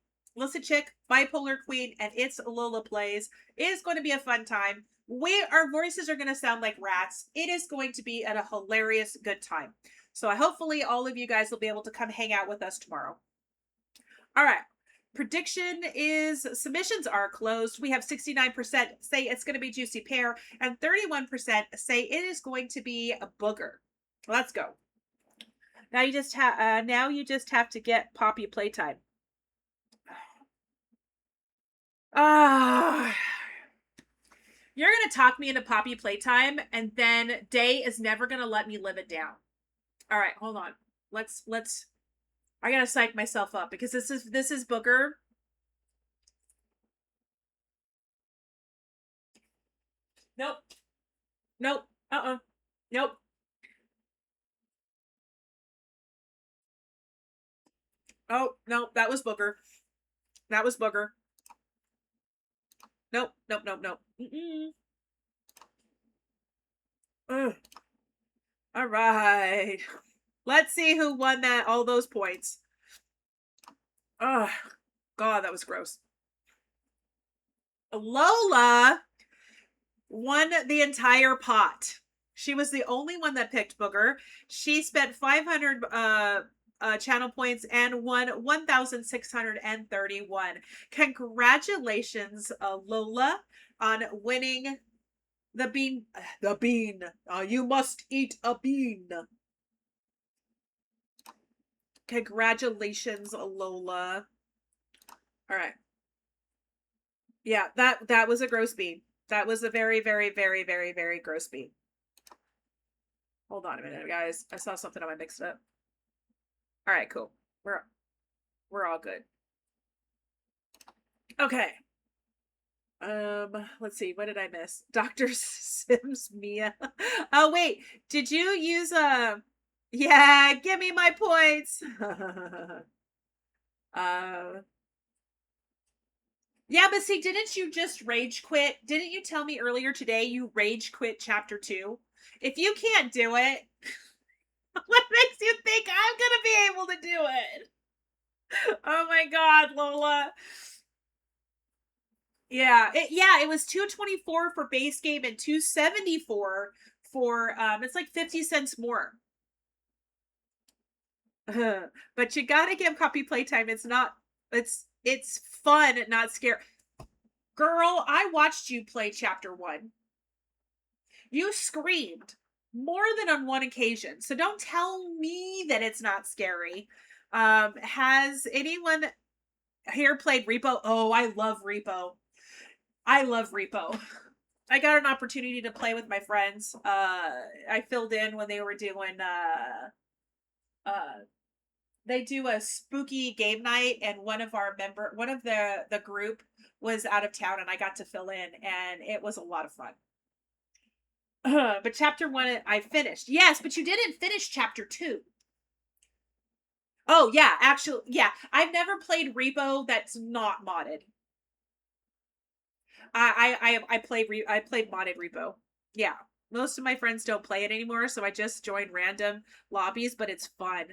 Chick, Bipolar Queen, and It's Lola Plays. It is going to be a fun time. Our voices are going to sound like rats. It is going to be at a hilarious good time. So hopefully all of you guys will be able to come hang out with us tomorrow. All right. Prediction is submissions are closed. We have 69% say it's going to be juicy pear and 31% say it is going to be a booger. Let's go. Now you just have to get Poppy playtime. You're going to talk me into Poppy playtime and then Day is never going to let me live it down. All right, hold on. Let's I got to psych myself up because this is booger. Nope. Nope. Nope. Oh, no, that was booger. That was booger. Nope. Mm-mm. Ugh. All right. Let's see who won all those points. Oh, God, that was gross. Lola won the entire pot. She was the only one that picked booger. She spent 500 channel points and won 1,631. Congratulations, Lola, on winning the bean. The bean. You must eat a bean. Congratulations, Lola. All right. Yeah, that was a gross bean. That was a very, very, very, very, very gross bean. Hold on a minute, guys. I saw something on my mixed up. All right, cool. We're all good. Okay. Let's see. What did I miss? Dr. Sims Mia. Oh, wait. Did you use yeah, give me my points. Yeah, but see, didn't you just rage quit? Didn't you tell me earlier today you rage quit chapter 2? If you can't do it, what makes you think I'm gonna be able to do it? Oh my God, Lola. Yeah, it was 224 for base game and 274 for it's like 50 cents more. But you gotta give copy playtime. It's fun, not scary. Girl, I watched you play chapter 1. You screamed more than on one occasion. So don't tell me that it's not scary. Has anyone here played Repo? Oh, I love Repo. I love Repo. I got an opportunity to play with my friends. I filled in when they were doing uh they do a spooky game night, and one of the group was out of town, and I got to fill in, and it was a lot of fun. But chapter 1 I finished. Yes, but you didn't finish chapter 2. Oh yeah, actually, yeah. I've never played Repo that's not modded. I played modded Repo. Yeah. Most of my friends don't play it anymore, so I just join random lobbies, but it's fun.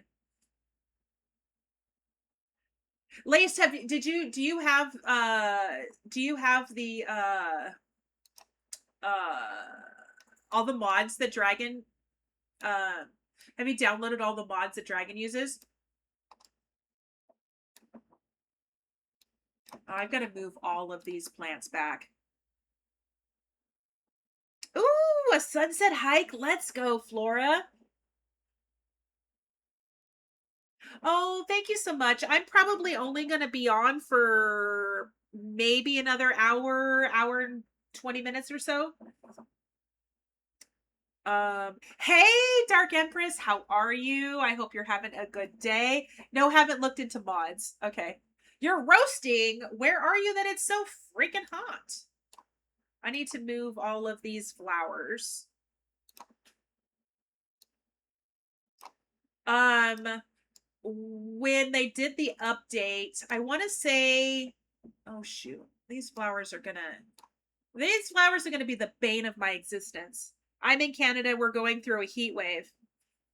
Lace, do you have the all the mods that Dragon uh have you downloaded all the mods that Dragon uses? Oh, I've got to move all of these plants back. Ooh, a sunset hike. Let's go, Flora. Oh, thank you so much. I'm probably only going to be on for maybe another hour and 20 minutes or so. Hey, Dark Empress, how are you? I hope you're having a good day. No, haven't looked into mods. Okay. You're roasting. Where are you that it's so freaking hot? I need to move all of these flowers. When they did the update, I want to say, oh shoot, these flowers are gonna be the bane of my existence. I'm in Canada. We're going through a heat wave.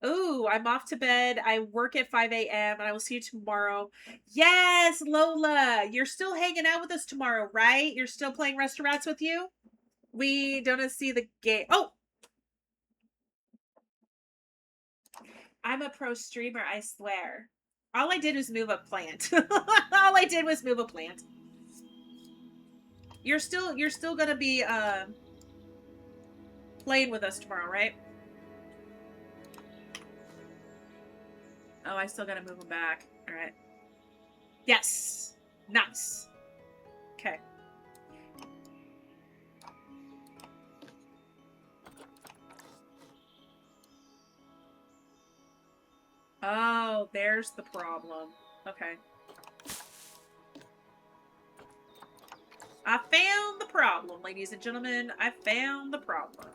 Ooh, I'm off to bed. I work at 5 a.m. and I will see you tomorrow. Yes, Lola, you're still hanging out with us tomorrow, right? You're still playing restaurants with you? We don't see the game. Oh, I'm a pro streamer, I swear. All I did was move a plant. All I did was move a plant. You're still gonna be playing with us tomorrow, right? Oh, I still gotta move them back. All right. Yes. Nice. Okay. Oh, there's the problem. Okay. I found the problem, ladies and gentlemen. I found the problem.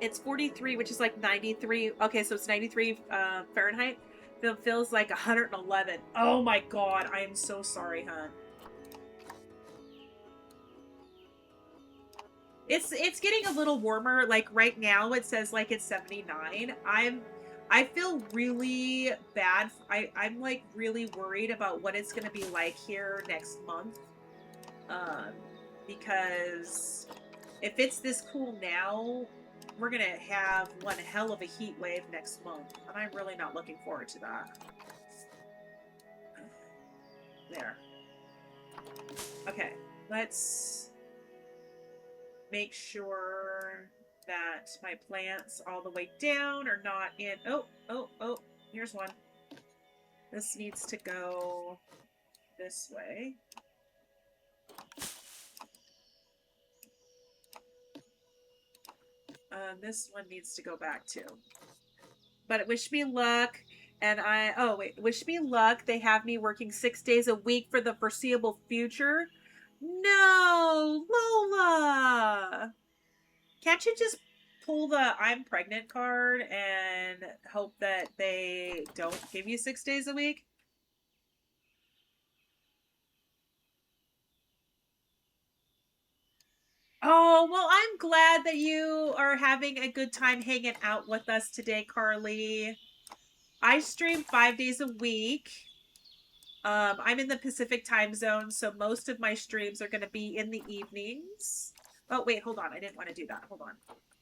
It's 43, which is like 93. Okay, so it's 93 Fahrenheit. It feels like 111. Oh my god, I am so sorry, hon. It's getting a little warmer. Like right now it says like it's 79. I feel really bad. I'm like really worried about what it's gonna be like here next month. Um because if it's this cool now, we're gonna have one hell of a heat wave next month. And I'm really not looking forward to that. There. Okay, let's make sure that my plants all the way down are not in. Oh, here's one. This needs to go this way. This one needs to go back too. But wish me luck. And wish me luck. They have me working 6 days a week for the foreseeable future. No, Lola. Can't you just pull the I'm pregnant card and hope that they don't give you 6 days a week? Oh, well, I'm glad that you are having a good time hanging out with us today, Carly. I stream 5 days a week. I'm in the Pacific time zone, so most of my streams are going to be in the evenings. Oh, wait, hold on. I didn't want to do that. Hold on.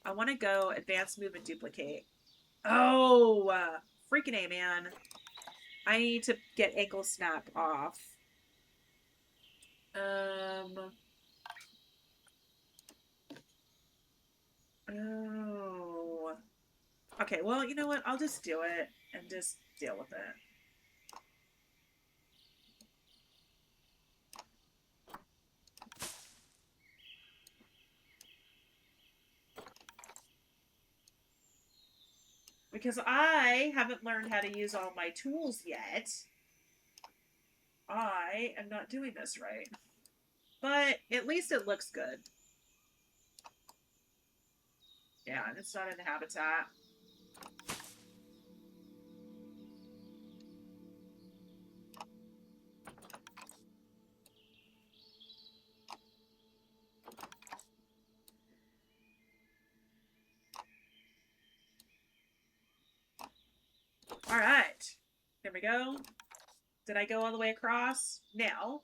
I want to go advance, move, and duplicate. Oh, freaking A, man. I need to get ankle snap off. Oh. Okay, well, you know what? I'll just do it and just deal with it. Because I haven't learned how to use all my tools yet. I am not doing this right. But at least it looks good. Yeah, and it's not in the habitat. All right. There we go. Did I go all the way across? Now,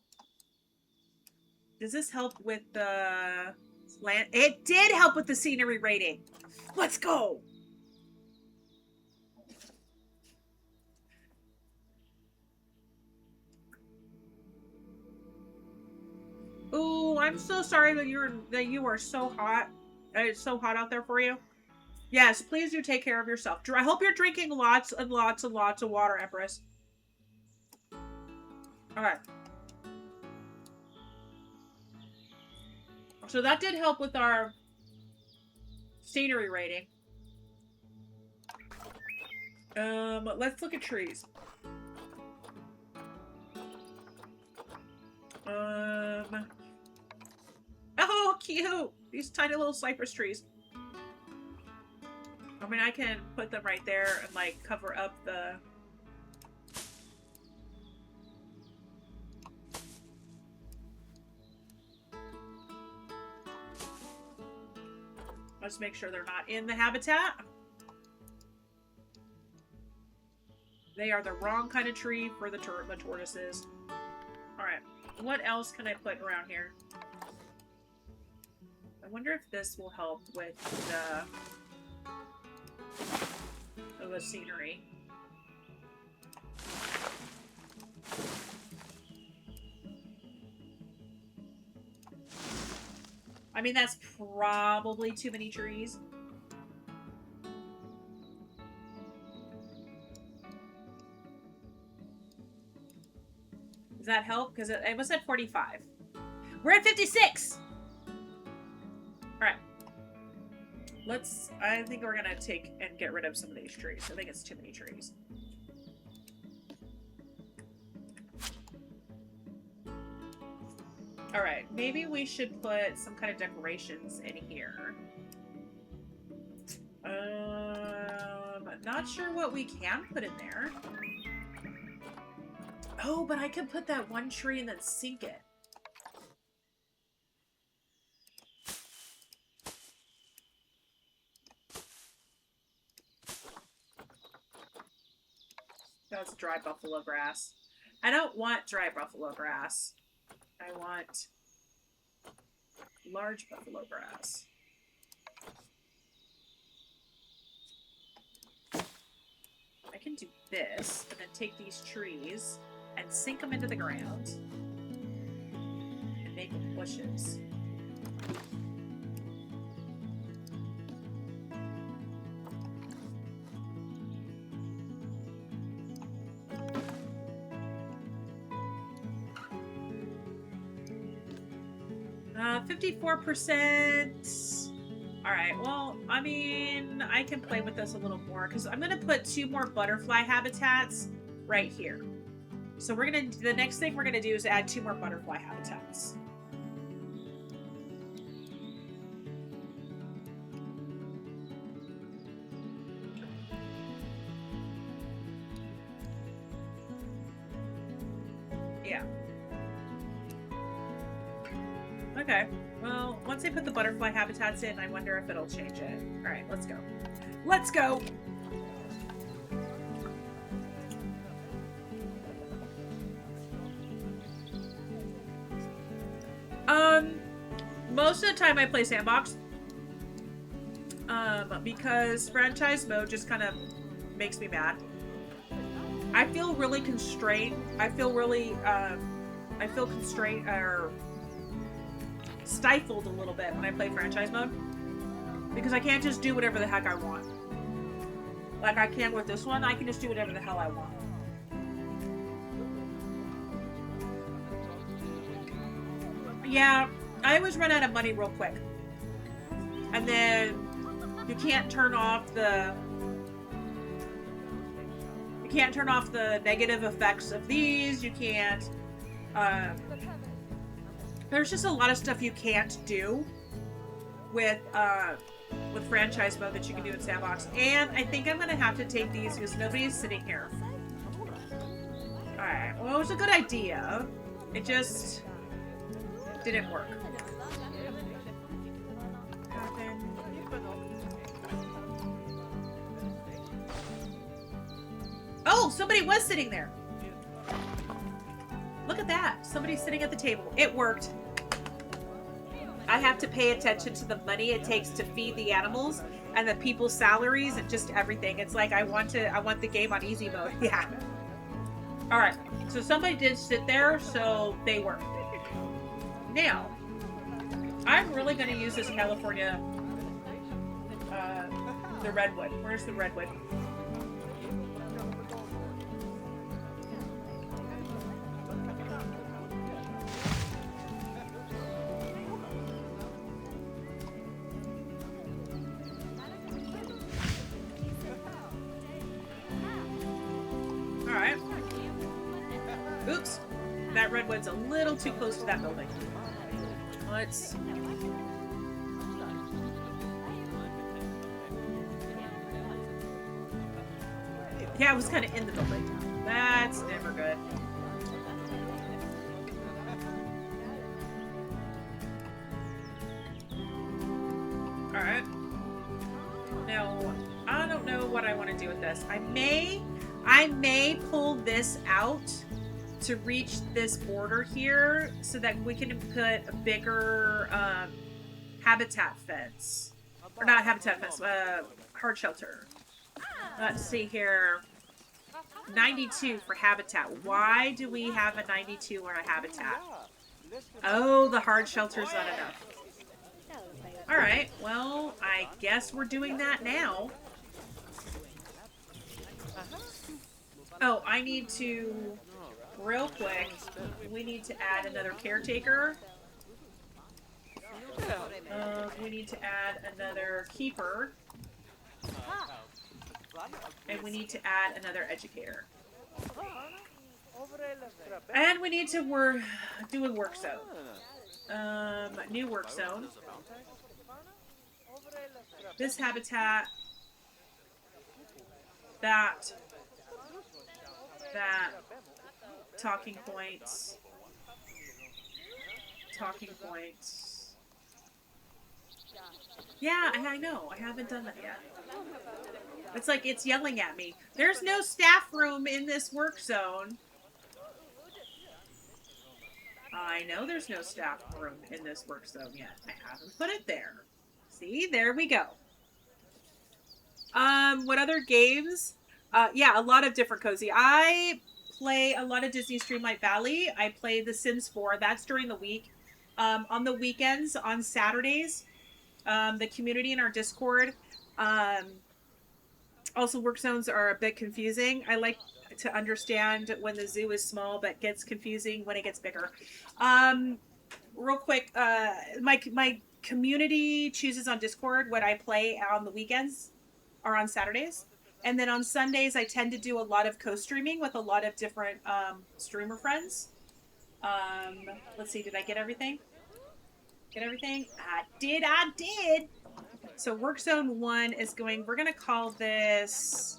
does this help with the land? It did help with the scenery rating. Let's go. Ooh, I'm so sorry that you are so hot. It's so hot out there for you. Yes, please do take care of yourself. I hope you're drinking lots and lots and lots of water, Empress. All right. So that did help with our scenery rating. Let's look at trees. Oh, cute! These tiny little cypress trees. I mean, I can put them right there and, like, cover up the... Let's make sure they're not in the habitat. They are the wrong kind of tree for the tortoises. Alright, what else can I put around here? I wonder if this will help with the scenery. I mean, that's probably too many trees. Does that help? Because it was at 45. We're at 56! Alright. I think we're gonna take and get rid of some of these trees. I think it's too many trees. Alright, maybe we should put some kind of decorations in here. Not sure what we can put in there. Oh, but I could put that one tree and then sink it. That's dry buffalo grass. I don't want dry buffalo grass. I want large buffalo grass. I can do this and then take these trees and sink them into the ground and make them bushes. Uh, 54%. Alright, well, I mean, I can play with this a little more because I'm going to put 2 more butterfly habitats right here. So the next thing we're going to do is add 2 more butterfly habitats. Yeah. Okay. Well, once I put the butterfly habitats in, I wonder if it'll change it. All right, let's go. Let's go! most of the time I play sandbox. Because franchise mode just kind of makes me mad. I feel really constrained. I feel really, I feel constrained or stifled a little bit when I play franchise mode. Because I can't just do whatever the heck I want. Like I can with this one, I can just do whatever the hell I want. Yeah, I always run out of money real quick. And then you can't turn off the negative effects of these. You can't there's just a lot of stuff you can't do with franchise mode that you can do in sandbox. And I think I'm gonna have to take these because nobody's sitting here. Alright, well it was a good idea. It just didn't work. Oh, somebody was sitting there. Look at that. Somebody's sitting at the table. It worked. I have to pay attention to the money it takes to feed the animals and the people's salaries and just everything. It's like I want the game on easy mode. Yeah. All right. So somebody did sit there, so they worked. Now, I'm really going to use this California, the redwood. Where's the redwood? Alright. Oops. That redwood's a little too close to that building. Let's... Yeah, it was kind of in the building. That's never good. Alright. Now, I don't know what I want to do with this. I may pull this out to reach this border here so that we can put a bigger habitat fence. Or not habitat fence, hard shelter. Let's see here. 92 for habitat. Why do we have a 92 on a habitat? Oh, the hard shelter's not enough. Alright, well, I guess we're doing that now. Oh, I need to, real quick, we need to add another caretaker. We need to add another keeper. And we need to add another educator. And we need to do a work zone. New work zone. This habitat. That. Talking points. Talking points. Yeah, I know. I haven't done that yet. It's like it's yelling at me. There's no staff room in this work zone. I know there's no staff room in this work zone yet. I haven't put it there. See, there we go. What other games? Yeah, a lot of different cozy. I play a lot of Disney Streamlight Valley. I play The Sims 4. That's during the week. On the weekends, on Saturdays, the community in our Discord. Also, work zones are a bit confusing. I like to understand when the zoo is small, but gets confusing when it gets bigger. Real quick, my community chooses on Discord what I play on the weekends or on Saturdays. And then on Sundays, I tend to do a lot of co-streaming with a lot of different streamer friends. Let's see, did I get everything? Get everything? I did! So work zone 1 is going, we're going to call this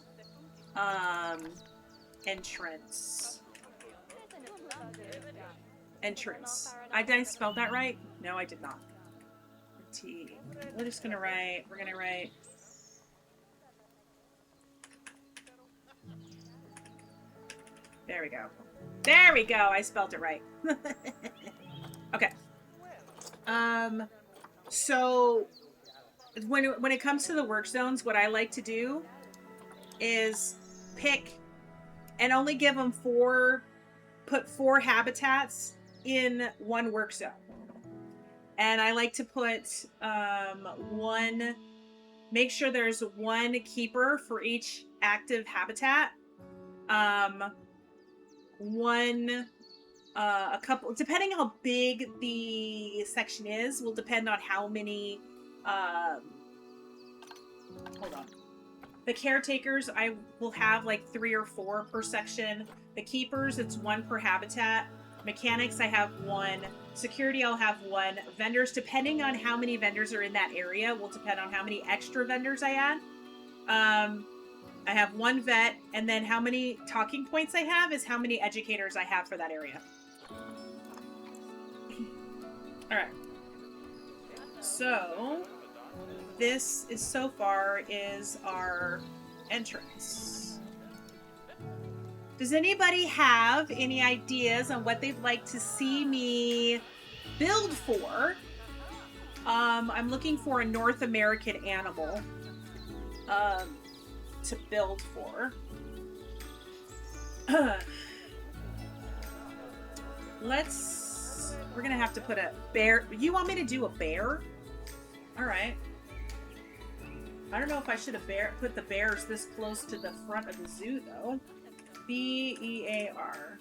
entrance. Entrance. Did I spell that right? No, I did not. T. We're just going to write, we're going to write. There we go. There we go. I spelled it right. Okay. So when it comes to the work zones, what I like to do is pick and only give them put 4 habitats in one work zone. And I like to put make sure there's 1 keeper for each active habitat. One a couple, depending how big the section is, will depend on how many hold on. The caretakers, I will have like 3 or 4 per section. The keepers, it's 1 per habitat. Mechanics, I have 1. Security, I'll have 1. Vendors, depending on how many vendors are in that area, will depend on how many extra vendors I add. I have 1 vet, and then how many talking points I have is how many educators I have for that area. All right. So this is so far is our entrance. Does anybody have any ideas on what they'd like to see me build for? I'm looking for a North American animal to build for. We're gonna have to put a bear. You want me to do a bear? All right. I don't know if I should have put the bears this close to the front of the zoo though. BEAR.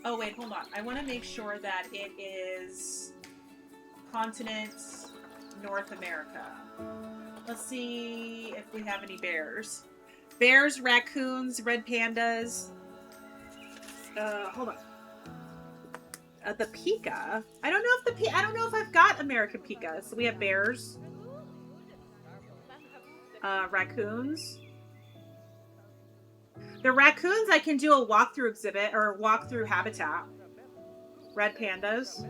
Oh wait, hold on. I want to make sure that it is continent North America. Let's see if we have any bears. Bears, raccoons, red pandas. Hold on. The pika. I don't know if I've got American pikas. So we have bears. Raccoons. The raccoons I can do a walkthrough exhibit or walkthrough habitat. Red pandas.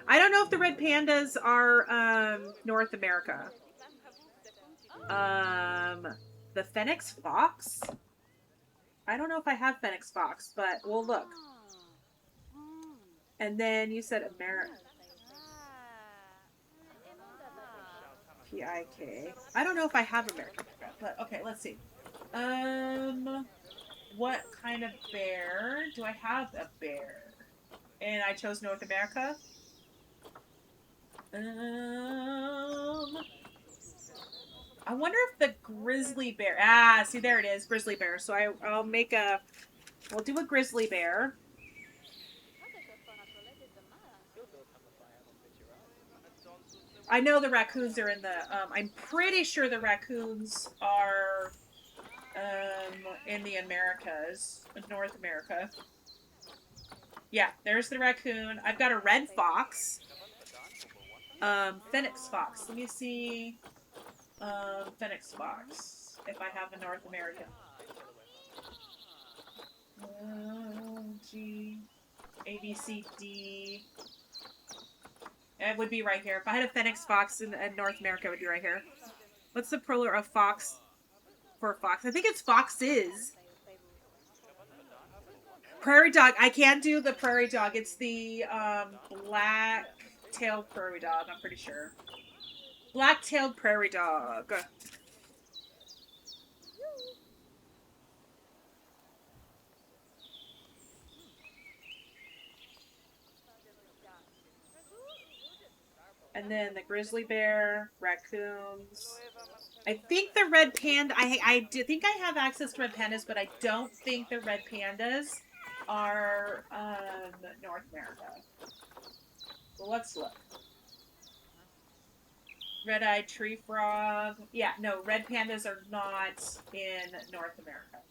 I don't know if the red pandas are North America. The Phoenix fox? I don't know if I have Phoenix fox, but we'll look. And then you said America. PIK. I don't know if I have American Pika, but okay, let's see. What kind of bear? Do I have a bear? And I chose North America. I wonder if the grizzly bear. Ah, see, there it is, grizzly bear. So we'll do a grizzly bear. I know the raccoons are in the. I'm pretty sure the raccoons are in the Americas, North America. Yeah, there's the raccoon. I've got a red fox. Phoenix fox. Let me see. Phoenix fox. If I have a North American. G. A, B, C, D. It would be right here. If I had a Phoenix fox in North America, it would be right here. What's the plural of fox for fox? I think it's foxes. Prairie dog. I can't do the prairie dog. It's the black-tailed prairie dog, I'm pretty sure. Black-tailed prairie dog. And then the grizzly bear, raccoons. I think the red panda, I do think I have access to red pandas, but I don't think the red pandas are North America. Well, let's look. Red-eyed tree frog. Yeah, no, red pandas are not in North America.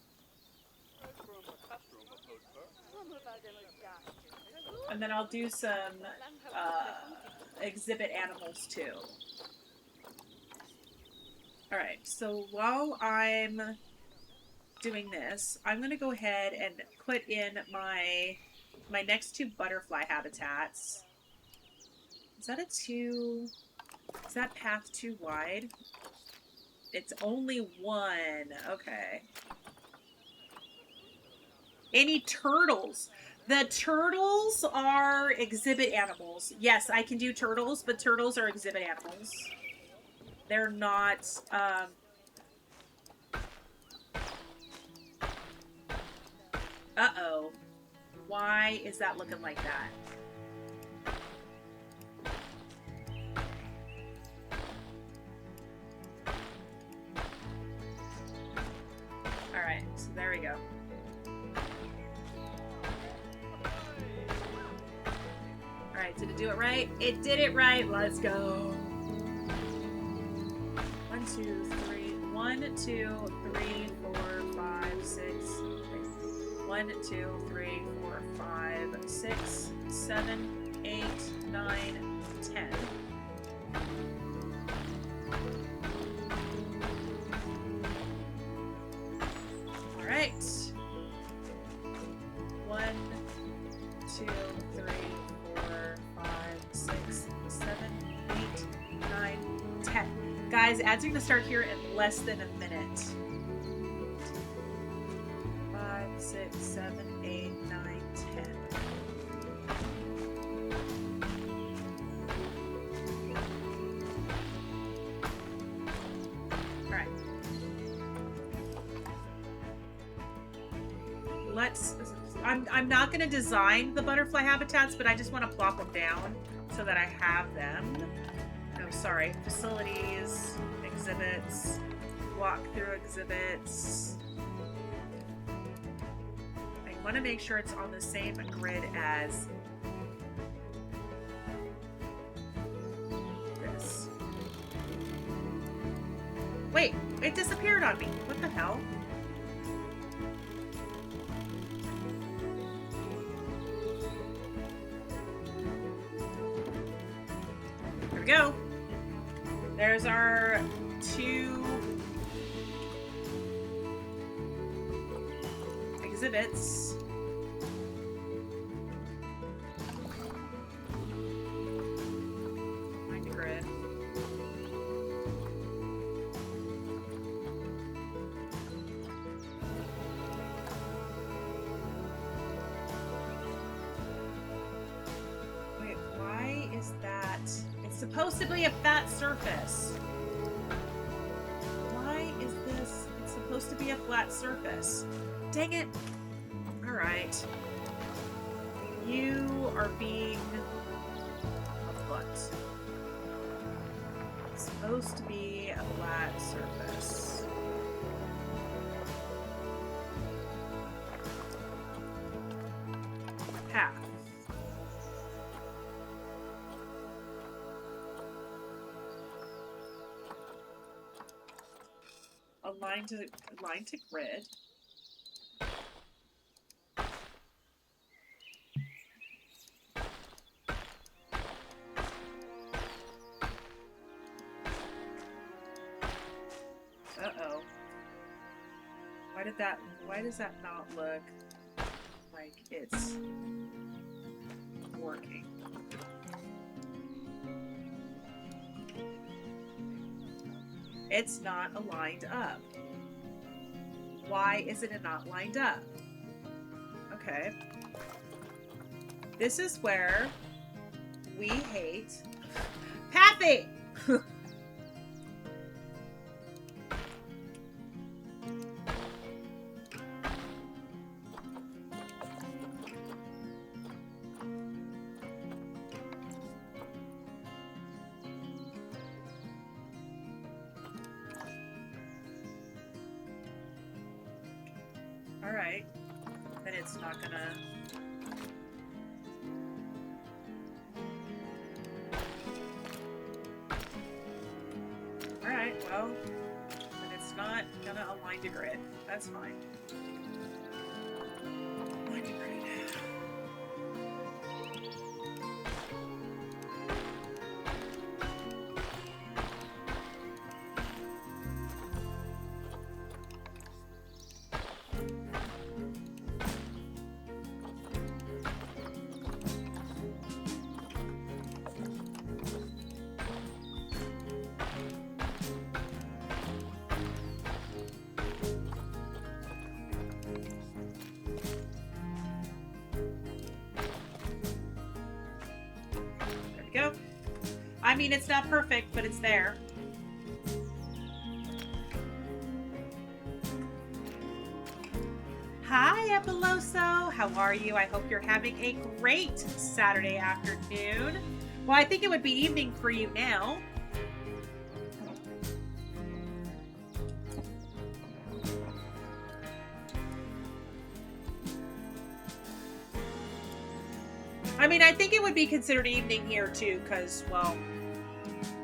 And then I'll do some exhibit animals too. Alright, so while I'm doing this, I'm going to go ahead and put in my next 2 butterfly habitats. Is that path too wide? It's only 1. Okay. Any turtles? The turtles are exhibit animals. Yes, I can do turtles, but turtles are exhibit animals. They're not, uh-oh. Why is that looking like that? All right, so there we go. All right, did it do it right? It did it right. Let's go. 1, 2, 3. 1, 2, 3, 4, 5, 6. 1, 2, 3, 4, 5, 6, 7, 8, 9, 10. All right. 1, 2, 3, 4, 5, 6, 7, 8, 9, 10. Guys, ads are going to start here in less than a minute. 5, 6, 7, 8, 9, 10. All right. I'm not going to design the butterfly habitats, but I just want to plop them down so that I have them. No, sorry. Facilities, exhibits, walkthrough exhibits. I want to make sure it's on the same grid as this. Wait, it disappeared on me. What the hell? There we go. There's our 2 exhibits. Find the grid. Wait, why is that? It's supposed to be a flat surface. Why is this? It's supposed to be a flat surface. Dang it. All right. You are being a butt. It's supposed to be a flat surface. Path. Align to grid. Uh-oh. Why does that not look like it's working? It's not aligned up. Why isn't it not lined up? Okay. This is where we hate Pathing! Alright. Then it's not gonna... Alright, well, then it's not gonna align to grid. That's fine. Align to grid. I mean, it's not perfect, but it's there. Hi, Epiloso. How are you? I hope you're having a great Saturday afternoon. Well, I think it would be evening for you now. I mean, I think it would be considered evening here too, because, well...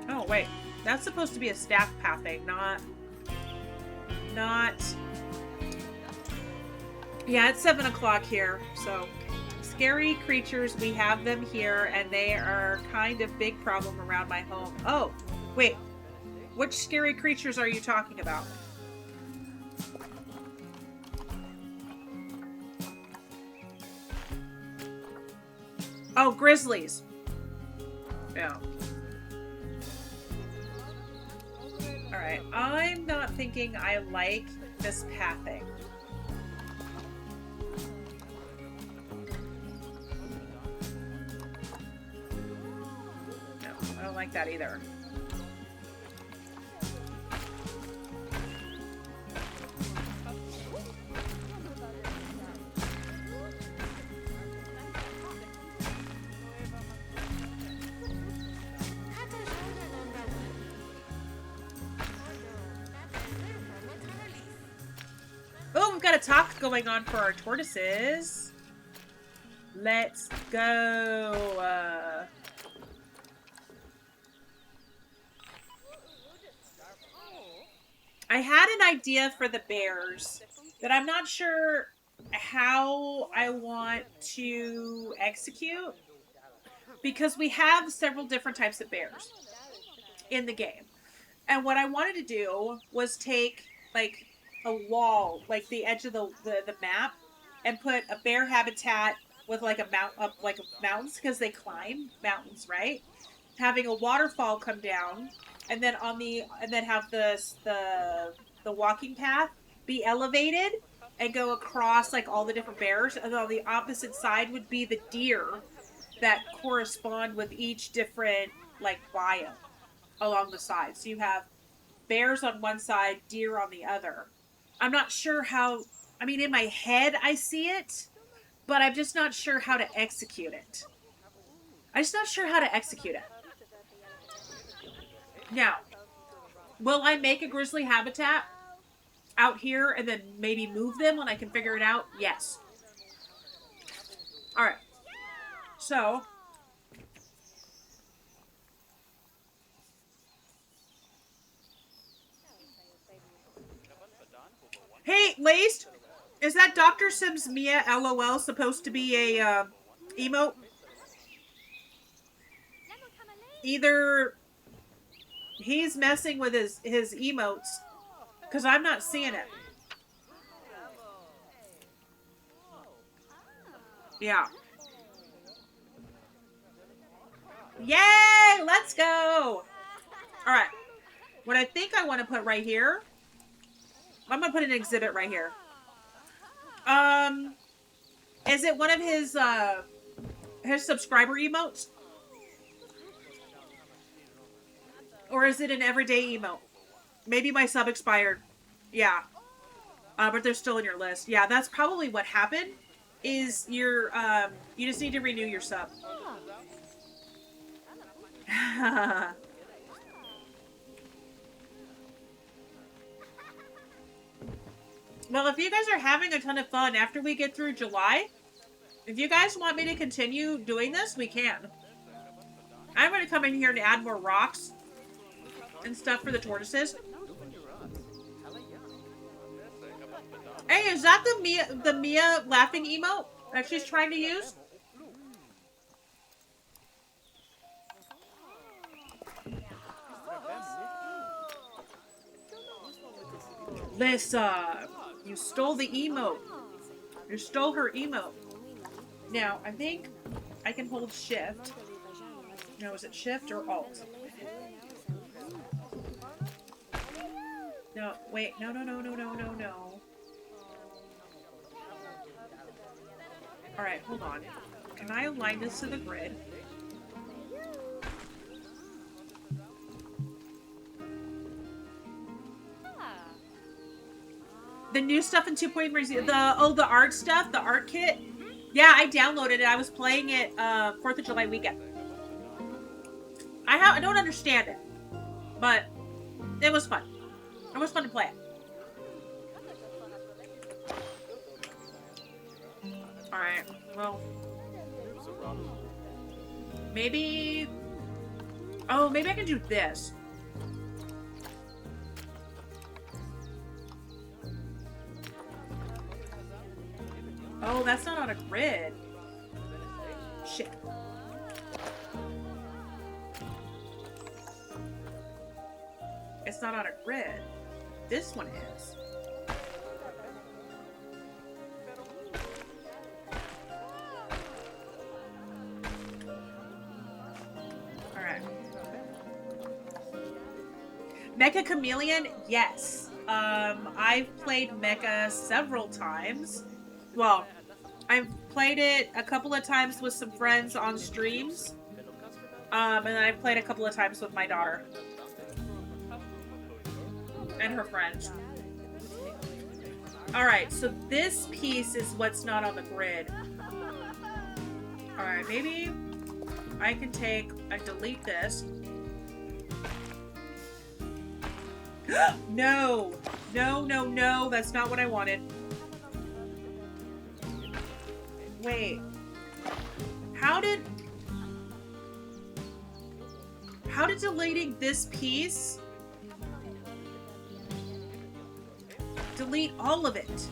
Oh, wait. That's supposed to be a staff pathing, not... Yeah, it's 7 o'clock here, so... Scary creatures, we have them here, and they are kind of big problem around my home. Oh, wait. Which scary creatures are you talking about? Oh, grizzlies. Yeah. Alright, I'm not thinking I like this pathing. No, I don't like that either. Oh, we've got a talk going on for our tortoises. Let's go. I had an idea for the bears that I'm not sure how I want to execute, because we have several different types of bears in the game. And what I wanted to do was take, like, a wall, like the edge of the map, and put a bear habitat with like a mountains, because they climb mountains, right? Having a waterfall come down, and then have the walking path be elevated and go across like all the different bears, and on the opposite side would be the deer that correspond with each different like biome along the side. So you have bears on one side, deer on the other. I'm not sure how, I mean, in my head I see it, but I'm just not sure how to execute it. I'm just not sure how to execute it. Now, will I make a grizzly habitat out here and then maybe move them when I can figure it out? Yes. Alright. So... Hey, Laced! Is that Dr. Sims Mia LOL supposed to be a emote? Either he's messing with his emotes, because I'm not seeing it. Yeah. Yay! Let's go! Alright. What I think I want to put right here, I'm going to put an exhibit right here. Is it one of his subscriber emotes? Or is it an everyday emote? Maybe my sub expired. Yeah. But they're still in your list. Yeah, that's probably what happened. Is you just need to renew your sub. Well, if you guys are having a ton of fun after we get through July, if you guys want me to continue doing this, we can. I'm going to come in here and add more rocks and stuff for the tortoises. Hey, is that the Mia laughing emote that she's trying to use? Lissa, you stole the emote. You stole her emote. Now, I think I can hold shift. No, is it shift or alt? No, wait. No. Alright, hold on. Can I align this to the grid? The new stuff in 2.3, the art stuff, the art kit. Yeah, I downloaded it. I was playing it 4th of July weekend. I don't understand it, but it was fun. It was fun to play it. All right. Well, maybe. Oh, maybe I can do this. Oh, that's not on a grid. Shit. It's not on a grid. This one is. Alright. Mecha Chameleon? Yes. I've played Mecha several times. Well, I've played it a couple of times with some friends on streams. And then I've played a couple of times with my daughter. And her friends. Alright, so this piece is what's not on the grid. Alright, maybe I can take and delete this. No! No, no, no, that's not what I wanted. Wait. How did deleting this piece delete all of it?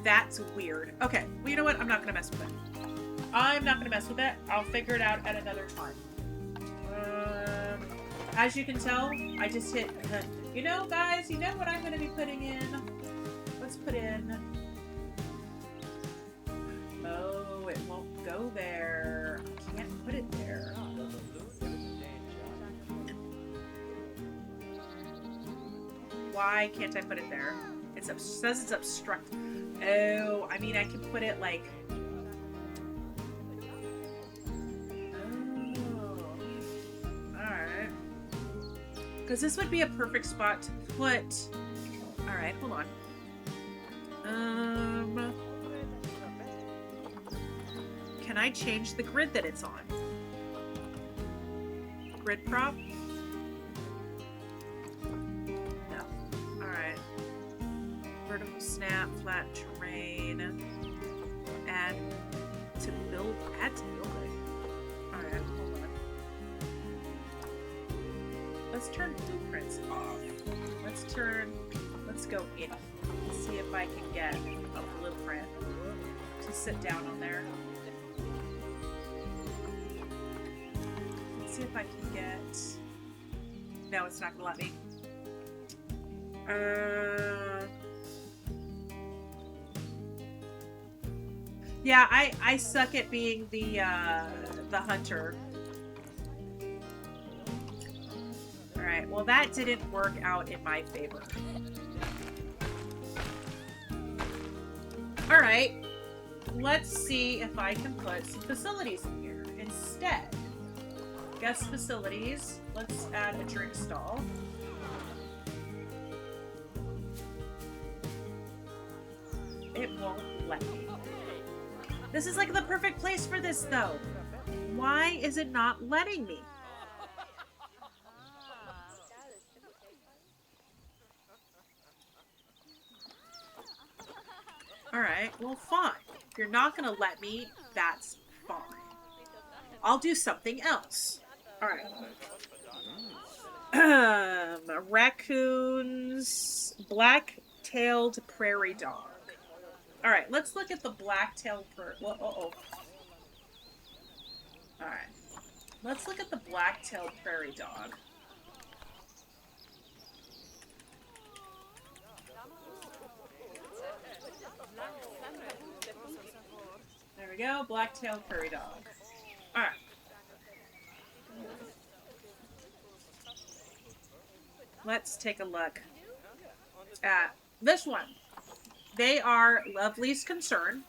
That's weird. Okay, well, you know what? I'm not gonna mess with it. I'm not gonna mess with it. I'll figure it out at another time. As you can tell, I just hit... You know, guys, you know what I'm gonna be putting in? Let's put in... Oh, it won't go there. I can't put it there. Why can't I put it there? It says it's obstruct. Oh, I mean, I can put it like... Oh. Alright. Because this would be a perfect spot to put... Alright, hold on. Can I change the grid that it's on? Grid prop? No. Alright. Vertical snap, flat terrain. Add to build. Add to building. Alright, hold on. Let's turn blueprints off. Let's go in. Let's see if I can get a blueprint to sit down on there. Let's see if I can get... No, it's not gonna let me. Yeah, I suck at being the hunter. Alright, well that didn't work out in my favor. Alright, let's see if I can put some facilities in here instead. Guest facilities, let's add a drink stall. It won't let me. This is like the perfect place for this though. Why is it not letting me? Alright, well fine. If you're not gonna let me, that's fine. I'll do something else. Alright. Raccoons, black-tailed prairie dog. Alright, let's look at the black-tailed prairie... Well, uh-oh. Alright. Let's look at the black-tailed prairie dog. There we go, black-tailed prairie dog. Alright. Let's take a look at this one. They are of least concern.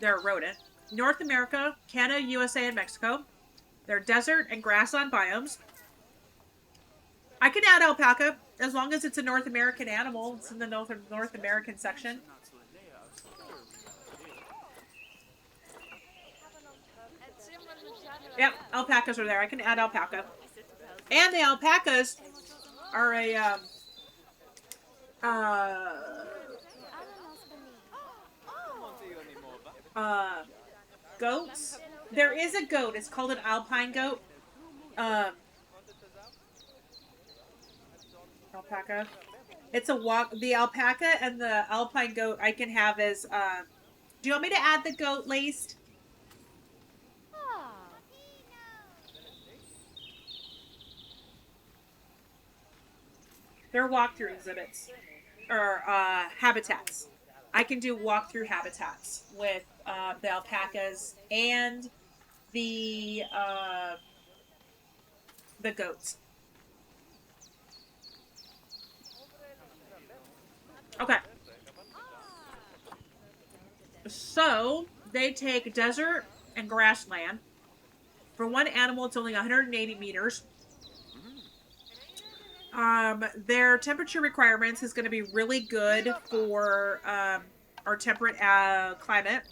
They're a rodent. North America, Canada, USA, and Mexico. They're desert and grassland biomes. I can add alpaca. as long as it's a North American animal. It's in the North American section. Yep, alpacas are there. I can add alpaca. And the alpacas are a uh, uh, goats. There is a goat. It's called an alpine goat. Um, alpaca. It's a walk. The alpaca and the alpine goat I can have as. Do you want me to add the goat laced? They're walkthrough exhibits or habitats. I can do walkthrough habitats with the alpacas and the the goats. Okay. So they take desert and grassland. For one animal, it's only 180 meters. Their temperature requirements is going to be really good for our temperate climate.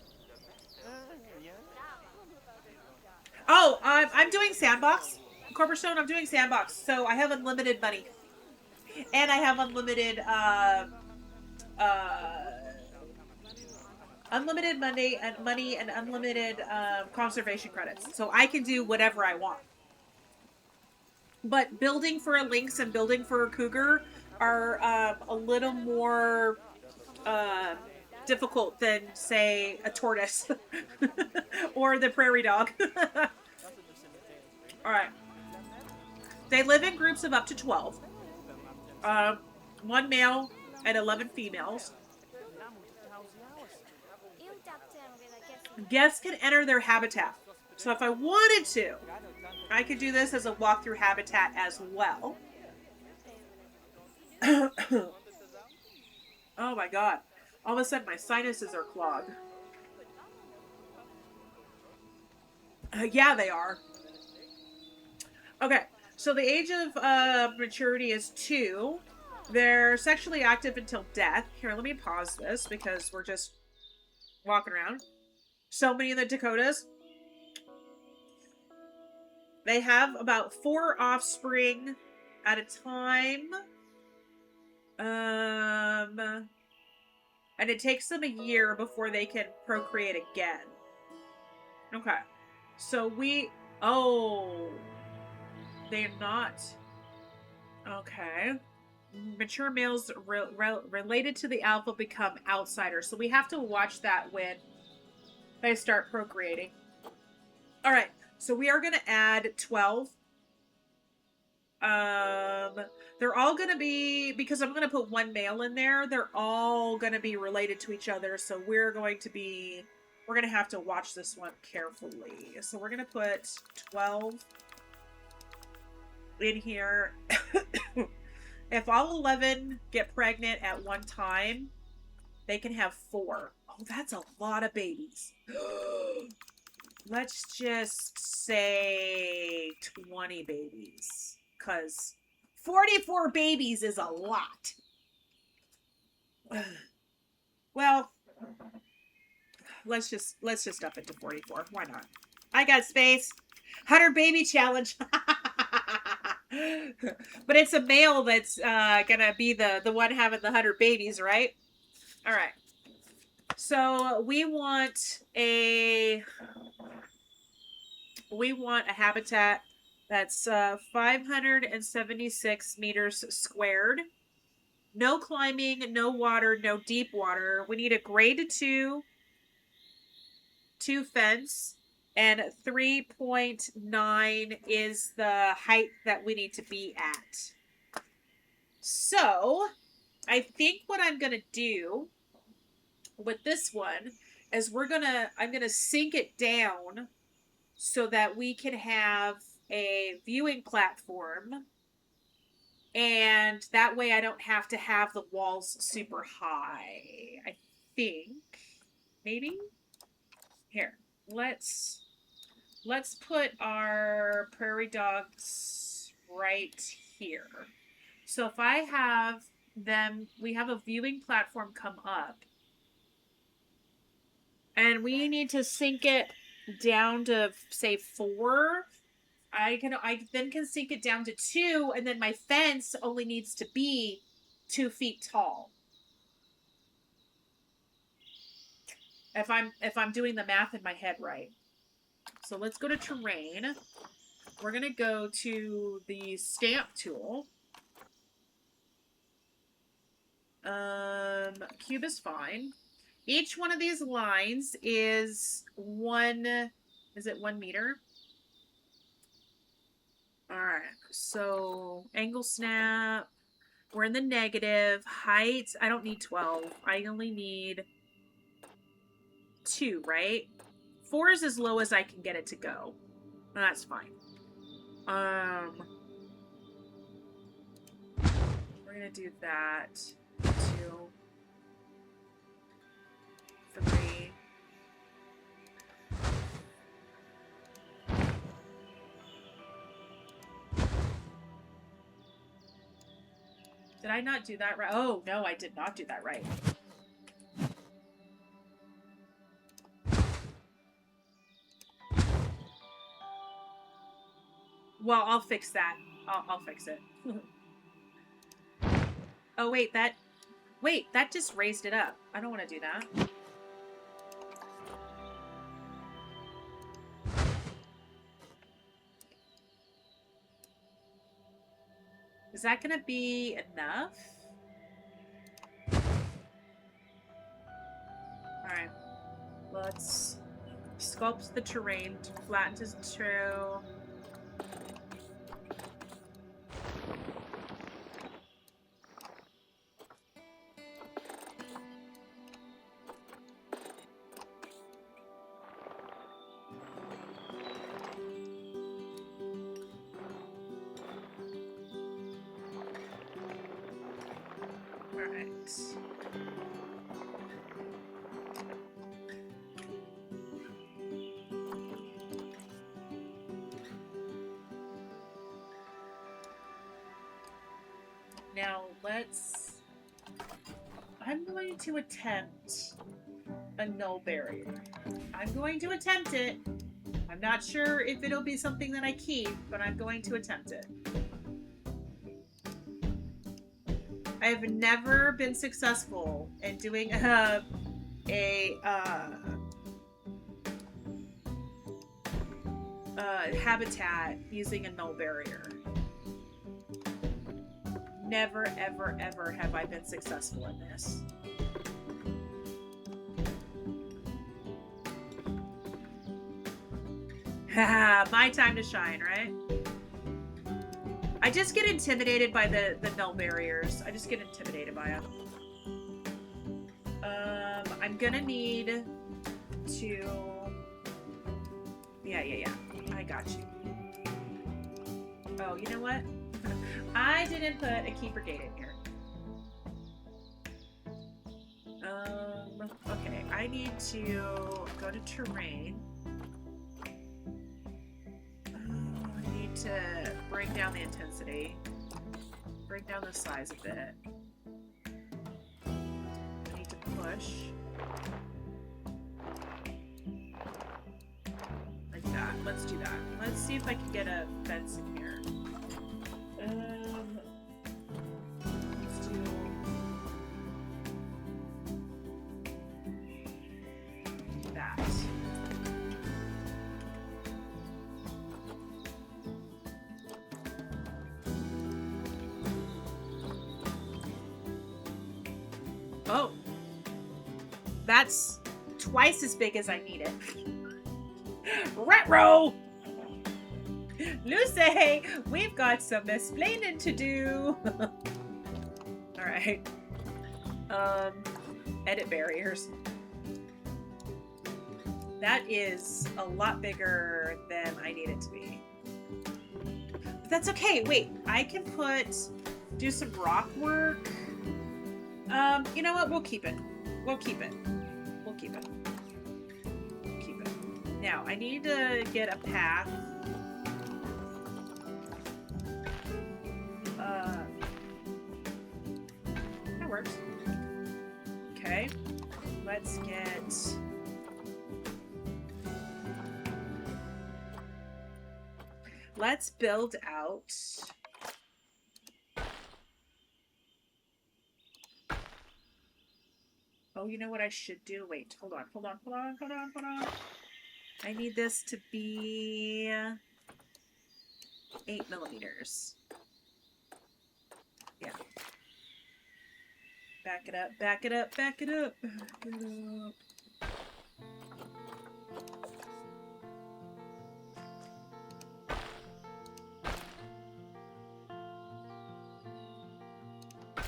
Oh, I'm doing sandbox. Cornerstone, I'm doing sandbox. So I have unlimited money. And I have unlimited uh, unlimited money and unlimited conservation credits. So I can do whatever I want. But building for a lynx and building for a cougar are a little more uh, difficult than, say, a tortoise or the prairie dog. All right. They live in groups of up to 12. One male and 11 females. Guests can enter their habitat. So if I wanted to, I could do this as a walkthrough habitat as well. Oh my god. All of a sudden my sinuses are clogged. Yeah, they are. Okay, so the age of maturity is 2. They're sexually active until death. Here, let me pause this because we're just walking around. So many in the Dakotas. They have about 4 offspring at a time. And it takes them a year before they can procreate again. Okay. So oh, they're not. Okay. Mature males related to the alpha become outsiders. So we have to watch that when they start procreating. All right. So we are going to add 12. They're all going to be, because I'm going to put one male in there, they're all going to be related to each other. So we're going to have to watch this one carefully. So we're going to put 12 in here. If all 11 get pregnant at one time, they can have 4. Oh, that's a lot of babies. Let's just say 20 babies, because 44 babies is a lot. Well, let's just up it to 44. Why not? I got space. 100 baby challenge. But it's a male that's gonna be the one having the 100 babies, right? All right. So we want a habitat that's 576 meters squared. No climbing, no water, no deep water. We need a grade 2 fence, and 3.9 is the height that we need to be at. So I think what I'm going to do with this one is I'm going to sink it down so that we can have a viewing platform, and that way I don't have to have the walls super high. I think maybe here, let's put our prairie dogs right here. So if I have them, we have a viewing platform come up. And we need to sink it down to, say, 4. I then can sink it down to 2, and then my fence only needs to be 2 feet tall. If I'm doing the math in my head right. So let's go to terrain. We're gonna go to the stamp tool. Cube is fine. Each one of these lines is 1. Is it 1 meter? All right. So angle snap. We're in the negative. Height, I don't need 12. I only need 2, right? 4 is as low as I can get it to go. That's fine. We're gonna do that. 2, 3. Did I not do that right? Oh, no, I did not do that right. Well, I'll fix that. I'll fix it. Oh, wait, that just raised it up. I don't want to do that. Is that going to be enough? Alright. Let's sculpt the terrain to flatten to 2. Alright. Now I'm going to attempt a null barrier. I'm going to attempt it. I'm not sure if it'll be something that I keep, but I'm going to attempt it. I have never been successful in doing a habitat using a null barrier. Never, ever, ever have I been successful in this. Haha, my time to shine, right? I just get intimidated by the null barriers. I just get intimidated by them. I'm gonna need to... Yeah. I got you. Oh, you know what? I didn't put a keeper gate in here. Okay, I need to go to terrain. I need to bring down the intensity. Bring down the size a bit. I need to push. Like that. Let's do that. Let's see if I can get a fence in here. Let's do that. Oh, that's twice as big as I need it. Retro! Lucy, we've got some explaining to do. Alright. Edit barriers. That is a lot bigger than I need it to be. But that's okay. Wait, I can do some rock work. You know what? We'll keep it. We'll keep it. We'll keep it. Keep it. Now, I need to get a path. works. Okay. Let's get... Let's build out... Oh, you know what I should do? Wait, hold on. I need this to be 8 millimeters. Yeah. Back it up.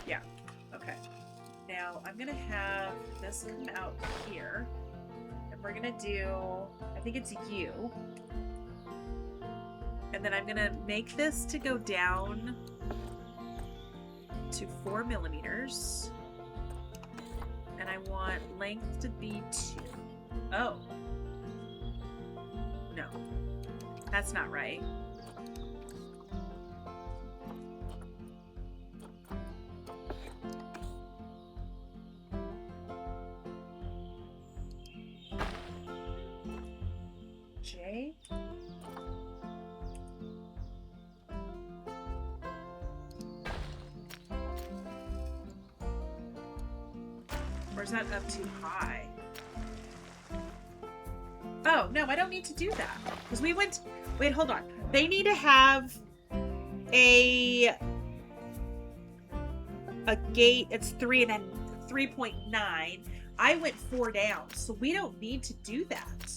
Yeah, okay. Now I'm gonna have this come out here, and we're gonna do, I think it's U, and then I'm gonna make this to go down to 4 millimeters, and I want length to be 2. Oh, no, that's not right. J. Or is that up too high? Oh, no, I don't need to do that. Because we went... Wait, hold on. They need to have a gate. It's 3 and then 3.9. I went 4 down, so we don't need to do that.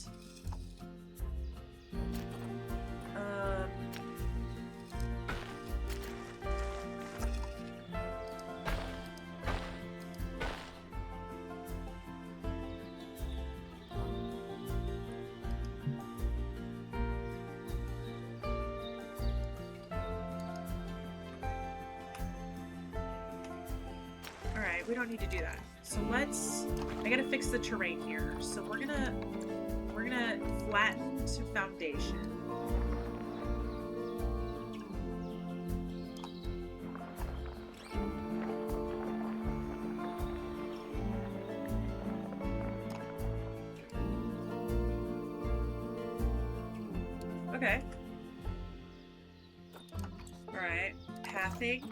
We don't need to do that. So let's, I gotta fix the terrain here. So we're gonna flatten to foundation. Okay. All right, pathing.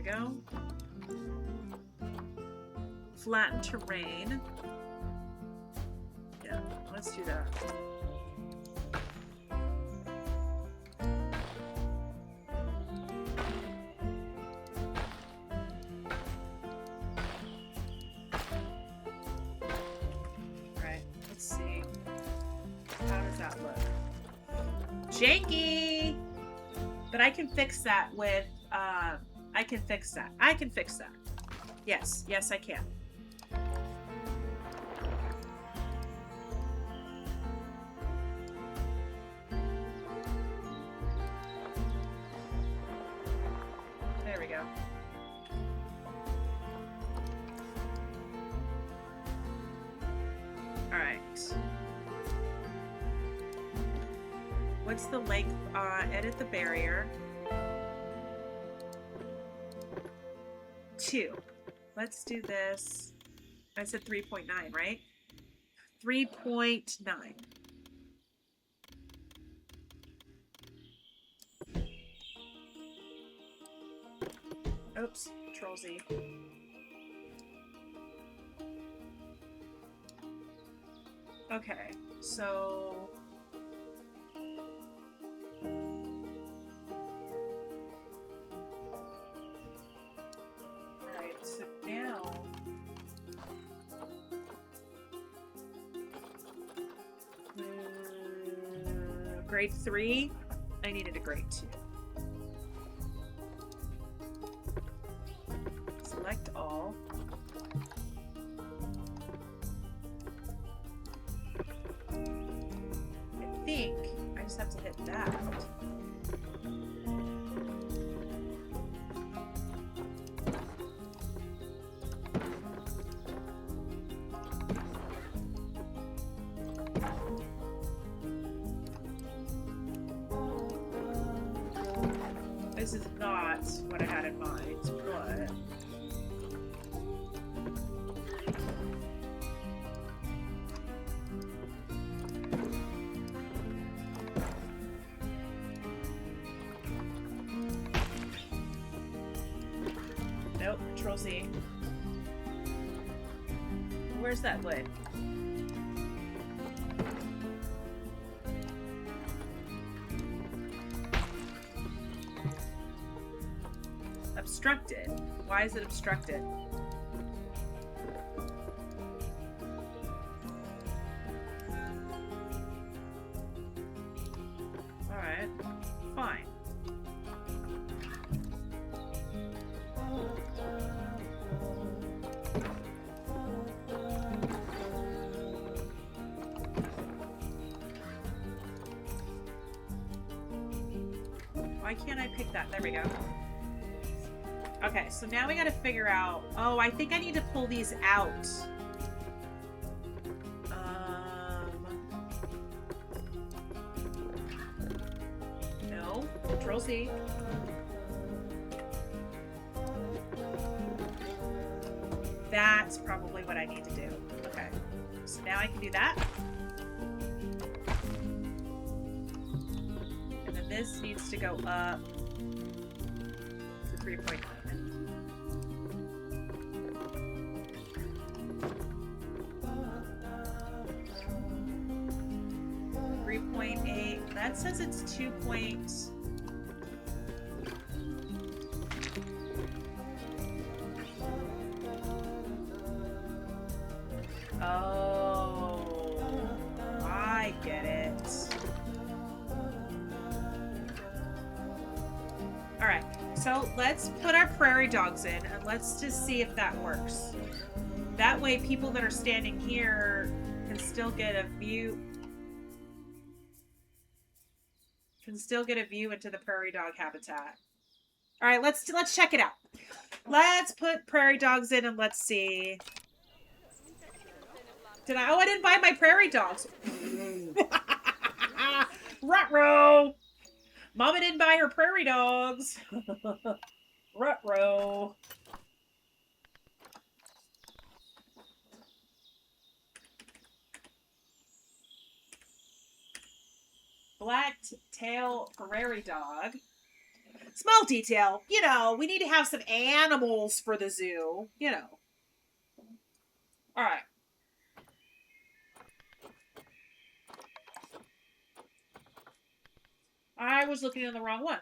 Go. Flatten terrain. Yeah, let's do that. All right, let's see. How does that look? Janky! But I can fix that with I can fix that. Yes, I can. There we go. All right. What's the length? Edit the barrier. 2. Let's do this. I said 3.9, right? 3.9. Oops, Control Z. Okay, so so now grade 3, I needed a grade 2. Select all. I think I just have to hit that. This is not what I had in mind, but... Nope, Control Z. Where's that lid? Obstructed. Why is it obstructed? Alright. Fine. Why can't I pick that? There we go. Okay, so now we gotta figure out... Oh, I think I need to pull these out. No. Control C. That's probably what I need to do. Okay. So now I can do that. And then this needs to go up to 3.9. 3.8. That says it's 2 points. Oh, I get it. All right, so let's put our prairie dogs in and let's just see if that works. That way people that are standing here can still get a view. Into the prairie dog habitat. All right, let's check it out. Let's put prairie dogs in and let's see. I didn't buy my prairie dogs. Ruh-roh. Mama didn't buy her prairie dogs. Ruh-roh. Black-tail prairie dog. Small detail. You know, we need to have some animals for the zoo. You know. All right. I was looking at the wrong one.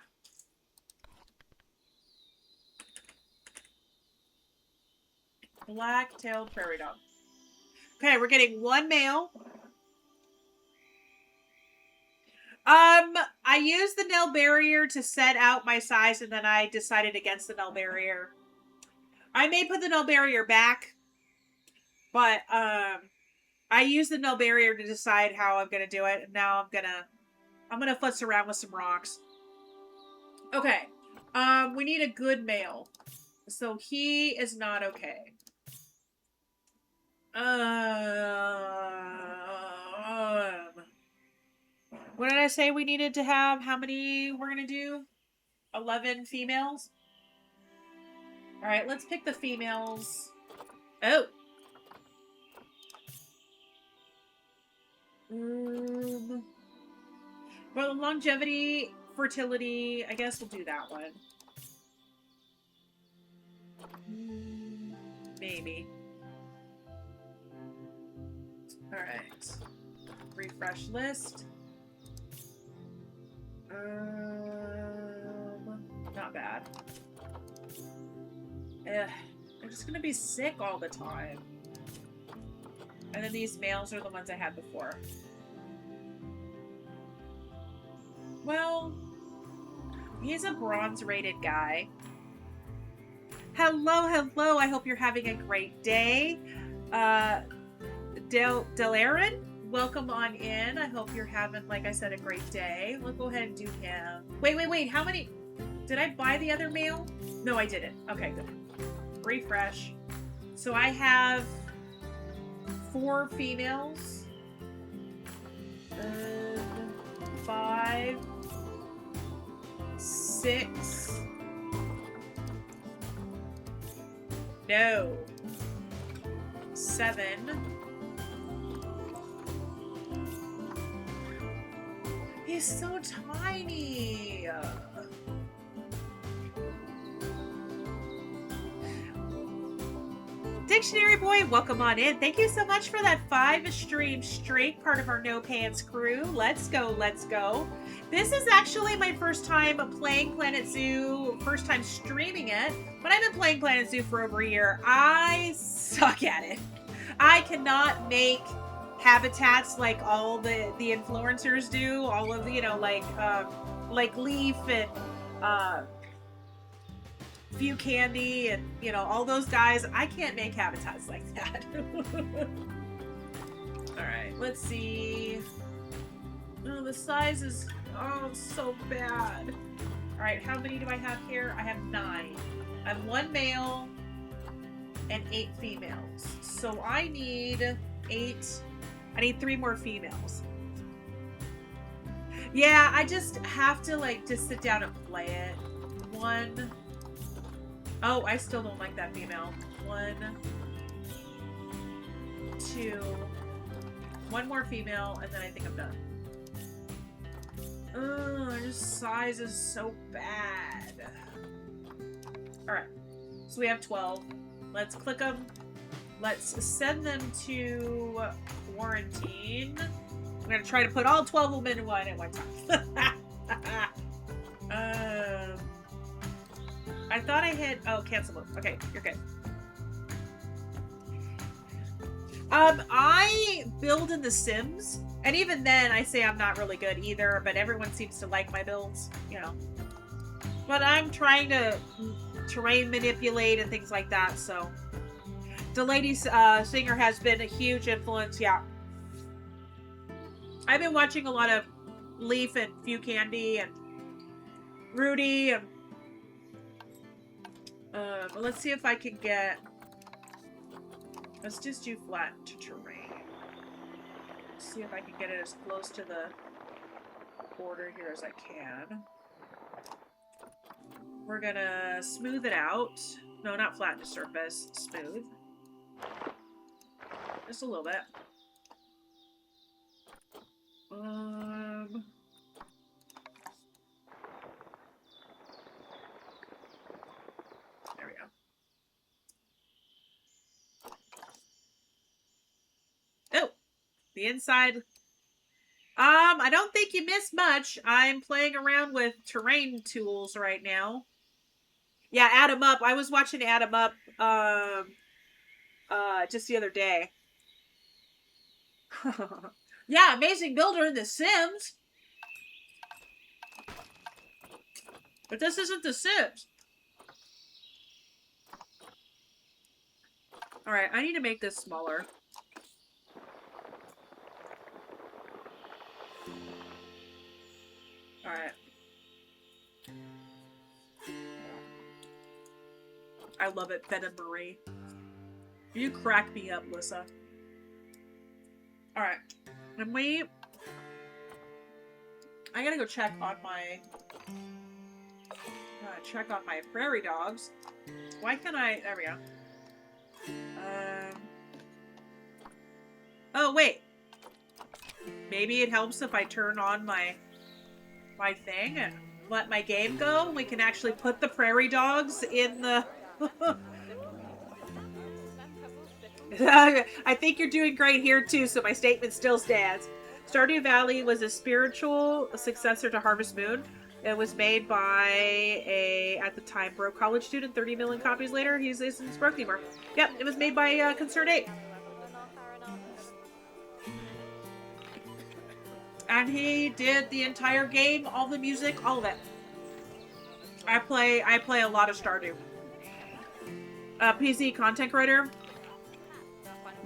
Black-tailed prairie dog. Okay, we're getting one male. I used the nail barrier to set out my size, and then I decided against the nail barrier. I may put the nail barrier back, but I used the nail barrier to decide how I'm gonna do it, and now I'm gonna futz around with some rocks. Okay, we need a good male, so he is not okay. What did I say we needed to have? How many we're gonna do? 11 females? Alright, let's pick the females. Oh! Well, longevity, fertility, I guess we'll do that one. Maybe. Alright. Refresh list. Not bad. I'm just gonna be sick all the time. And then these males are the ones I had before. Well, he's a bronze-rated guy. Hello, hello. I hope you're having a great day. Delarin, welcome on in. I hope you're having, like I said, a great day. We'll go ahead and do him. Wait. How many? Did I buy the other male? No, I didn't. Okay, good. Refresh. So I have 4 females. 5, 6. No. 7. He's so tiny. Dictionary Boy, welcome on in. Thank you so much for that 5 stream straight, part of our No Pants crew. Let's go, let's go. This is actually my first time playing Planet Zoo, first time streaming it, but I've been playing Planet Zoo for over a year. I suck at it. I cannot make habitats like all the influencers do, all of the, you know, like Leaf and Few Candy and, you know, all those guys. I can't make habitats like that. All right, let's see. Oh, the size is, oh, so bad. All right, how many do I have here? I have 9. I have 1 male and 8 females. So I need 8. I need 3 more females. Yeah, I just have to like just sit down and play it. 1. Oh, I still don't like that female. 1, 2. 1 more female, and then I think I'm done. Oh, this size is so bad. Alright, so we have 12. Let's click them. Let's send them to quarantine. I'm gonna try to put all 12 of them in one at one time. I thought I hit, oh, cancel them. Okay, you're good. I build in The Sims, and even then I say I'm not really good either, but everyone seems to like my builds, you know. But I'm trying to terrain manipulate and things like that, so. The Lady Singer has been a huge influence, yeah. I've been watching a lot of Leaf and Few Candy and Rudy and let's see if I can get, let's just do flat to terrain. Let's see if I can get it as close to the border here as I can. We're gonna smooth it out. No, not flatten the surface, smooth. Just a little bit. There we go. Oh, the inside. I don't think you missed much. I'm playing around with terrain tools right now. Yeah, add them up. I was watching Add 'em Up just the other day. Yeah, amazing builder in The Sims. But this isn't The Sims. Alright, I need to make this smaller. Alright. I love it, Ben and Marie. You crack me up, Lissa. Alright. And I gotta go check on my prairie dogs. Why can't I, there we go. Oh wait. Maybe it helps if I turn on my thing and let my game go. We can actually put the prairie dogs in the I think you're doing great here too, so my statement still stands. Stardew Valley was a spiritual successor to Harvest Moon. It was made by a, at the time, broke college student. 30 million copies later, he isn't broke anymore. Yep, it was made by Concern 8. And he did the entire game, all the music, all of it. I play a lot of Stardew. PC content creator.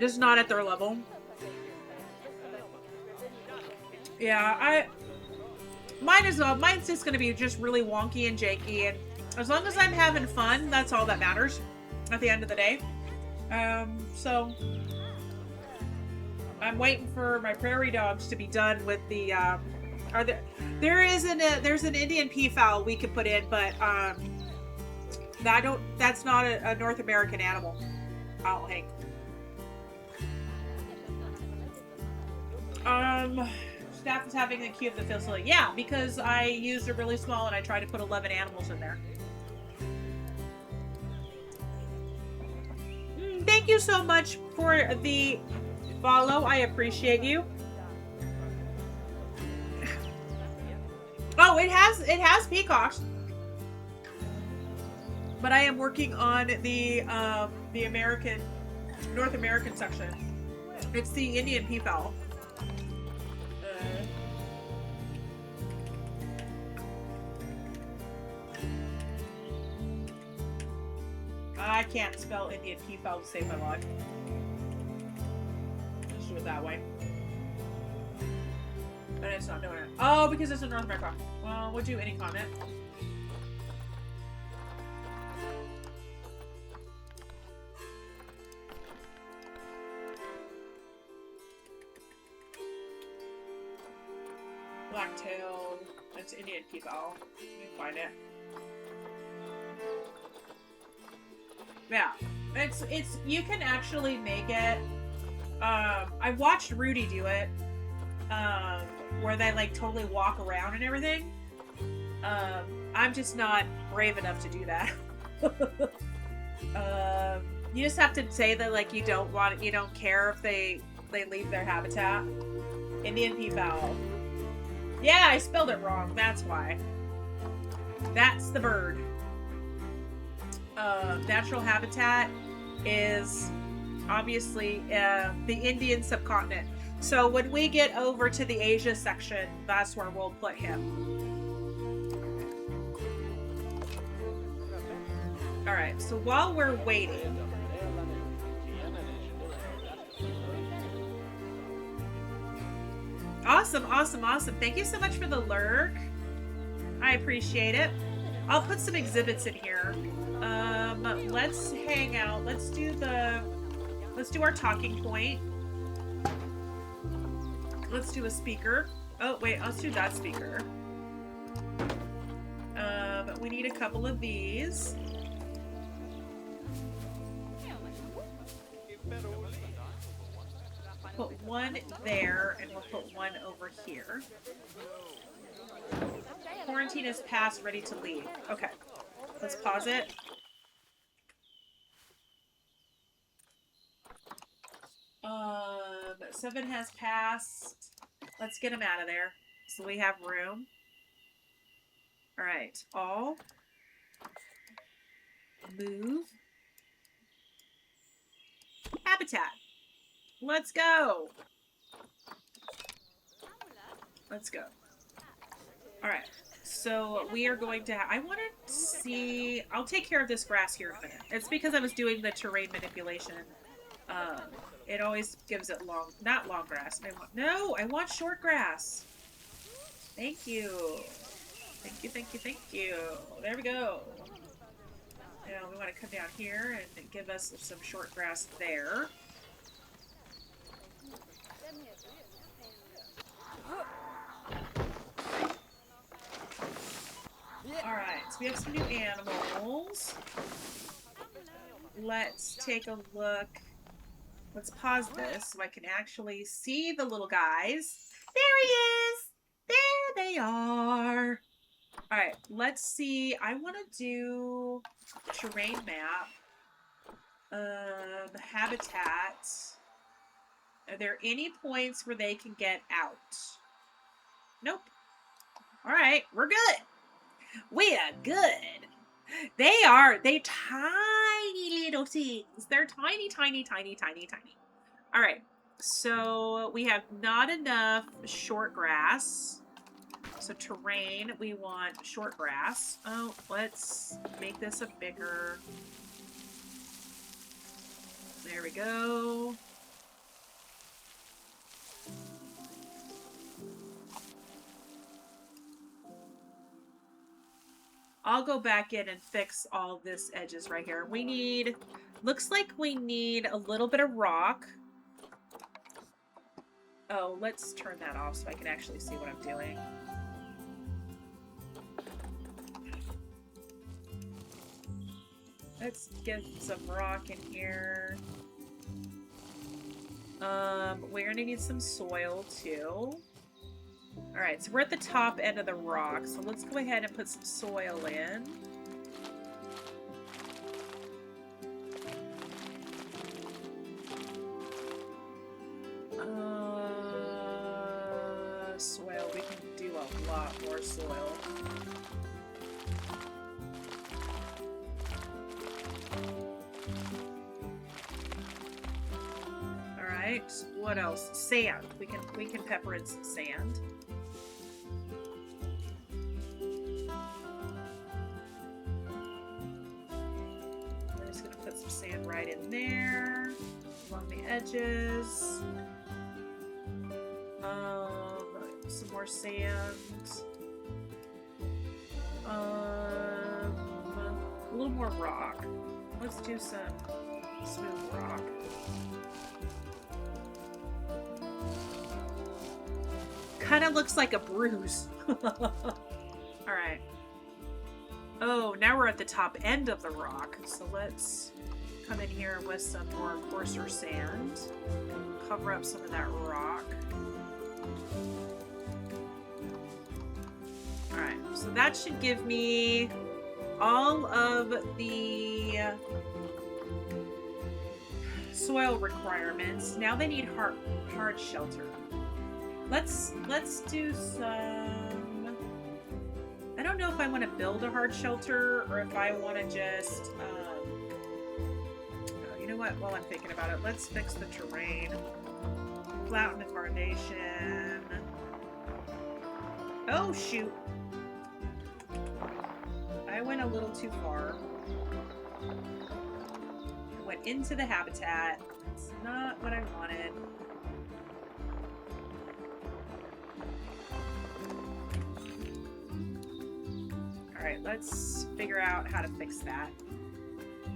Just not at their level. Yeah, mine's just gonna be just really wonky and janky, and as long as I'm having fun, that's all that matters at the end of the day. So I'm waiting for my prairie dogs to be done with the there's an Indian peafowl we could put in, but that's not a North American animal. Oh, Hank. Staff is having a queue of the facility. Yeah, because I used a really small and I tried to put 11 animals in there. Thank you so much for the follow. I appreciate you. Oh, it has peacocks. But I am working on the North American section. It's the Indian peafowl. I can't spell Indian peafowl to save my life. Let's do it that way. And it's not doing it. Oh, because it's in North America. Well, we'll do any comment. Blacktail. That's Indian peafowl. Let me find it. Yeah, it's you can actually make it. I watched Rudy do it, where they like totally walk around and everything. I'm just not brave enough to do that. You just have to say that like you don't care if they leave their habitat. Indian peafowl. Yeah, I spelled it wrong. That's why. That's the bird. Natural habitat is obviously the Indian subcontinent. So when we get over to the Asia section, that's where we'll put him. All right, so while we're waiting, awesome. Thank you so much for the lurk. I appreciate it. I'll put some exhibits in here. Let's hang out. Let's do our talking point. Let's do a speaker. Oh, wait, let's do that speaker. We need a couple of these. Put one there, and we'll put one over here. Quarantine is passed, ready to leave. Okay, let's pause it. Seven has passed. Let's get him out of there so we have room. All right, all move. Habitat. Let's go. Let's go. All right. So we are going to I want to see. I'll take care of this grass here in a minute. It's because I was doing the terrain manipulation. It always gives it not long grass. I want short grass. Thank you. Thank you. There we go. Now we want to come down here and give us some short grass there. Alright, so we have some new animals. Let's take a look. Let's pause this so I can actually see the little guys. There he is! There they are! Alright, let's see. I want to do terrain map. Habitat. Are there any points where they can get out? Nope. Alright, we're good. We are good. They're tiny little things. They're tiny. All right, so we have not enough short grass. So terrain, we want short grass. Oh, let's make this a bigger. There we go. I'll go back in and fix all this edges right here. We need, looks like we need a little bit of rock. Oh, let's turn that off so I can actually see what I'm doing. Let's get some rock in here. We're gonna need some soil too. Alright, so we're at the top end of the rock, so let's go ahead and put some soil in. Soil, we can do a lot more soil. Alright, what else? Sand. We can pepper in some sand. I'm just gonna put some sand right in there, along the edges. Some more sand. A little more rock. Let's do some smooth rock. Kind of looks like a bruise. Alright. Oh, now we're at the top end of the rock. So let's come in here with some more coarser sand. Cover up some of that rock. Alright, so that should give me all of the soil requirements. Now they need hard shelter. Let's do some... I don't know if I want to build a hard shelter or if I want to just... oh, you know what? While I'm thinking about it, let's fix the terrain. Flatten the foundation. Oh, shoot. I went a little too far. I went into the habitat. It's not what I wanted. Alright, let's figure out how to fix that.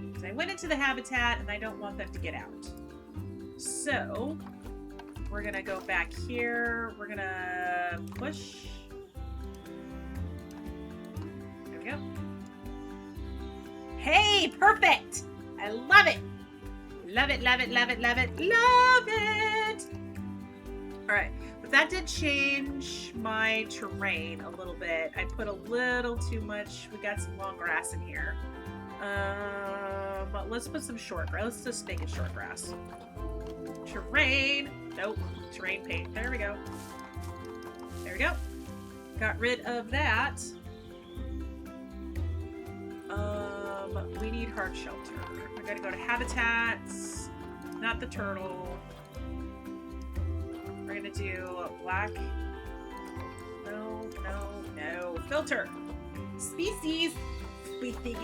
Because I went into the habitat and I don't want them to get out. So, we're gonna go back here. We're gonna push. There we go. Hey, perfect! I love it! Love it, love it, love it, love it, love it! Alright, but that did change my terrain a little bit. I put a little too much. We got some long grass in here. But let's put some short grass. Let's just make it short grass. Terrain. Nope. Terrain paint. There we go. There we go. Got rid of that. We need hard shelter. We're gonna go to habitats, not the turtle. We're gonna do black. No, no, no. Filter. Species. Species.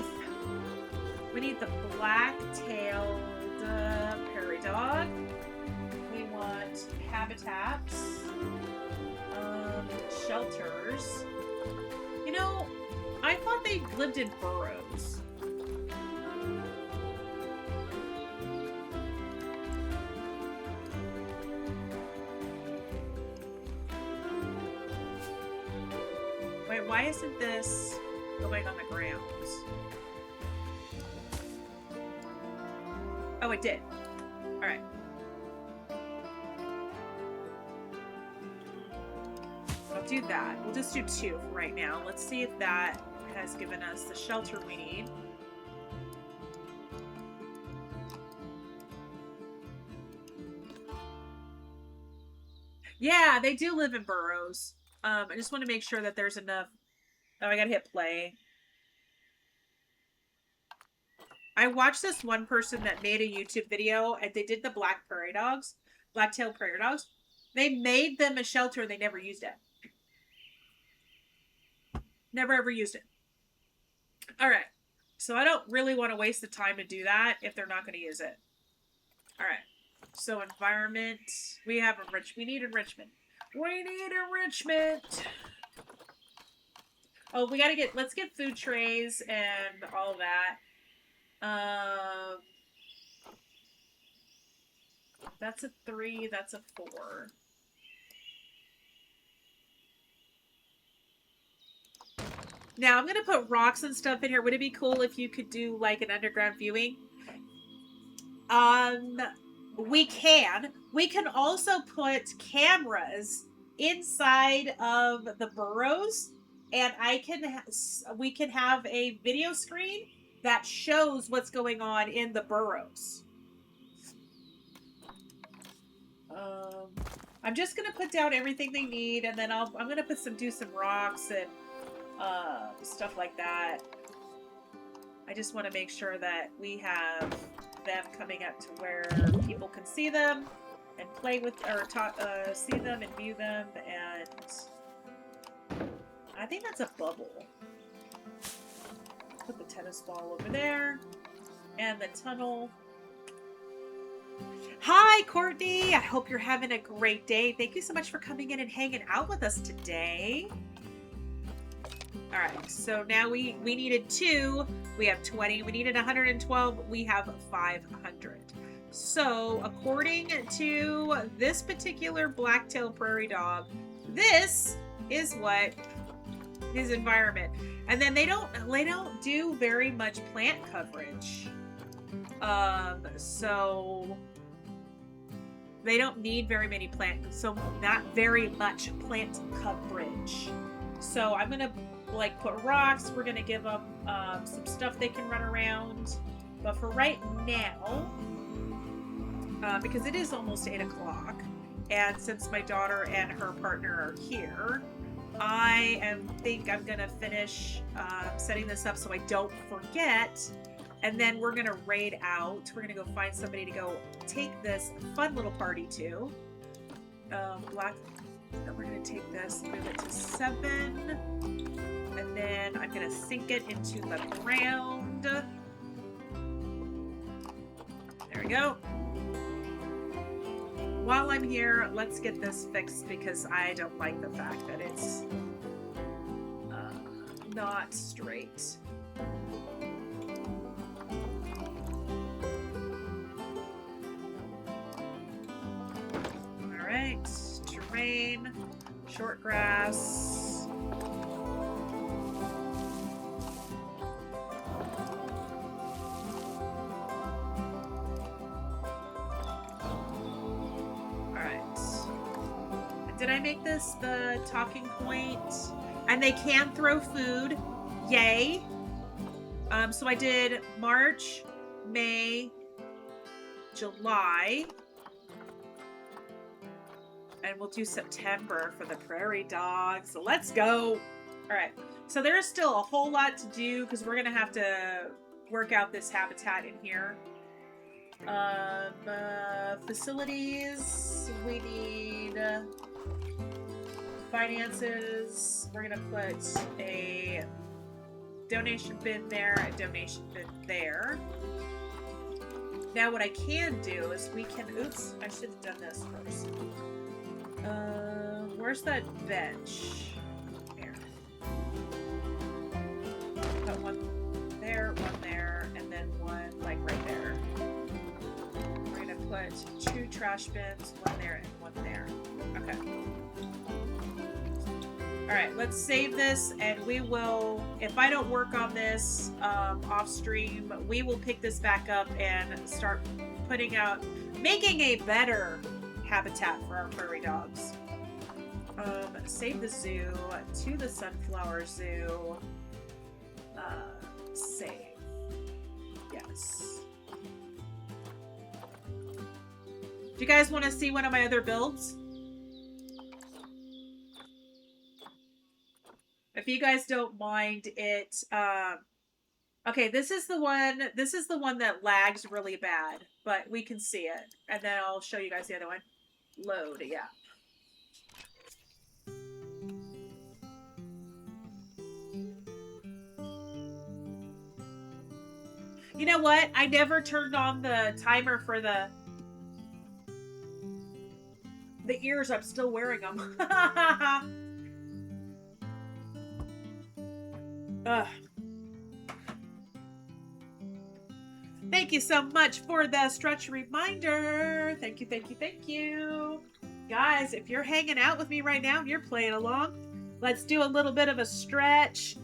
We need the black-tailed prairie dog. We want habitats. Shelters. You know, I thought they lived in burrows. Wait, why isn't this going on the ground? Oh, it did. Alright. I'll do that. We'll just do 2 for right now. Let's see if that has given us the shelter we need. Yeah, they do live in burrows. I just want to make sure that there's enough. Oh, I gotta hit play. I watched this one person that made a YouTube video and they did the black prairie dogs, black-tailed prairie dogs. They made them a shelter and they never used it. Never ever used it. Alright. So I don't really want to waste the time to do that if they're not going to use it. Alright. So environment. We have we need enrichment. We need enrichment. Oh, we gotta let's get food trays and all that. That's a 3, that's a 4. Now I'm gonna put rocks and stuff in here. Would it be cool if you could do like an underground viewing? Um, we can. We can also put cameras inside of the burrows, and we can have a video screen that shows what's going on in the burrows. Um, I'm just gonna put down everything they need, and then I'm gonna do some rocks and stuff like that. I just want to make sure that we have them coming up to where people can see them and play with, or see them and view them. And I think that's a bubble. Put the tennis ball over there and the tunnel. Hi, Courtney. I hope you're having a great day. Thank you so much for coming in and hanging out with us today. All right, so now we needed 2. We have 20. We needed 112. We have 500. So according to this particular black-tailed prairie dog, this is what his environment. And then they don't do very much plant coverage. So they don't need very many not very much plant coverage. So I'm gonna like put rocks. We're gonna give them some stuff they can run around. But for right now, because it is almost 8 o'clock, and since my daughter and her partner are here, I think I'm gonna finish setting this up so I don't forget. And then we're gonna raid out. We're gonna go find somebody to go take this fun little party to. We're gonna take this, move it to 7. And then I'm going to sink it into the ground. There we go. While I'm here, let's get this fixed because I don't like the fact that it's not straight. All right, terrain, short grass. Did I make this the talking point? And they can throw food. Yay. So I did March, May, July. And we'll do September for the prairie dogs. So let's go. All right. So there's still a whole lot to do because we're going to have to work out this habitat in here. Facilities. We need... finances, we're gonna put a donation bin there, a donation bin there. Now what I can do is we can, oops, I should have done this first. Where's that bench? Here. Put one there, and then one like right there. We're gonna put 2 trash bins, one there and one there. Okay. All right, let's save this, and we will, if I don't work on this off stream, we will pick this back up and start making a better habitat for our prairie dogs. Save the zoo to the sunflower zoo. Save. Yes. Do you guys want to see one of my other builds? If you guys don't mind it, okay, this is the one that lags really bad, but we can see it. And then I'll show you guys the other one. Load, yeah. You know what? I never turned on the timer for the ears. I'm still wearing them. Ugh. Thank you so much for the stretch reminder. Thank you, thank you, thank you. Guys, if you're hanging out with me right now and you're playing along, Let's do a little bit of a stretch.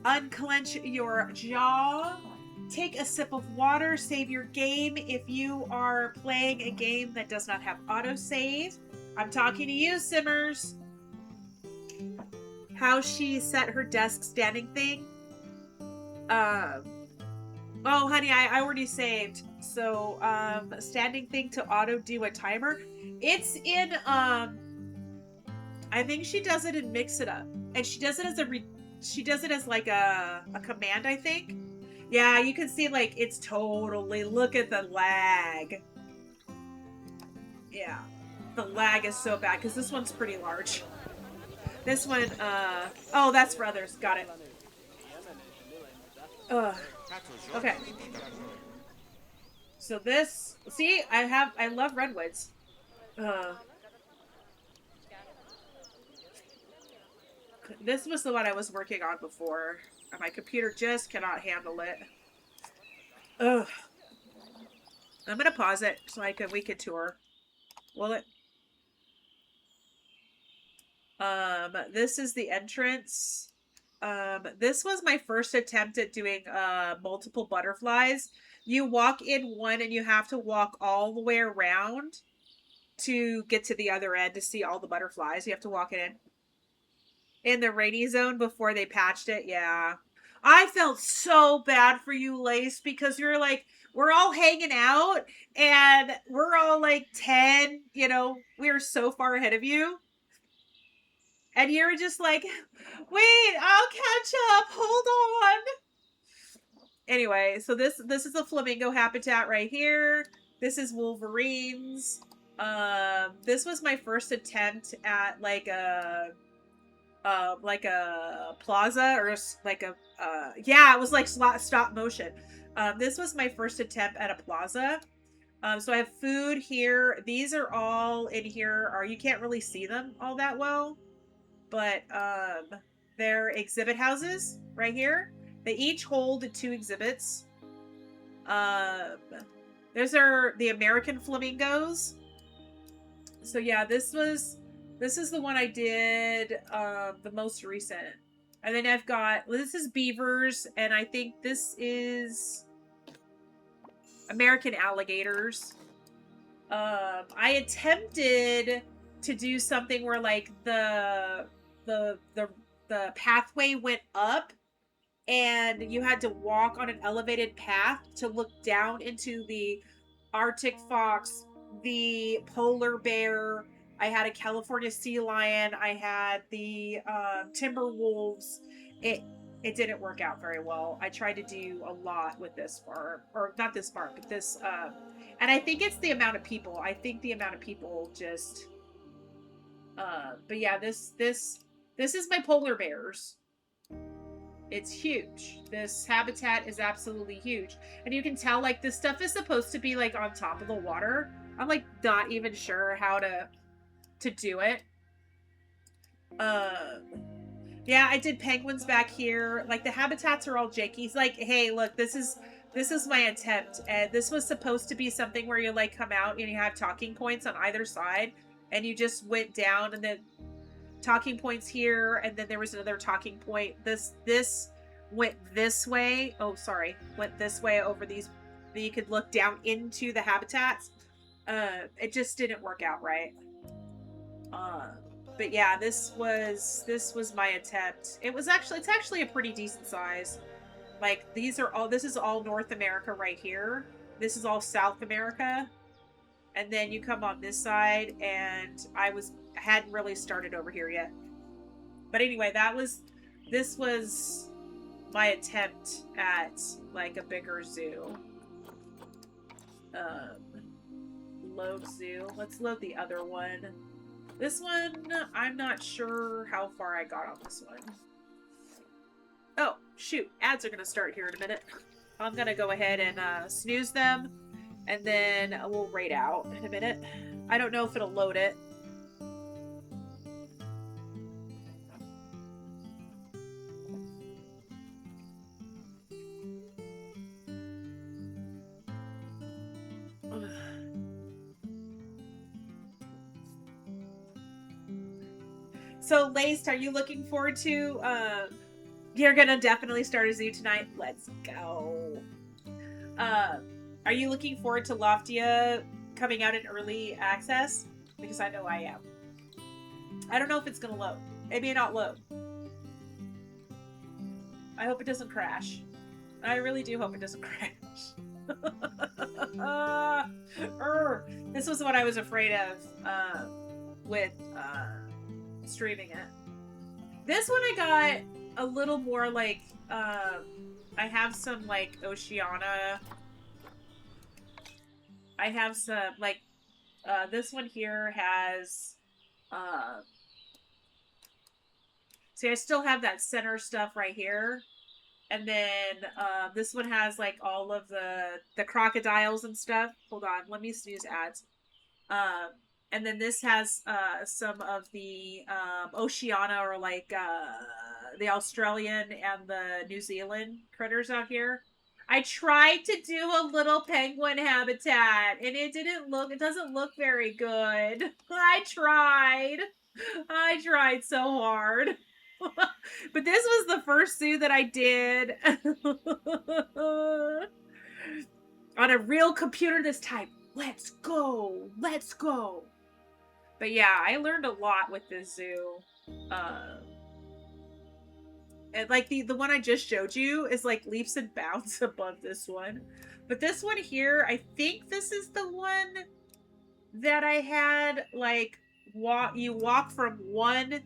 Unclench your jaw. Take a sip of water. Save your game if you are playing a game that does not have autosave. I'm talking to you, Simmers. How she set her desk standing thing. Oh, honey, I already saved. So, standing thing to auto do a timer. It's in, I think she does it in Mix It Up. And she does it as she does it as like a command, I think. Yeah, you can see like it's totally, look at the lag. Yeah. The lag is so bad because this one's pretty large. This one, oh, that's for others. Got it. Okay. So this, see, I love redwoods. This was the one I was working on before. And my computer just cannot handle it. Ugh. I'm gonna pause it so we could tour. Will it? This is the entrance. This was my first attempt at doing multiple butterflies. You walk in one and you have to walk all the way around to get to the other end to see all the butterflies. You have to walk it in the rainy zone before they patched it. Yeah. I felt so bad for you, Lace, because you're like, we're all hanging out and we're all like 10, you know, we're so far ahead of you. And you're just like, wait, I'll catch up. Hold on. Anyway, so this is the flamingo habitat right here. This is wolverines. This was my first attempt at like a plaza or like a yeah, it was like stop motion. This was my first attempt at a plaza. So I have food here. These are all in here. You can't really see them all that well, but they're exhibit houses right here. They each hold 2 exhibits. Those are the American flamingos. So yeah, this is the one I did the most recent. And then I've got, this is beavers, and I think this is American alligators. I attempted to do something where like the pathway went up and you had to walk on an elevated path to look down into the Arctic fox, the polar bear. I had a California sea lion. I had the timber wolves. It didn't work out very well. I tried to do a lot with this farm, or not this farm, but this. And I think it's the amount of people. I think the amount of people just. But yeah, this is my polar bears. It's huge. This habitat is absolutely huge. And you can tell like this stuff is supposed to be like on top of the water. I'm like not even sure how to do it. Yeah, I did penguins back here. Like the habitats are all janky. He's like, hey, look, this is my attempt. And this was supposed to be something where you like come out and you have talking points on either side and you just went down and then talking points here, and then there was another talking point. This went this way. Oh, sorry. Went this way over these. You could look down into the habitats. It just didn't work out right. But yeah, this was my attempt. It's actually a pretty decent size. Like this is all North America right here. This is all South America. And then you come on this side, and I hadn't really started over here yet. But anyway, this was my attempt at like a bigger zoo. Load zoo. Let's load the other one. This one, I'm not sure how far I got on this one. Oh, shoot. Ads are going to start here in a minute. I'm going to go ahead and snooze them. And then we'll raid out in a minute. I don't know if it'll load it. So, Laced, are you looking forward to? You're gonna definitely start a zoo tonight. Let's go. Uh, are you looking forward to Loftia coming out in early access? Because I know I am. I don't know if it's gonna load. It may not load. I hope it doesn't crash. I really do hope it doesn't crash. This was what I was afraid of with streaming it. This one I got a little more like I have some like Oceania. I have some like this one here has see, I still have that center stuff right here. And then this one has like all of the crocodiles and stuff. Hold on, let me use ads. Um, and then this has some of the Oceania or like the Australian and the New Zealand critters out here. I tried to do a little penguin habitat and it doesn't look very good. I tried so hard. But this was the first zoo that I did on a real computer this time. Let's go. Let's go. But yeah, I learned a lot with this zoo. And like the one I just showed you is like leaps and bounds above this one. But this one here, I think this is the one that I had like you walk from one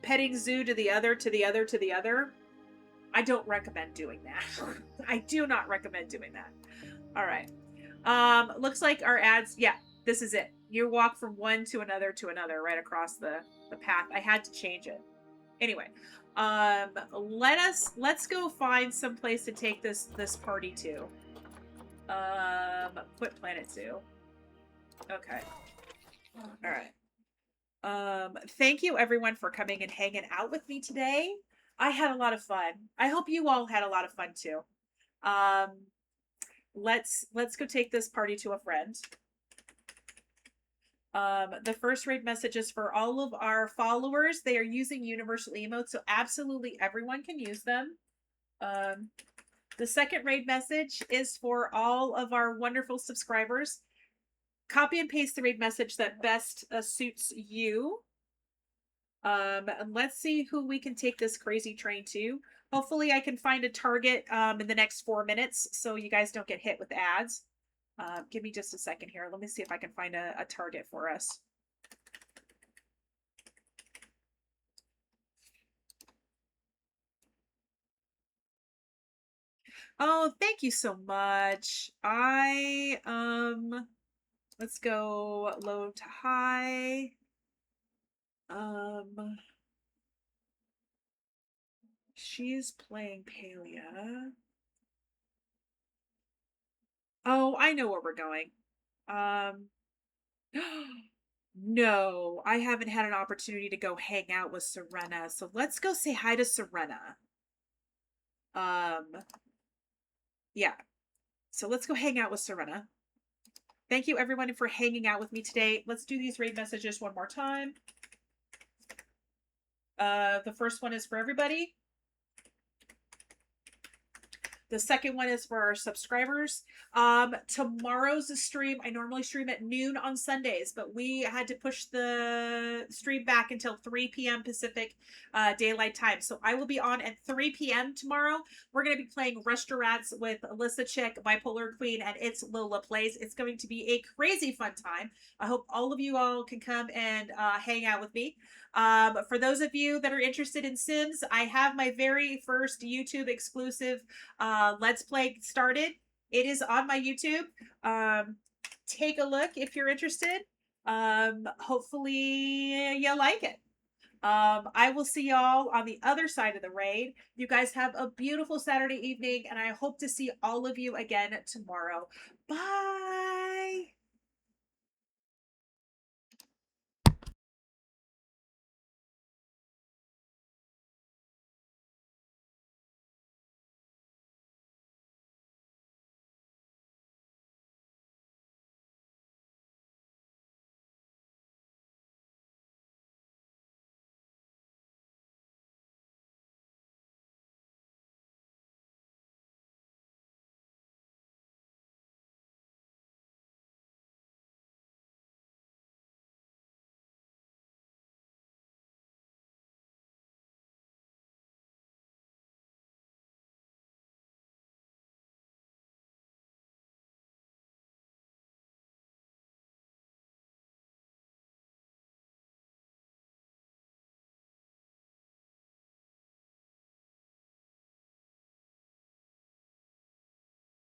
petting zoo to the other to the other to the other. I don't recommend doing that. I do not recommend doing that. All right. Looks like our ads, yeah, this is it. You walk from one to another right across the path. I had to change it. Anyway, let's go find some place to take this party to. Put planet zoo. Okay. All right. Thank you everyone for coming and hanging out with me today. I had a lot of fun. I hope you all had a lot of fun too. Let's go take this party to a friend. The first raid message is for all of our followers. They are using universal emotes, so absolutely everyone can use them. The second raid message is for all of our wonderful subscribers. Copy and paste the raid message that best suits you. Let's see who we can take this crazy train to. Hopefully I can find a target in the next 4 minutes so you guys don't get hit with ads. Give me just a second here. Let me see if I can find a target for us. Oh, thank you so much. Let's go low to high. She's playing Palia. Oh, I know where we're going. No, I haven't had an opportunity to go hang out with Serena. So let's go say hi to Serena. Yeah. So let's go hang out with Serena. Thank you everyone for hanging out with me today. Let's do these raid messages one more time. The first one is for everybody. The second one is for our subscribers. Tomorrow's stream, I normally stream at noon on Sundays, but we had to push the stream back until 3 p.m. Pacific daylight time. So I will be on at 3 p.m. tomorrow. We're going to be playing Restaurants with Alyssa Chick, Bipolar Queen, and It's Lola Plays. It's going to be a crazy fun time. I hope all of you all can come and hang out with me. For those of you that are interested in Sims, I have my very first YouTube exclusive Let's Play started. It is on my YouTube. Take a look if you're interested. Hopefully you like it. I will see y'all on the other side of the raid. You guys have a beautiful Saturday evening, and I hope to see all of you again tomorrow. Bye.